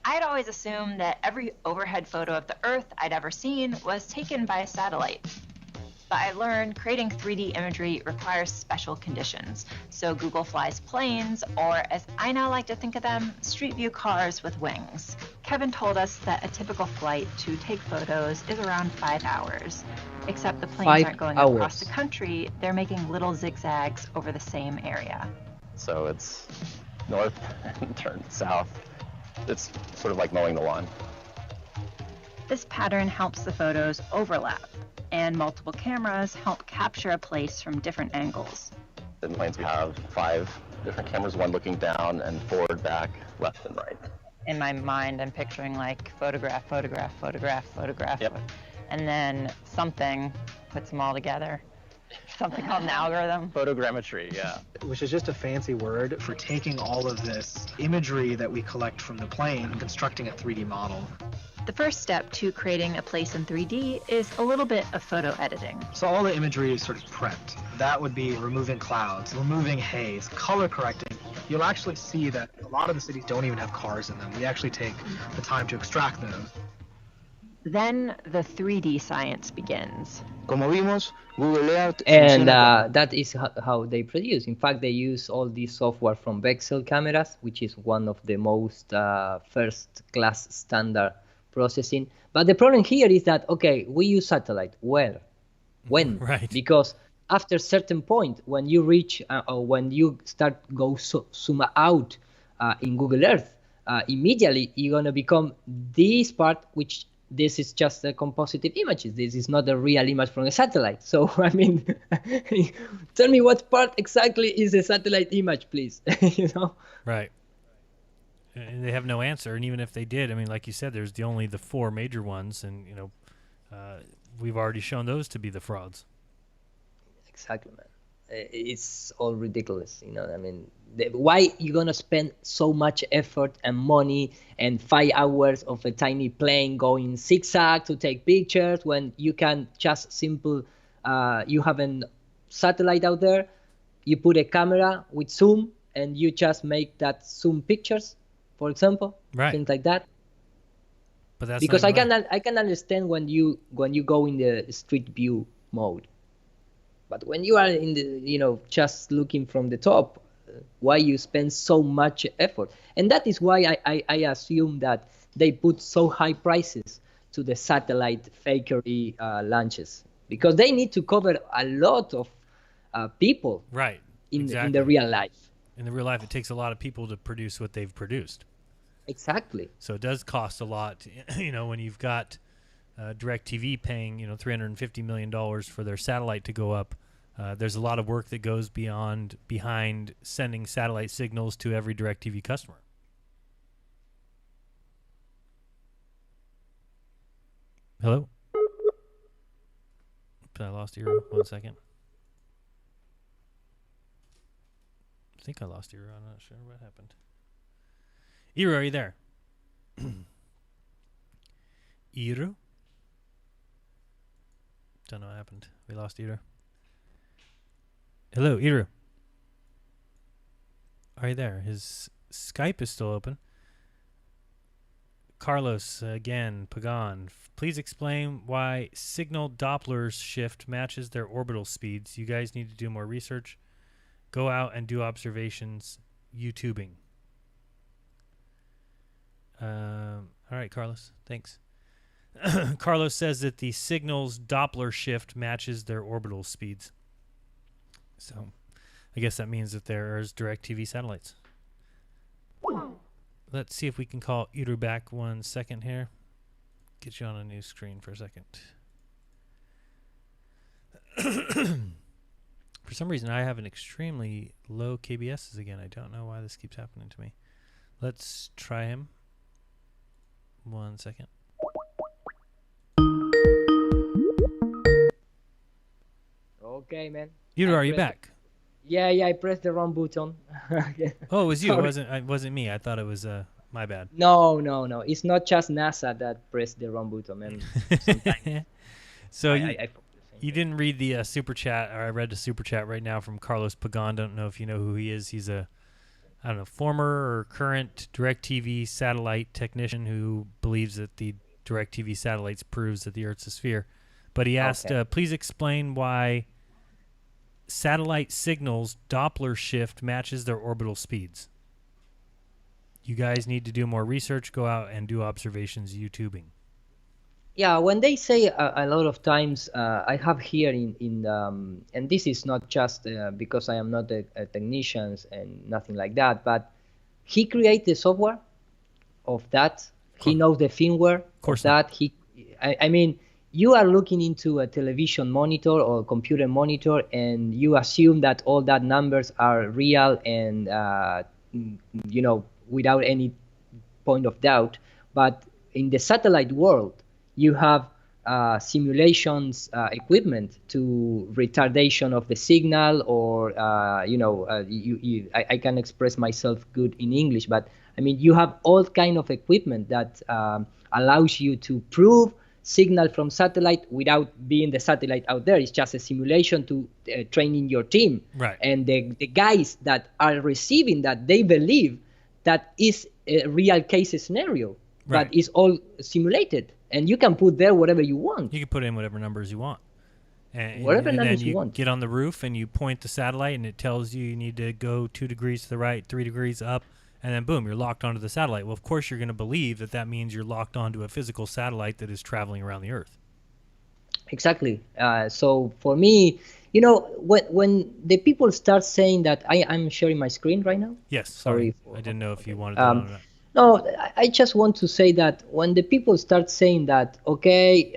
I'd always assumed that every overhead photo of the Earth I'd ever seen was taken by a satellite. But I learned creating 3D imagery requires special conditions. So Google flies planes, or as I now like to think of them, street view cars with wings. Kevin told us that a typical flight to take photos is around 5 hours. Except the planes aren't going across the country, they're making little zigzags over the same area. So it's north and turn south. It's sort of like mowing the lawn. This pattern helps the photos overlap, and multiple cameras help capture a place from different angles. In planes we have 5 different cameras, one looking down and forward, back, left, and right. In my mind, I'm picturing like photograph, photograph, photograph, photograph. Yep. And then something puts them all together. Something called an algorithm. Photogrammetry, yeah. Which is just a fancy word for taking all of this imagery that we collect from the plane and constructing a 3D model. The first step to creating a place in 3D is a little bit of photo editing. So all the imagery is sort of prepped. That would be removing clouds, removing haze, color correcting. You'll actually see that a lot of the cities don't even have cars in them. We actually take the time to extract those. Then the 3D science begins. Como vimos, Google Earth and that is how they produce. In fact, they use all this software from Vexel cameras, which is one of the most first-class standard processing. But the problem here is that, okay, we use satellite. Where? When? Right. Because after a certain point, when you reach or when you start zoom out in Google Earth, immediately you're going to become this part, which this is just a compositive images. This is not a real image from a satellite. So, I mean, tell me what part exactly is a satellite image, please. Right. And they have no answer. And even if they did, I mean, like you said, there's only the 4 major ones. And, we've already shown those to be the frauds. Exactly, man. It's all ridiculous. I mean, why you gonna spend so much effort and money and 5 hours of a tiny plane going zigzag to take pictures when you can just simple you have a satellite out there, you put a camera with zoom and you just make that zoom pictures, for example, right? Things like that. But that's because I can understand when you go in the street view mode, but when you are in the just looking from the top, why you spend so much effort? And that is why I assume that they put so high prices to the satellite fakery launches, because they need to cover a lot of people, right? In the real life. In the real life, it takes a lot of people to produce what they've produced. Exactly. So it does cost a lot, when you've got DirecTV paying $350 million for their satellite to go up. There's a lot of work that goes behind sending satellite signals to every DirecTV customer. Hello? I lost Eero. 1 second. I think I lost Eero. I'm not sure what happened. Eero, are you there? Eero? Don't know what happened. We lost Eero. Hello, Eero. Are you there? His Skype is still open. Carlos, again, Pagan. Please explain why signal Doppler shift matches their orbital speeds. You guys need to do more research. Go out and do observations. YouTubing. All right, Carlos. Thanks. Carlos says that the signal's Doppler shift matches their orbital speeds. So I guess that means that there's DirecTV satellites. Let's see if we can call Eero back 1 second here. Get you on a new screen for a second. For some reason, I have an extremely low KBSs again. I don't know why this keeps happening to me. Let's try him. 1 second. Okay, man. Eero, are you back? Yeah, I pressed the wrong button. Oh, it was you. Sorry. It wasn't me. I thought it was my bad. No. It's not just NASA that pressed the wrong button, man. Sometimes. So you didn't read the super chat, or I read the super chat right now from Carlos Pagan. Don't know if you know who he is. He's a, I don't know, former or current DirecTV satellite technician who believes that the DirecTV satellites proves that the Earth's a sphere. But he asked, please explain why satellite signals Doppler shift matches their orbital speeds. You guys need to do more research. Go out and do observations YouTubing. Yeah, when they say a lot of times, I have here and this is not just because I am not a technician and nothing like that, but he created the software of that. He knows the firmware of that. I mean, you are looking into a television monitor or computer monitor, and you assume that all that numbers are real and without any point of doubt. But in the satellite world, you have simulations equipment to retardation of the signal, or I can express myself good in English, but I mean, you have all kind of equipment that allows you to prove signal from satellite without being the satellite out there. It's just a simulation to training your team. Right. And the guys that are receiving that, they believe that is a real case scenario, right, but it's all simulated. And you can put there whatever you want. You can put in whatever numbers you want. And numbers then you want. Get on the roof and you point the satellite, and it tells you need to go 2 degrees to the right, 3 degrees up, and then boom, you're locked onto the satellite. Well, of course, you're going to believe that that means you're locked onto a physical satellite that is traveling around the Earth. Exactly. So for me, when the people start saying that, I'm sharing my screen right now. Yes. Sorry. I didn't know if you wanted to on or not. No, I just want to say that when the people start saying that, okay,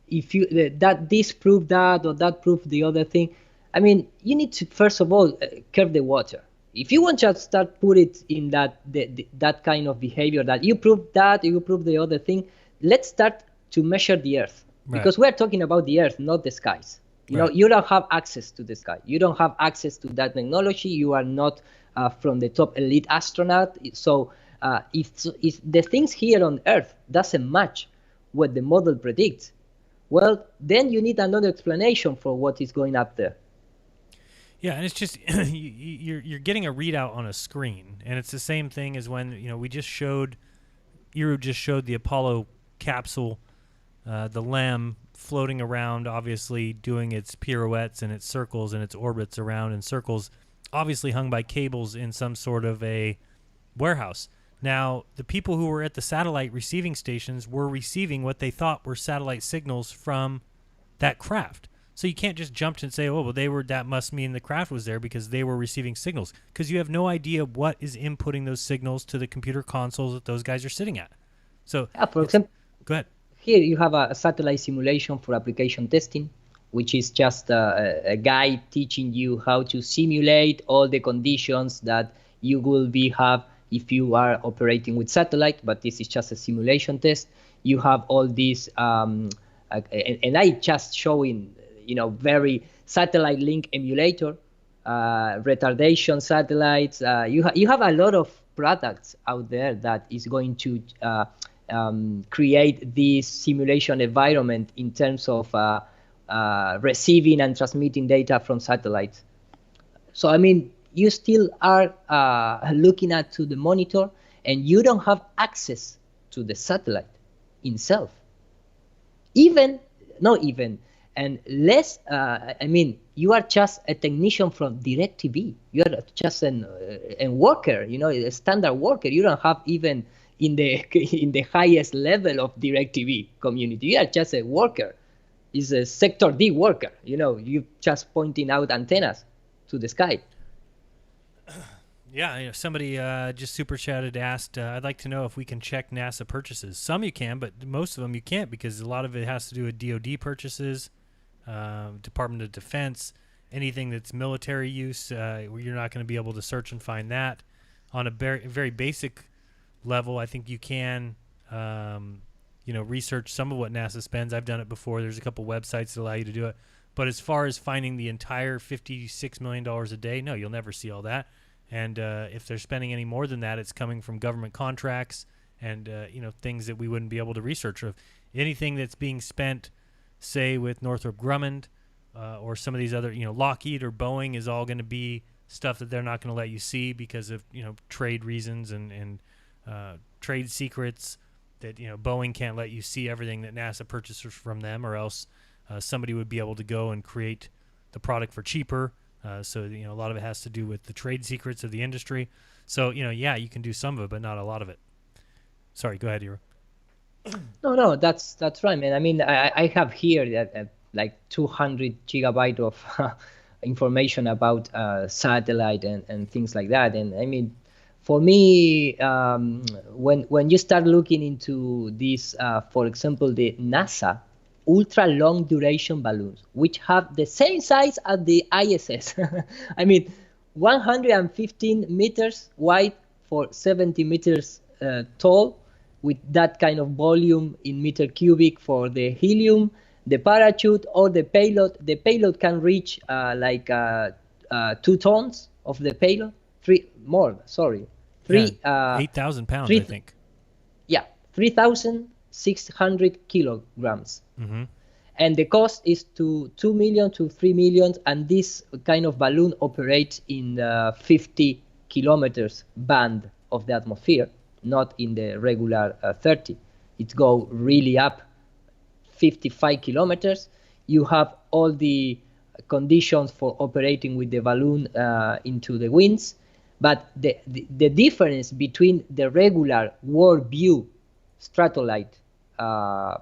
if you that this proved that or that proved the other thing, I mean, you need to first of all curb the water. If you want to start put it in that kind of behavior that you prove that, you prove the other thing, let's start to measure the Earth, because we're talking about the Earth, not the skies. You know, you don't have access to the sky. You don't have access to that technology. You are not from the top elite astronaut. So if the things here on Earth doesn't match what the model predicts, well, then you need another explanation for what is going up there. Yeah, and it's just you're getting a readout on a screen, and it's the same thing as when Eero just showed the Apollo capsule, the LEM floating around, obviously doing its pirouettes and its circles and its orbits around in circles, obviously hung by cables in some sort of a warehouse. Now, the people who were at the satellite receiving stations were receiving what they thought were satellite signals from that craft. So you can't just jump and say, oh, well, that must mean the craft was there because they were receiving signals, because you have no idea what is inputting those signals to the computer consoles that those guys are sitting at. So, for example, go ahead. here you have a satellite simulation for application testing, which is just a guide teaching you how to simulate all the conditions that you will have if you are operating with satellite, but this is just a simulation test. You have all these, and I just showing, very satellite link emulator, retardation satellites. You have a lot of products out there that is going to create this simulation environment in terms of receiving and transmitting data from satellites. So I mean, you still are looking at to the monitor, and you don't have access to the satellite itself. Not even, and less. I mean, you are just a technician from DirecTV. You are just a worker, a standard worker. You don't have even in the highest level of DirecTV community. You are just a worker. Is a sector D worker. You just pointing out antennas to the sky. Yeah, somebody just super chatted, asked, I'd like to know if we can check NASA purchases. Some you can, but most of them you can't, because a lot of it has to do with DoD purchases, Department of Defense, anything that's military use. You're not going to be able to search and find that. On a very, very basic level, I think you can, research some of what NASA spends. I've done it before. There's a couple websites that allow you to do it. But as far as finding the entire $56 million a day, no, you'll never see all that. And if they're spending any more than that, it's coming from government contracts and things that we wouldn't be able to research. Or anything that's being spent, say with Northrop Grumman or some of these other, Lockheed or Boeing, is all going to be stuff that they're not going to let you see because of trade reasons and trade secrets. That Boeing can't let you see everything that NASA purchases from them, or else somebody would be able to go and create the product for cheaper. So a lot of it has to do with the trade secrets of the industry. So yeah, you can do some of it, but not a lot of it. Sorry, go ahead, Ira. No, that's right, man. I mean, I have here that like 200 gigabyte of information about satellite and things like that. And I mean, for me, when you start looking into this, for example, the NASA ultra long duration balloons, which have the same size as the ISS. I mean, 115 meters wide for 70 meters tall, with that kind of volume in meter cubic for the helium, the parachute, or the payload. The payload can reach 2 tons of the payload. 8,000 pounds, I think. Yeah, 3,600 kilograms. Mm-hmm. And the cost is to 2 million to 3 million, and this kind of balloon operates in the 50 kilometers band of the atmosphere, not in the regular 30. It go really up 55 kilometers. You have all the conditions for operating with the balloon into the winds, but the difference between the regular world view stratolite,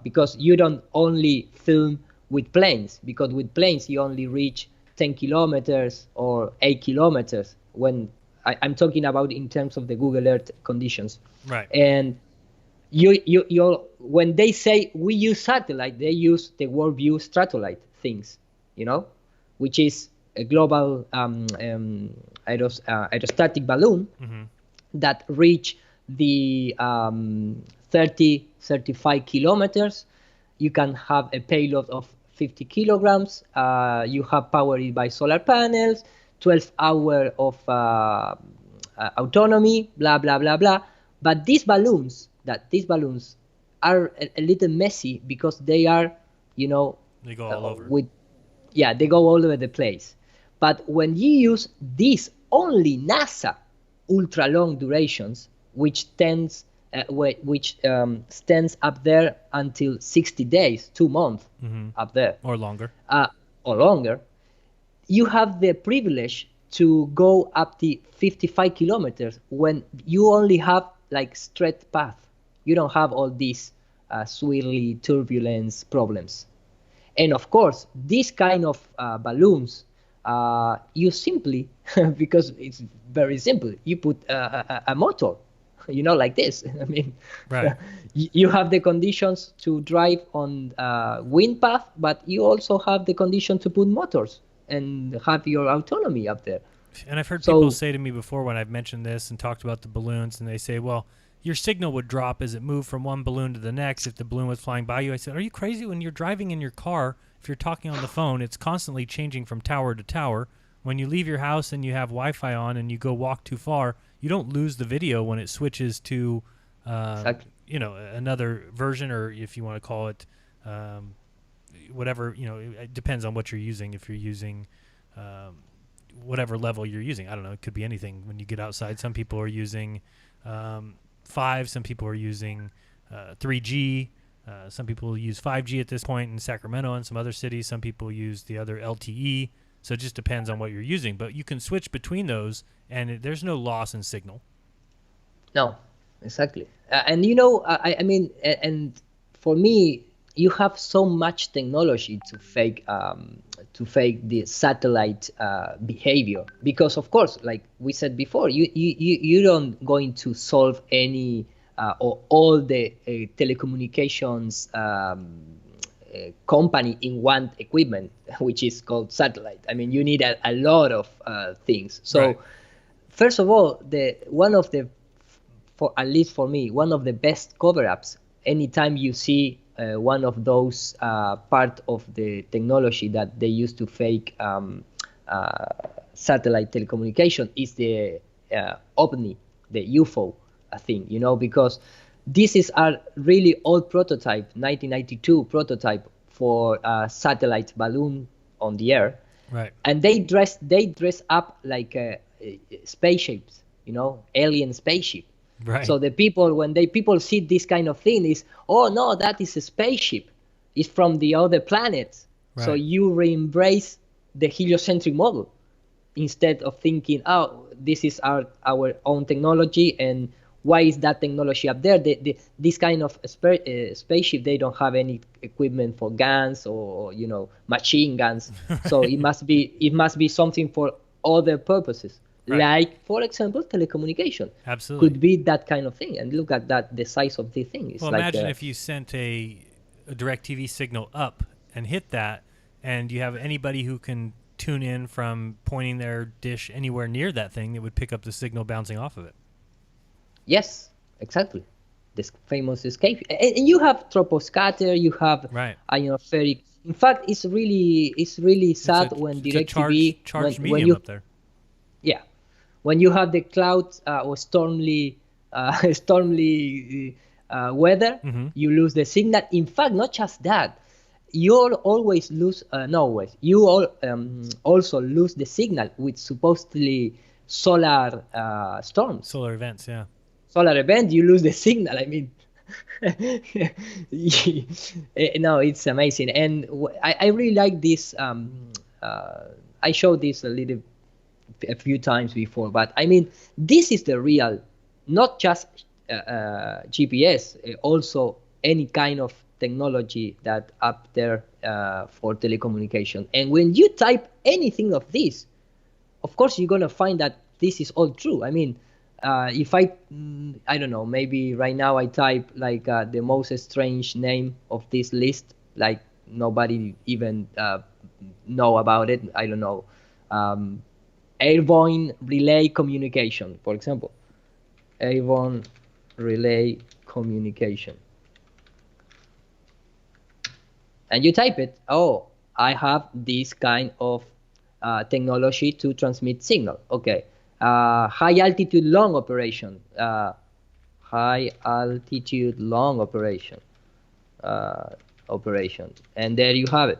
because you don't only film with planes, because with planes you only reach 10 kilometers or 8 kilometers when I'm talking about in terms of the Google Earth conditions. Right. And you when they say we use satellite, they use the world view stratolite things, which is a global aerostatic balloon that reach the 35 kilometers. You can have a payload of 50 kilograms. You have powered by solar panels, 12 hours of autonomy, blah, blah, blah, blah. But these balloons are a little messy because they are, they go all over. They go all over the place. But when you use these only NASA ultra long durations, which stands up there until 60 days, 2 months up there, or longer, you have the privilege to go up to 55 kilometers when you only have like straight path. You don't have all these swirly turbulence problems. And of course, this kind of balloons, you simply, because it's very simple, you put a motor. like this. I mean, right. you have the conditions to drive on wind path, but you also have the condition to put motors and have your autonomy up there. And I've heard people say to me before when I've mentioned this and talked about the balloons, and they say, well, your signal would drop as it moved from one balloon to the next if the balloon was flying by you. I said, are you crazy? When you're driving in your car, if you're talking on the phone, it's constantly changing from tower to tower. When you leave your house and you have Wi-Fi on and you go walk too far, you don't lose the video when it switches to exactly. Another version, or if you want to call it whatever, it depends on what you're using. If you're using whatever level you're using, I don't know, it could be anything. When you get outside, some people are using 5, some people are using 3G, some people use 5G at this point in Sacramento and some other cities. Some people use the other LTE. So it just depends on what you're using, but you can switch between those, and there's no loss in signal. No, exactly. And I mean, and for me, you have so much technology to fake the satellite behavior, because of course, like we said before, you don't going to solve any or all the telecommunications company in one equipment, which is called satellite. I mean, you need a lot of things. So right. First of all, for at least for me, one of the best cover-ups, anytime you see one of those part of the technology that they use to fake satellite telecommunication, is the OVNI, the UFO thing, because this is a really old prototype, 1992 prototype for a satellite balloon on the air. Right. And they dress up like spaceships, alien spaceship. Right. So the people, when people see this kind of thing, is, oh no, that is a spaceship. It's from the other planets. Right. So you re-embrace the heliocentric model instead of thinking, oh, this is our own technology, and why is that technology up there? This kind of spaceship, they don't have any equipment for guns or machine guns. Right. So it must be something for other purposes. Right. Like, for example, telecommunication. Absolutely. Could be that kind of thing. And look at that, the size of the thing. It's well, like imagine if you sent a DirecTV signal up and hit that, and you have anybody who can tune in from pointing their dish anywhere near that thing, it would pick up the signal bouncing off of it. Yes, exactly. This famous escape. And you have troposcatter, you have right. Ionospheric. In fact, it's really sad when DirecTV charged when medium you, up there. Yeah. When you have the clouds or stormy weather, you lose the signal. In fact, not just that, you always lose. Also lose the signal with supposedly solar storms. Solar events, yeah. Solar event, you lose the signal. I mean, no, it's amazing, and I really like this. I showed this a few times before, but I mean, this is the real, not just GPS, also any kind of technology that up there for telecommunication. And when you type anything of this, of course you're gonna find that this is all true. I mean, if I don't know, maybe right now I type like the most strange name of this list, like nobody even know about it. I don't know. Airborne relay communication, for example. Airborne relay communication. And you type it, oh, I have this kind of technology to transmit signal. Okay. High altitude long operation. High altitude long operation. And there you have it.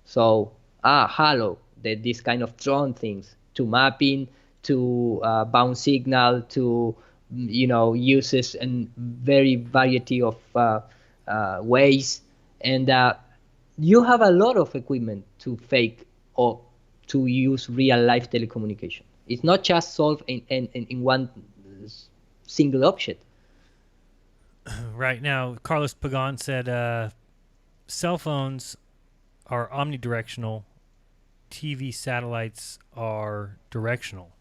So, halo, this kind of drone things, to mapping, to bound signal, to uses and very variety of ways, and you have a lot of equipment to fake or to use real life telecommunication. It's not just solved in one single object. Right. Now, Carlos Pagan said cell phones are omnidirectional, TV satellites are directional.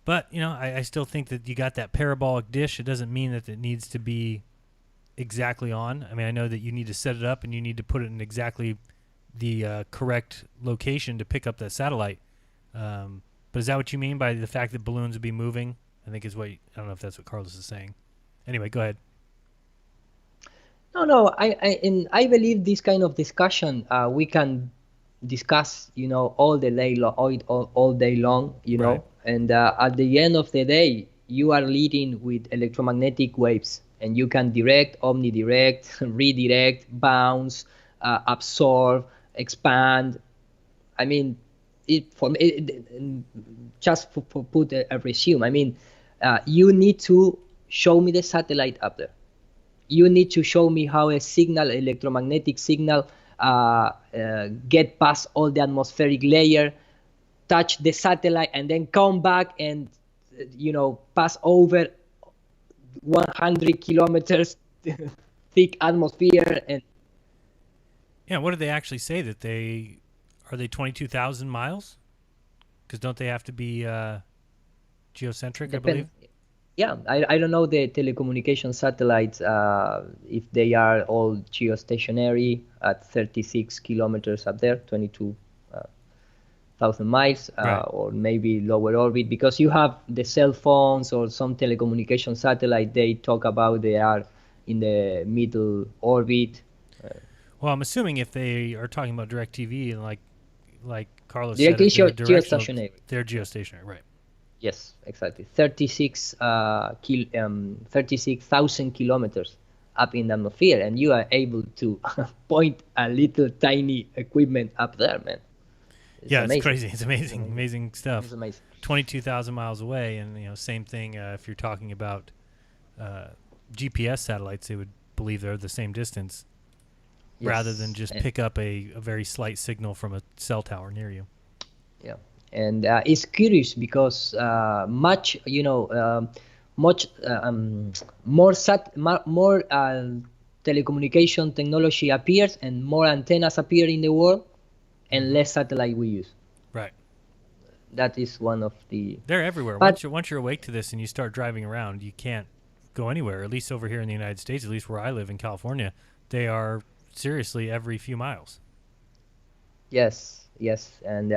But, I still think that you got that parabolic dish. It doesn't mean that it needs to be exactly on. I mean, I know that you need to set it up and you need to put it in exactly the correct location to pick up that satellite. But is that what you mean by the fact that balloons would be moving? I think is I don't know if that's what Carlos is saying. Anyway, go ahead. No. I believe this kind of discussion we can discuss, all the day long, all day long, Right. And at the end of the day, you are leading with electromagnetic waves, and you can direct, omnidirect, redirect, bounce, absorb, expand. I mean, just for put a resume. I mean, you need to show me the satellite up there. You need to show me how a signal, electromagnetic signal, get past all the atmospheric layer, touch the satellite, and then come back and, pass over 100 kilometers thick atmosphere. And Yeah, what did they actually say? Are they 22,000 miles? Because don't they have to be geocentric, I believe? Yeah, I don't know the telecommunication satellites, if they are all geostationary at 36 kilometers up there, 22,000 miles, Right. or maybe lower orbit, because you have the cell phones or some telecommunication satellite, they talk about they are in the middle orbit. Well, I'm assuming if they are talking about DirecTV and like Carlos Directly said, they're geostationary. They're geostationary, right? Yes, exactly. 36,000 kilometers up in the atmosphere, and you are able to point a little tiny equipment up there, man. It's crazy. It's amazing. Amazing stuff. It's amazing. 22,000 miles away, and same thing. If you're talking about GPS satellites, they would believe they're the same distance, rather than just pick up a very slight signal from a cell tower near you. Yeah. And it's curious because much more telecommunication technology appears, and more antennas appear in the world, and less satellite we use. Right. That is one of the. They're everywhere. But Once you're awake to this and you start driving around, you can't go anywhere. At least over here in the United States, at least where I live in California, they are seriously every few miles. Yes, and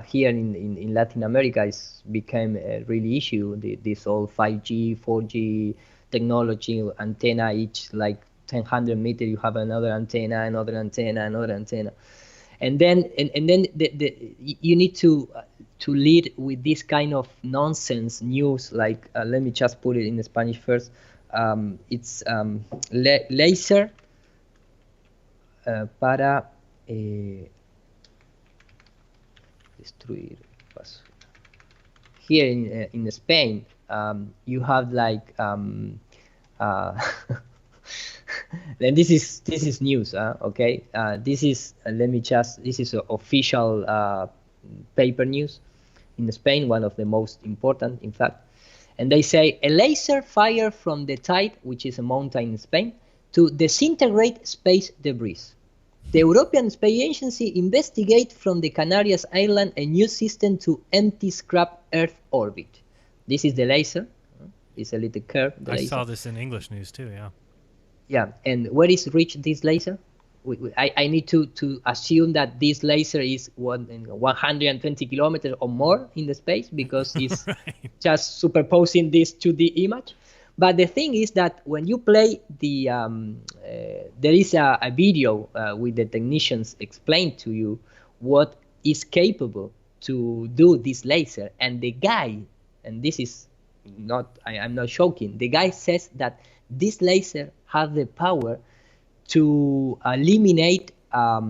here in Latin America, it's became a really issue. This all 5G, 4G technology, antenna each like 100 meters. You have another antenna, and then you need to lead with this kind of nonsense news. Like let me just put it in Spanish first. It's laser para. Destruir basura. Here in Spain, you have like and this is news, okay? This is this is official paper news in Spain, one of the most important, in fact. And they say a laser fired from the Tide, which is a mountain in Spain, to disintegrate space debris. The European Space Agency investigates from the Canarias Island a new system to empty scrap Earth orbit. This is the laser. It's a little curve. I saw this in English news too, yeah. Yeah, and where is reached this laser? I need to assume that this laser is 120 kilometers or more in the space, because it's right. Just superposing this to the image. But the thing is that when you play the, there is a video with the technicians explain to you what is capable to do this laser. And the guy, and this is not, I'm not joking, the guy says that this laser has the power to eliminate, let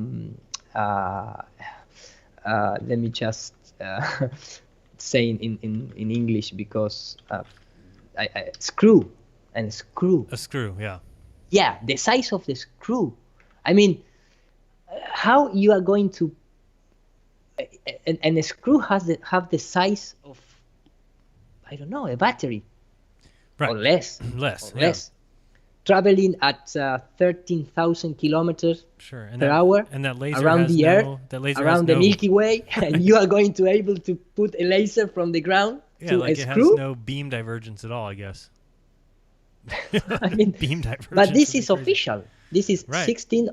me just say in English, because screw. A screw, yeah. Yeah, the size of the screw. I mean, how you are going to, and a screw have the size of, I don't know, a battery, right. Or less, traveling at 13,000 kilometers per hour, and that laser around the Earth, around the Milky Way, and you are going to able to put a laser from the ground. Yeah, like it has no beam divergence at all, I guess. I mean, beam divergence. But this is official. This is right. 16th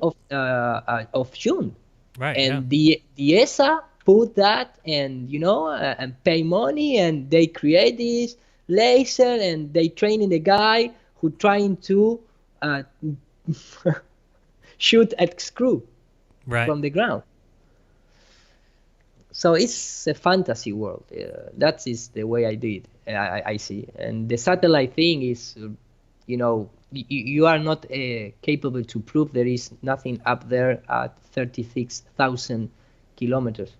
of June. Right. And the ESA put that, and and pay money, and they create this laser, and they training the guy who trying to shoot a screw from the ground. So it's a fantasy world. That is the way I do it. I see. And the satellite thing is, you are not capable to prove there is nothing up there at 36,000 kilometers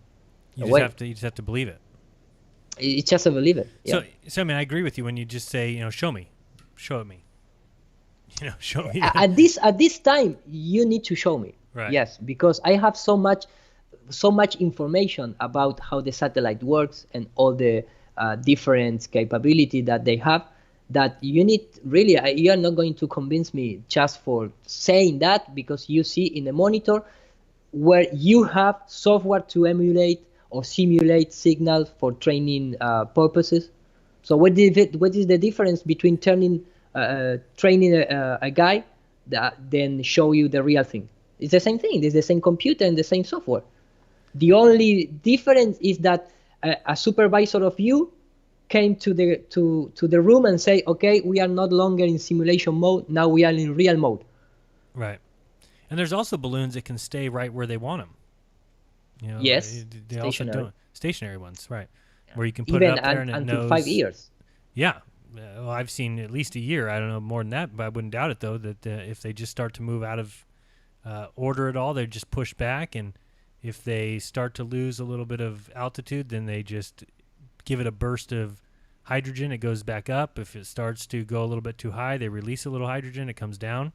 away. You just have to believe it. It's just a believe it. Yeah. So I mean, I agree with you when you just say, show me, show me. Show me. At this time, you need to show me. Right. Yes, because I have so much information about how the satellite works and all the different capability that they have, that you need really, you are not going to convince me just for saying that, because you see in the monitor where you have software to emulate or simulate signals for training purposes. So what is the difference between training a guy that then show you the real thing? It's the same thing. It's the same computer and the same software. The only difference is that a supervisor of you came to the room and say, okay, we are no longer in simulation mode. Now we are in real mode. Right. And there's also balloons that can stay right where they want them. Yes. They stationary. also do stationary ones, right? Yeah. Where you can put it up there and it knows. 5 years. Yeah. Well, I've seen at least a year. I don't know more than that, but I wouldn't doubt it, though, that if they just start to move out of order at all, they just push back. And if they start to lose a little bit of altitude, then they just give it a burst of hydrogen. It goes back up. If it starts to go a little bit too high, they release a little hydrogen. It comes down.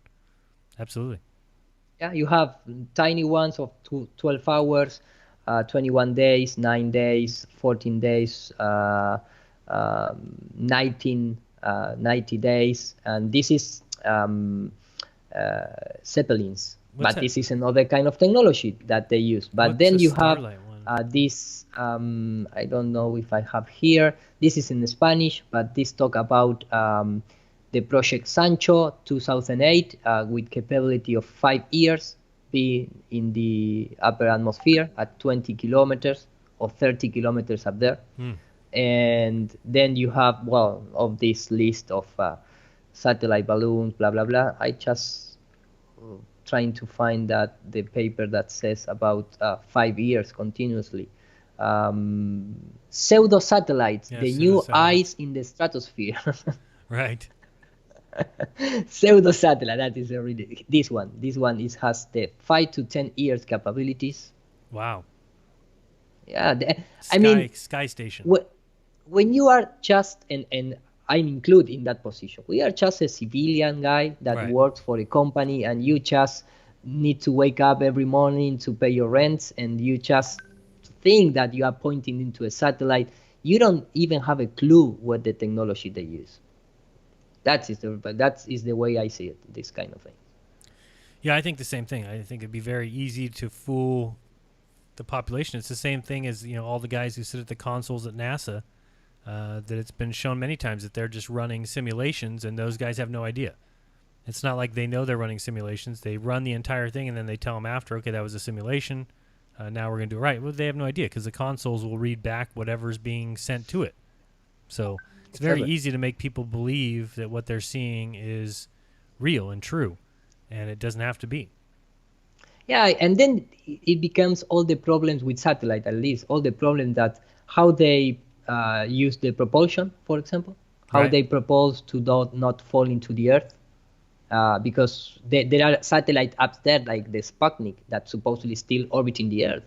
Absolutely. Yeah, you have tiny ones of 12 hours, 21 days, 9 days, 14 days, 90 days, and this is Zeppelins. But this is another kind of technology that they use. But then you have this, I don't know if I have here, this is in Spanish, but this talk about the Project Sancho 2008 with capability of 5 years be in the upper atmosphere at 20 kilometers or 30 kilometers up there. And then you have, of this list of satellite balloons, blah, blah, blah. I just trying to find that the paper that says about 5 years continuously. Pseudo satellites, the new eyes in the stratosphere. Right. Pseudo satellite, that is already this one. This one has the 5 to 10 years capabilities. Wow. Yeah, I mean, sky station. When you are just, and I'm included in that position, we are just a civilian guy that works for a company, and you just need to wake up every morning to pay your rents, and you just think that you are pointing into a satellite. You don't even have a clue what the technology they use. That is the way I see it, this kind of thing. Yeah, I think the same thing. I think it'd be very easy to fool the population. It's the same thing as all the guys who sit at the consoles at NASA. That it's been shown many times that they're just running simulations, and those guys have no idea. It's not like they know they're running simulations. They run the entire thing, and then they tell them after, okay, that was a simulation. Now we're going to do it right. Well, they have no idea because the consoles will read back whatever's being sent to it. So it's very easy to make people believe that what they're seeing is real and true, and it doesn't have to be. Yeah, and then it becomes all the problems with satellite, at least, all the problems that how they use the propulsion, for example, how they propose to not fall into the earth, because there are satellites up there like the Sputnik that supposedly still orbiting the earth.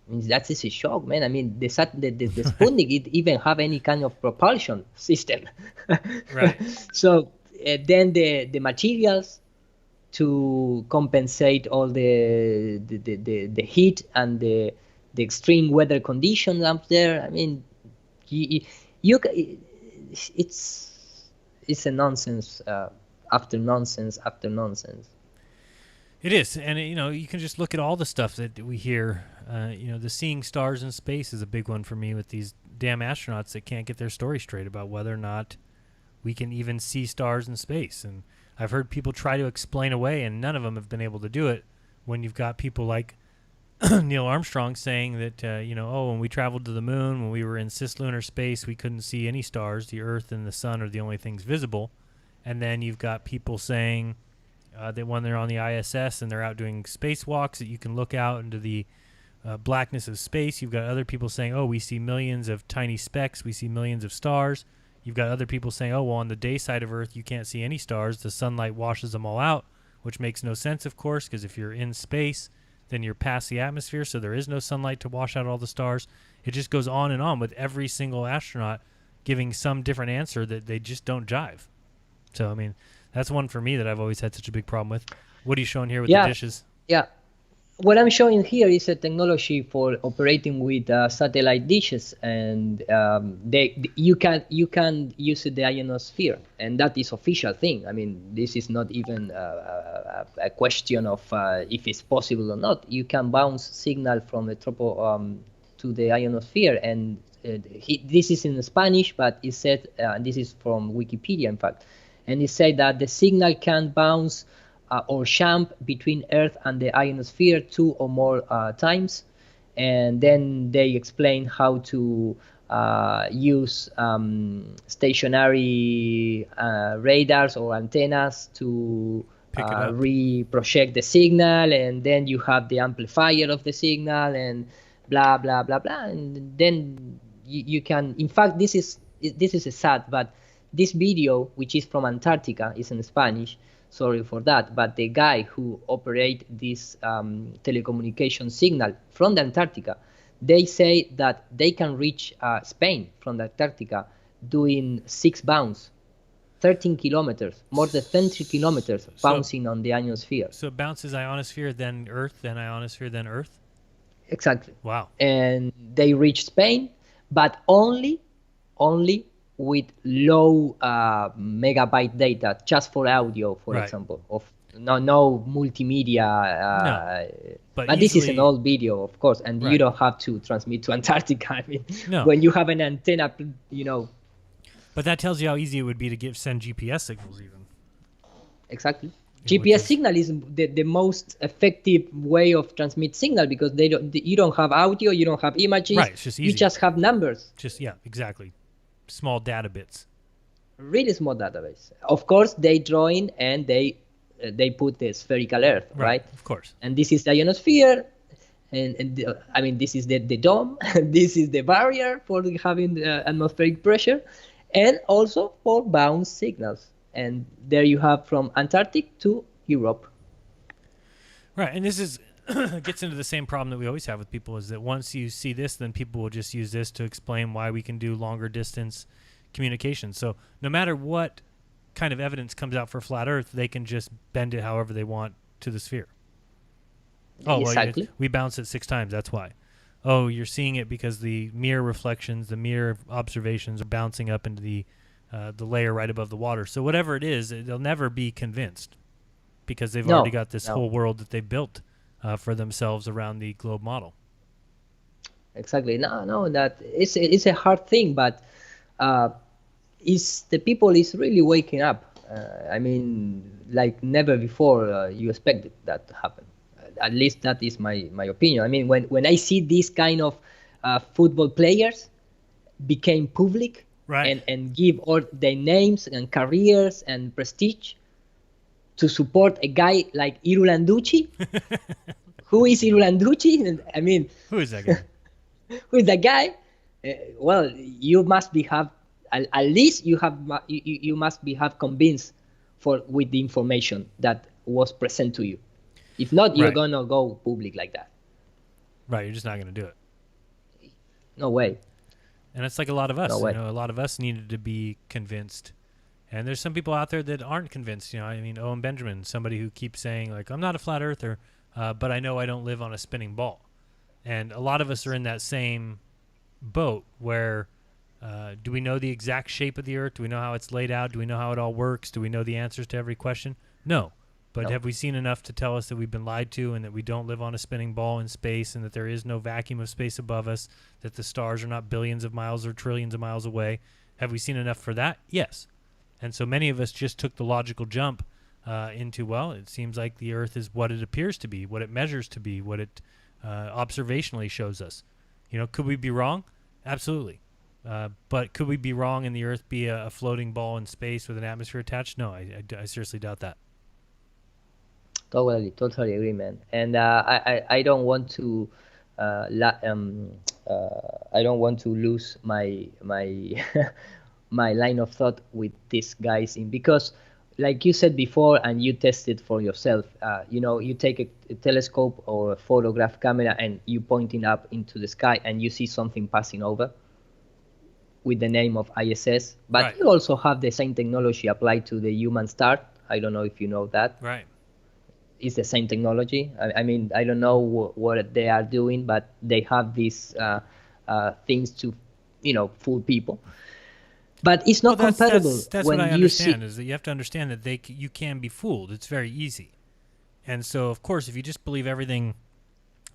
I mean, that is a shock, man. I mean, the Sputnik it even have any kind of propulsion system. Right. So then the materials to compensate all the heat and the extreme weather conditions up there. I mean, it's a nonsense after nonsense after nonsense. It is, and you can just look at all the stuff that we hear the seeing stars in space is a big one for me with these damn astronauts that can't get their story straight about whether or not we can even see stars in space. And I've heard people try to explain away, and none of them have been able to do it. When you've got people like Neil Armstrong saying that, when we traveled to the moon, when we were in cislunar space, we couldn't see any stars. The Earth and the sun are the only things visible. And then you've got people saying that when they're on the ISS and they're out doing spacewalks, that you can look out into the blackness of space. You've got other people saying, oh, we see millions of tiny specks. We see millions of stars. You've got other people saying, oh, well, on the day side of Earth, you can't see any stars. The sunlight washes them all out, which makes no sense, of course, because if you're in space, then you're past the atmosphere, so there is no sunlight to wash out all the stars. It just goes on and on with every single astronaut giving some different answer that they just don't jive. So, I mean, that's one for me that I've always had such a big problem with. What are you showing here with the dishes? Yeah. What I'm showing here is a technology for operating with satellite dishes, and you can use the ionosphere, and that is official thing. I mean, this is not even a question of if it's possible or not. You can bounce signal from the to the ionosphere, and this is in Spanish, but it said this is from Wikipedia, in fact, and it said that the signal can bounce or jump between Earth and the ionosphere 2 or more times, and then they explain how to use stationary radars or antennas to re-project the signal, and then you have the amplifier of the signal, and blah blah blah blah, and then you can. In fact, this is sad, but this video, which is from Antarctica, is in Spanish. Sorry for that, but the guy who operate this telecommunication signal from the Antarctica, they say that they can reach Spain from the Antarctica doing 6 bounds, 13 kilometers, more than 30 kilometers bouncing on the ionosphere. So it bounces ionosphere, then Earth, then ionosphere, then Earth? Exactly. Wow. And they reach Spain, but only with low megabyte data, just for audio, for example, of no multimedia. But this is an old video, of course, and you don't have to transmit to Antarctica. I mean, when you have an antenna, But that tells you how easy it would be to send GPS signals, even. Exactly. GPS signal is the most effective way of transmit signal, because you don't have audio, you don't have images, right? It's just easy. You just have numbers. Exactly. Small data bits. Really small database. Of course, they draw in and they put the spherical Earth, right? Of course. And this is the ionosphere, and I mean, this is the dome. This is the barrier for having atmospheric pressure, and also for bounce signals. And there you have from Antarctic to Europe. Right, and this is gets into the same problem that we always have with people, is that once you see this, then people will just use this to explain why we can do longer distance communication. So no matter what kind of evidence comes out for flat Earth, they can just bend it however they want to the sphere. Oh, exactly. Well, we bounce it 6 times, that's why. Oh, you're seeing it because the mirror reflections, the mirror observations are bouncing up into the layer right above the water. So whatever it is, they'll never be convinced, because they've already got this whole world that they built for themselves around the globe model. Exactly. No, that it's a hard thing, but the people is really waking up. I mean, like never before you expected that to happen. At least that is my opinion. I mean, when I see these kind of football players became public, and give all their names and careers and prestige to support a guy like Landucci. Who is Landucci? I mean, who is that guy? Who is that guy? Well, you must have at least you must have convinced with the information that was present to you. If not, you're gonna go public like that. Right, you're just not gonna do it. No way. And it's like a lot of us. No way. A lot of us needed to be convinced. And there's some people out there that aren't convinced. I mean, Owen Benjamin, somebody who keeps saying, like, I'm not a flat earther, but I know I don't live on a spinning ball. And a lot of us are in that same boat where do we know the exact shape of the Earth? Do we know how it's laid out? Do we know how it all works? Do we know the answers to every question? No. But No. have we seen enough to tell us that we've been lied to and that we don't live on a spinning ball in space and that there is no vacuum of space above us, that the stars are not billions of miles or trillions of miles away? Have we seen enough for that? Yes. And so many of us just took the logical jump into, well, it seems like the Earth is what it appears to be, what it measures to be, what it observationally shows us. You know, could we be wrong? Absolutely. But could we be wrong and the Earth be a floating ball in space with an atmosphere attached? No, I seriously doubt that. Totally agree, man. And I don't want to I don't want to lose my my line of thought with these guys because, like you said before, and you tested for yourself. You know, you take a telescope or a photograph camera and you pointing up into the sky and you see something passing over with the name of ISS. But right. You also have the same technology applied to the human star. I don't know if you know that. Right. It's the same technology. I mean, I don't know what they are doing, but they have these things to, you know, fool people. But it's not compatible. That's when what I you understand, see, is that you have to understand that you can be fooled. It's very easy. And so, of course, if you just believe everything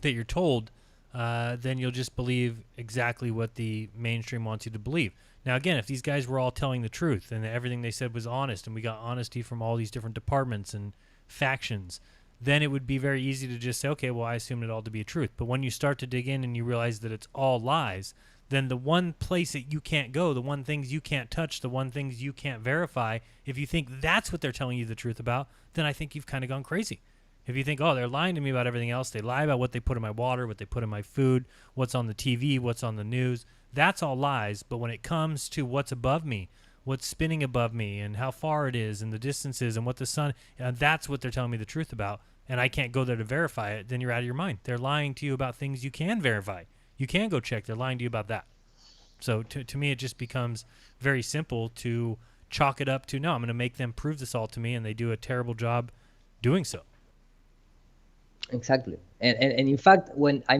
that you're told, then you'll just believe exactly what the mainstream wants you to believe. Now, again, if these guys were all telling the truth and everything they said was honest and we got honesty from all these different departments and factions, then it would be very easy to just say, okay, well, I assumed it all to be a truth. But when you start to dig in and you realize that it's all lies, then the one place that you can't go, the one things you can't touch, the one things you can't verify, if you think that's what they're telling you the truth about, then I think you've kind of gone crazy. If you think, oh, they're lying to me about everything else, they lie about what they put in my water, what they put in my food, what's on the TV, what's on the news, that's all lies. But when it comes to what's above me, what's spinning above me and how far it is and the distances and what the sun, that's what they're telling me the truth about, and I can't go there to verify it, then you're out of your mind. They're lying to you about things you can verify. You can go check. They're lying to you about that. So to me, it just becomes very simple to chalk it up to, no, I'm going to make them prove this all to me, and they do a terrible job doing so. Exactly. And in fact, when I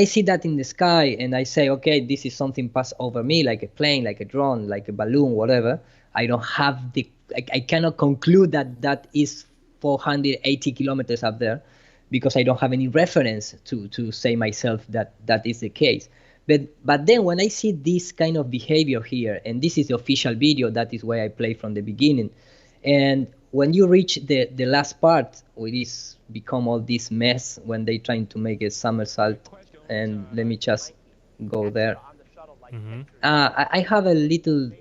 see that in the sky and I say, okay, this is something passed over me, like a plane, like a drone, like a balloon, whatever, I don't have I cannot conclude that is 480 kilometers up there because I don't have any reference to say myself that is the case. But then when I see this kind of behavior here, and this is the official video, that is why I play from the beginning, and when you reach the last part, where this become all this mess when they trying to make a somersault, and let me just go there. Mm-hmm. I have a little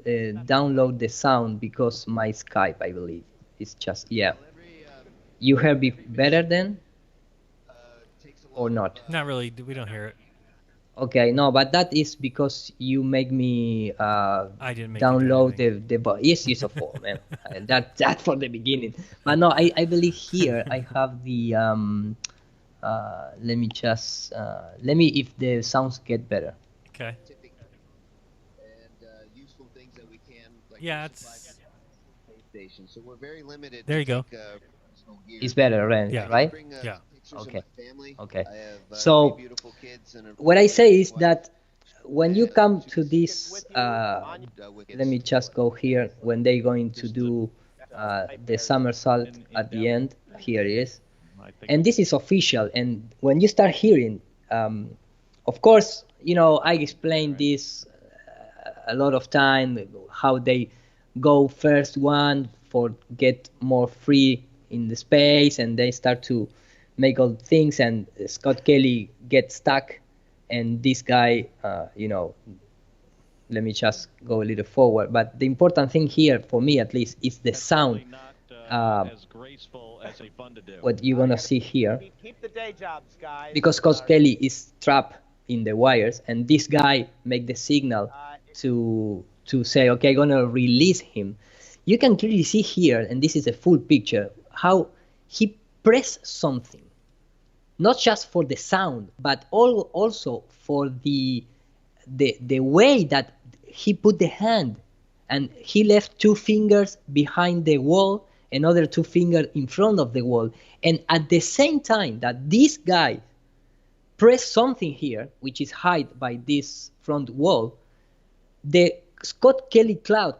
download the sound because my Skype, I believe, is just, yeah. You hear me better then? Or not? Not really. We don't hear it. Okay, no, but that is because you make me I didn't make download the yes, it's a four, man. That from the beginning. But no, I believe here I have the let me just if the sounds get better. Okay. Yeah, it's so we're very limited. There you go. It's better, right? Yeah. Right? Yeah. Okay. Okay. So what I say is that when you come to this, let me just go here. When they're going to do the somersault at the end, here it is, and this is official. And when you start hearing, of course, you know, I explained this a lot of time, how they go first one for get more free in the space, and they start to make all things, and Scott Kelly gets stuck, and this guy, you know, let me just go a little forward. But the important thing here, for me at least, is the sound. What you're gonna see here, Keep the day jobs, guys. because Scott Kelly is trapped in the wires, and this guy make the signal to say, okay, gonna release him. You can clearly see here, and this is a full picture, how he pressed something, not just for the sound, but also for the way that he put the hand, and he left 2 fingers behind the wall, another 2 fingers in front of the wall, and at the same time that this guy pressed something here, which is hid by this front wall, the Scott Kelly cloth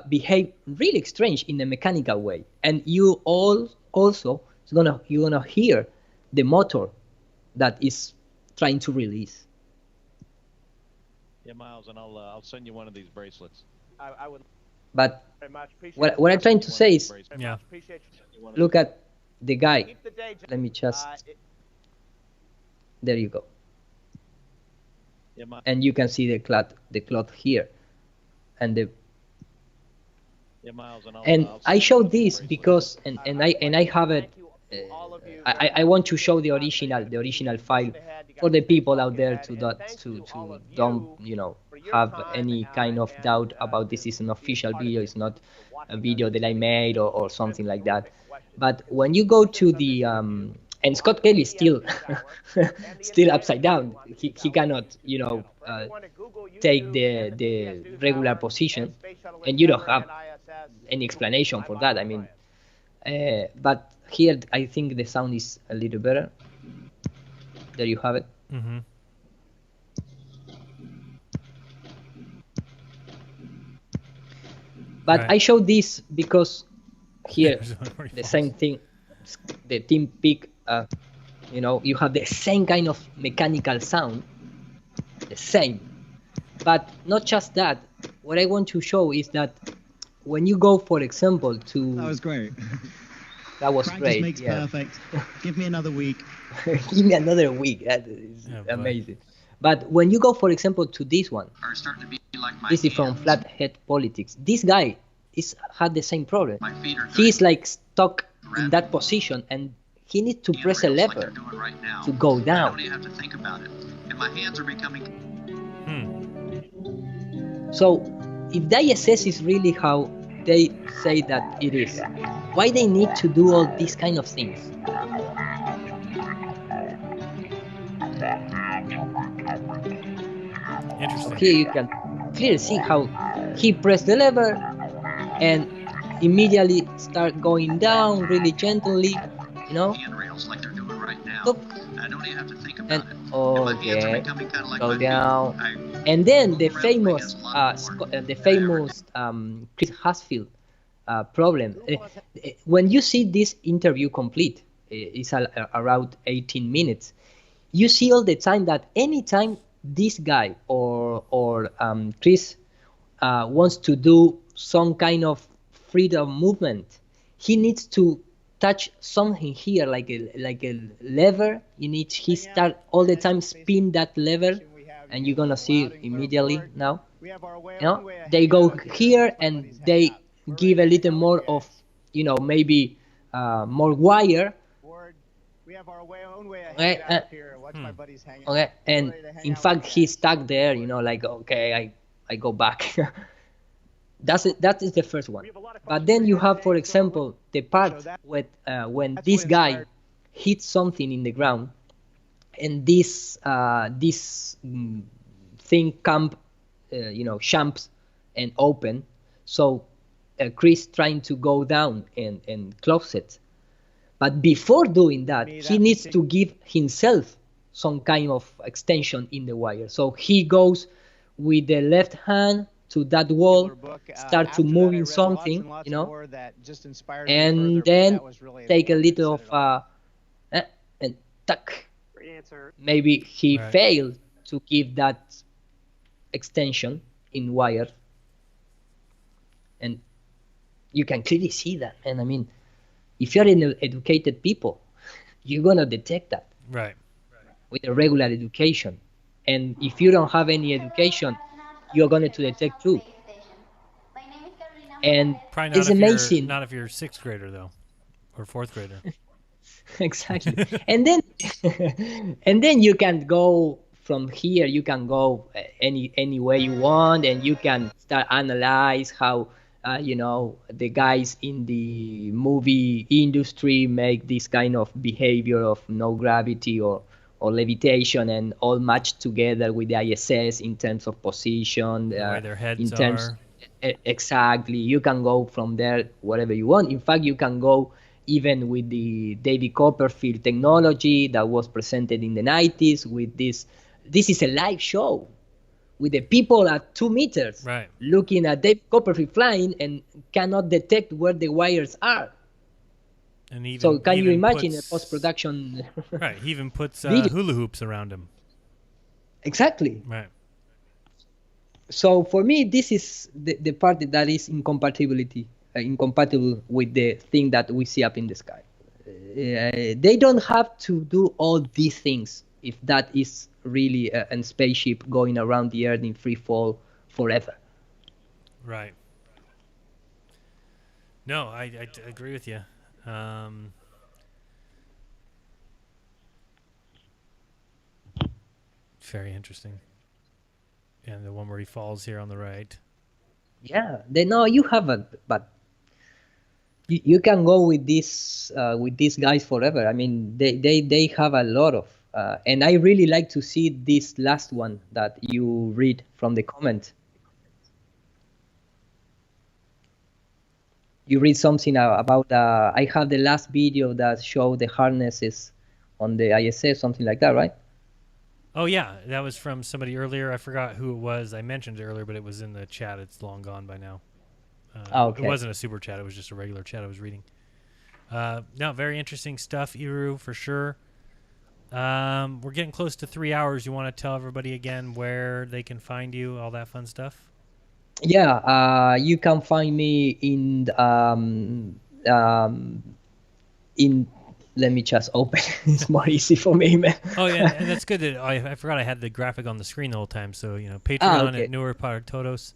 behave really strange in a mechanical way, and you also you're gonna hear the motor that is trying to release. Yeah, Miles, and I'll send you one of these bracelets. I would But very much appreciate what I'm trying to say is, Yeah. look at the guy. Let me just. There you go. Yeah, And you can see the cloth here, and the. Yeah, Miles, And I showed this because, and I have it. I want to show the original file for the people out there to don't have any kind of doubt about this is an official video. It's not a video that I made or something like that. But when you go to the and Scott Kelly is still still upside down. He cannot take the regular position, and you don't have any explanation for that. I mean, but here I think the sound is a little better. There you have it. Mm-hmm. But Right. I showed this because here the same thing, the Team Peak, you have the same kind of mechanical sound, the same. But not just that. What I want to show is that when you go, for example, to... That was great. That was Practice great. makes perfect. Give me another week. Give me another week. That is amazing. But when you go, for example, to this one, this is from Flathead Politics. This guy had the same problem. He's like stuck in that position, and he needs to press a lever to go down. So, if the ISS is really how they say that it is, why they need to do all these kind of things? Interesting. So here you can clearly see how he pressed the lever and immediately start going down really gently, Look. And okay, go down. And then the famous Chris Hadfield problem. When you see this interview complete, it's around 18 minutes. You see all the time that anytime this guy or Chris wants to do some kind of freedom movement, he needs to touch something here, like a lever. He start all the time spin that lever, and you're gonna see immediately now. They go here and they give a little more of, maybe more wire. We have our own way Okay, here. Watch my buddies hanging. Okay, and in fact he's stuck there. Like, okay, I go back. That is the first one. But then you have, for example, the part with when this guy hits something in the ground, and this thing jumps and open. So Chris trying to go down and close it. But before doing that, he needs to give himself some kind of extension in the wire. So he goes with the left hand to that wall, start to moving something, and then take a little of and tuck. Maybe he failed to give that extension in wire, and you can clearly see that. And I mean, if you're an educated people, you're gonna detect that, right, with a regular education. And if you don't have any education, you're going to detect too. And probably it's amazing. Not if you're a sixth grader though, or fourth grader. Exactly. And then you can go from here. You can go any way you want, and you can start analyze how the guys in the movie industry make this kind of behavior of no gravity or levitation, and all matched together with the ISS in terms of position, the way their heads are. Exactly. You can go from there wherever you want. In fact, you can go even with the David Copperfield technology that was presented in the 90s with this. This is a live show with the people at 2 meters, right, looking at David Copperfield flying and cannot detect where the wires are. And even, so can you even imagine puts, a post-production? Right, he even puts video. hula hoops around him. Exactly. Right. So for me, this is the part that is incompatible with the thing that we see up in the sky. They don't have to do all these things if that is really a spaceship going around the Earth in free fall forever. Right. No, I agree with you. Very interesting. And the one where he falls here on the right. Yeah, you haven't, but you can go with these guys forever. I mean, they have a lot of, and I really like to see this last one that you read from the comment. You read something about I have the last video that showed the harnesses on the ISS, something like that, right? Oh yeah, that was from somebody earlier. I forgot who it was. I mentioned it earlier, but it was in the chat. It's long gone by now. Okay. It wasn't a super chat. It was just a regular chat I was reading. No, very interesting stuff, Iru, for sure. We're getting close to 3 hours. You want to tell everybody again where they can find you, all that fun stuff? Yeah, you can find me in let me just open. It's more easy for me, man. Oh yeah, and that's good. That I forgot I had the graphic on the screen the whole time. So Patreon okay. at Nur para Todos.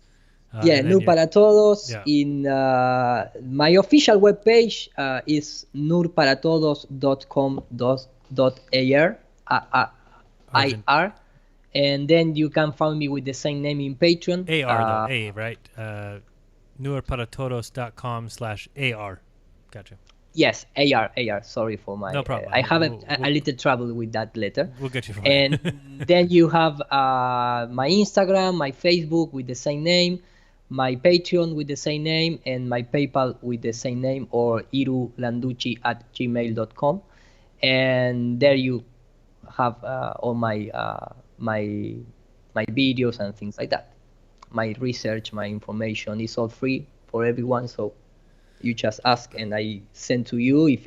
Yeah, Nur para Todos. Yeah. In my official webpage is nurparatodos.com.ar. And then you can find me with the same name in Patreon. AR though, A, right? nurparatodos.com/AR. Gotcha. Yes, AR. Sorry for my. No problem. I have a little trouble with that letter. We'll get you fine. And then you have my Instagram, my Facebook with the same name, my Patreon with the same name, and my PayPal with the same name, or irulanducci@gmail.com. And there you have all my videos and things like that. My research, my information is all free for everyone. So you just ask and I send to you if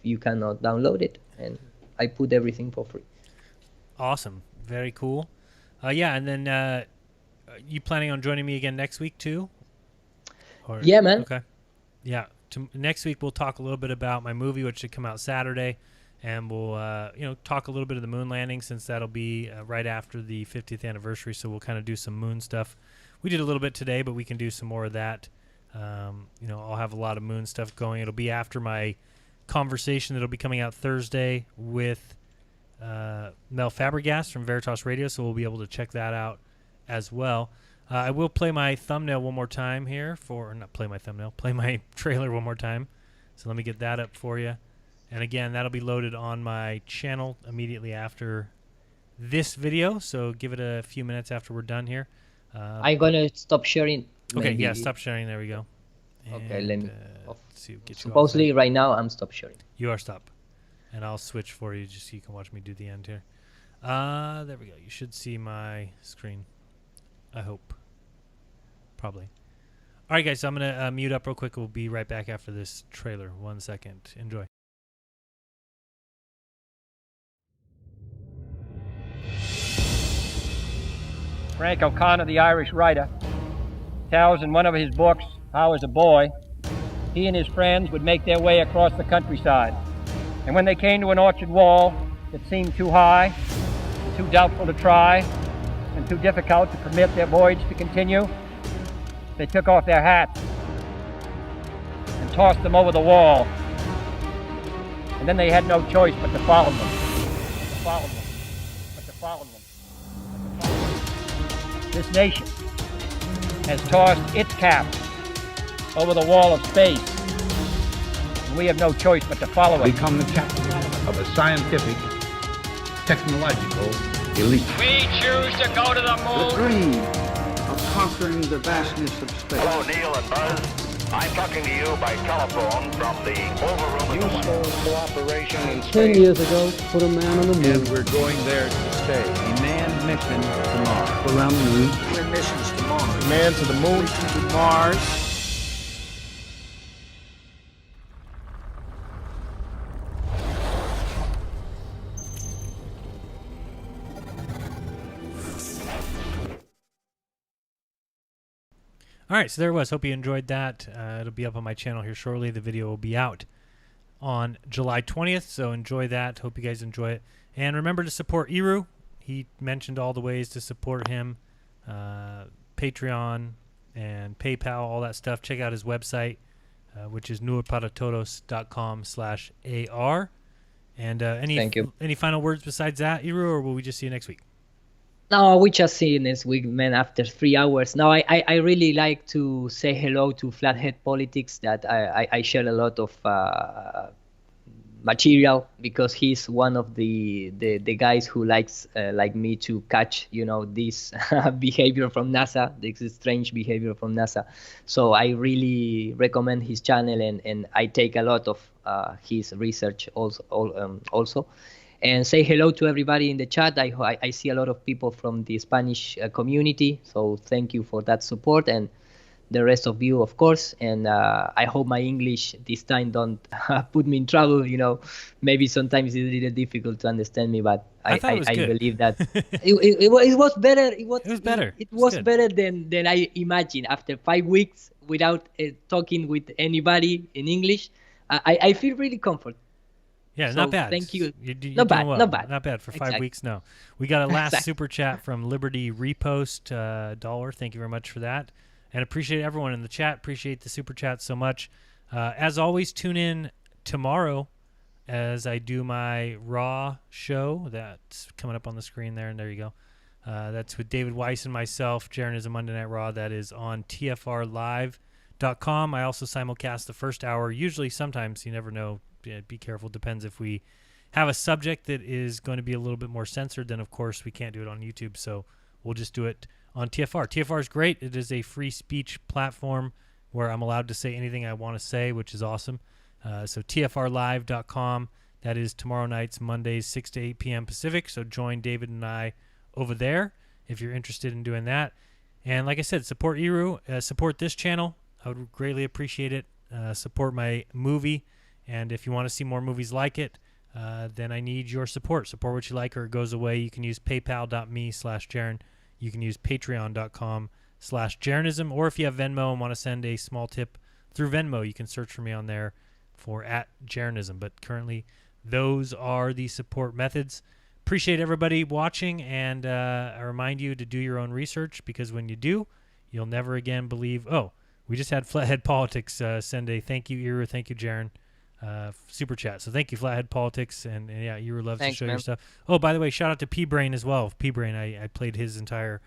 you cannot download it, and I put everything for free. Awesome. Very cool. Yeah, and then you planning on joining me again next week too? Or, yeah, man. Okay. Yeah. Next week we'll talk a little bit about my movie, which should come out Saturday, and we'll talk a little bit of the moon landing, since that'll be right after the 50th anniversary. So we'll kind of do some moon stuff. We did a little bit today, but we can do some more of that. I'll have a lot of moon stuff going. It'll be after my conversation that'll be coming out Thursday with Mel Fabregas from Veritas Radio, so we'll be able to check that out as well. I will play my thumbnail one more time here play my trailer one more time. So let me get that up for you. And again, that'll be loaded on my channel immediately after this video, so give it a few minutes after we're done here. I'm gonna stop sharing. Okay, yeah, stop sharing. There we go. Okay, let me. Supposedly, right now I'm stop sharing. You are stop, and I'll switch for you just so you can watch me do the end here. There we go. You should see my screen. I hope. Probably. All right, guys. So I'm gonna mute up real quick. We'll be right back after this trailer. 1 second. Enjoy. Frank O'Connor, the Irish writer, tells in one of his books how, as a boy, he and his friends would make their way across the countryside. And when they came to an orchard wall that seemed too high, too doubtful to try, and too difficult to permit their voyage to continue, they took off their hats and tossed them over the wall. And then they had no choice but to follow them. This nation has tossed its cap over the wall of space, and we have no choice but to follow it. Become the capital of a scientific, technological elite. We choose to go to the moon. The dream of conquering the vastness of space. Hello, Neil and Buzz. I'm talking to you by telephone from the overroom of the Useful cooperation in 10 years ago, put a man on the moon. And we're going there to stay. A manned mission to Mars. Around the moon. Twin missions to Mars. Man to the moon, to Mars. All right, so there it was. Hope you enjoyed that. It'll be up on my channel here shortly. The video will be out on July 20th, so enjoy that. Hope you guys enjoy it. And remember to support Iru. He mentioned all the ways to support him, Patreon and PayPal, all that stuff. Check out his website, which is nueparatodos.com/AR. And Thank you. Any final words besides that, Iru, or will we just see you next week? No, we just see you next week, man, after 3 hours. No, I really like to say hello to Flathead Politics, that I share a lot of material, because he's one of the guys who likes, like me, to catch, this behavior from NASA, this strange behavior from NASA. So I really recommend his channel, and I take a lot of his research also. And say hello to everybody in the chat. I see a lot of people from the Spanish community, so thank you for that support, and the rest of you, of course. And I hope my English this time don't put me in trouble. Maybe sometimes it's a little difficult to understand me, but I believe that it was better. It was better. It was better than I imagined. After 5 weeks without talking with anybody in English, I feel really comfortable. Yeah, So, not bad. thank you. You're Not bad, doing well. not bad. Not bad for 5 Exactly. weeks. No, we got a last Exactly. super chat from Liberty Repost $1. Thank you very much for that, and appreciate everyone in the chat. Appreciate the super chat so much. As always, tune in tomorrow as I do my Raw show. That's coming up on the screen there, and there you go. That's with David Weiss and myself. Jeranism Monday Night Raw. That is on TFRlive.com. I also simulcast the first hour. Usually, sometimes, you never know. Be careful. Depends if we have a subject that is going to be a little bit more censored, then of course we can't do it on YouTube. So we'll just do it on TFR. TFR is great. It is a free speech platform where I'm allowed to say anything I want to say, which is awesome. So TFRlive.com. That is tomorrow night's Mondays, 6 to 8 p.m. Pacific. So join David and I over there if you're interested in doing that. And like I said, support Iru. Support this channel. I would greatly appreciate it. Support my movie. And if you want to see more movies like it, then I need your support. Support what you like, or it goes away. You can use paypal.me/Jeren. You can use patreon.com/Jeranism. Or if you have Venmo and want to send a small tip through Venmo, you can search for me on there for @Jeranism. But currently, those are the support methods. Appreciate everybody watching, and I remind you to do your own research, because when you do, you'll never again believe. Oh, we just had Flathead Politics send a thank you, Iru, thank you, Jeren. Super chat. So thank you, Flathead Politics, and yeah, Iru loves to show your stuff. Oh, by the way, shout out to P-Brain as well. P-Brain, I played his entire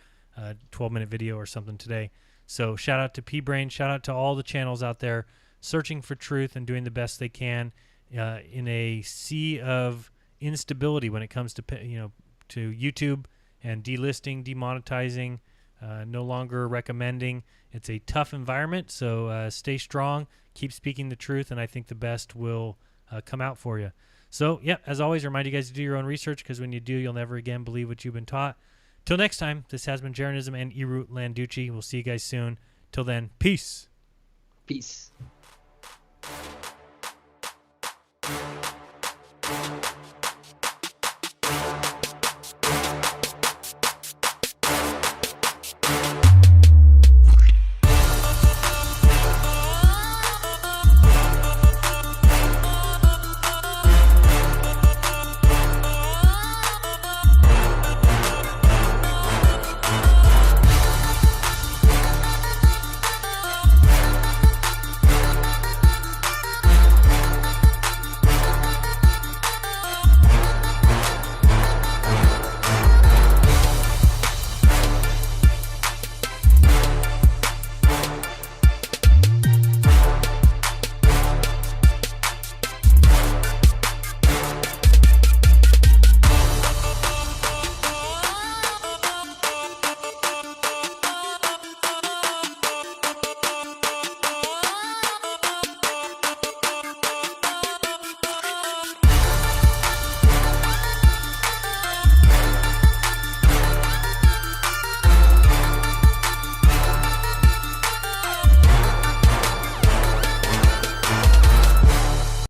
12-minute video or something today. So shout out to P-Brain. Shout out to all the channels out there searching for truth and doing the best they can in a sea of instability when it comes to to YouTube and delisting, demonetizing, no longer recommending. It's a tough environment, so stay strong. Keep speaking the truth, and I think the best will come out for you. So, yeah, as always, remind you guys to do your own research, because when you do, you'll never again believe what you've been taught. Till next time, this has been Jeranism and Iru Landucci. We'll see you guys soon. Till then, peace. Peace.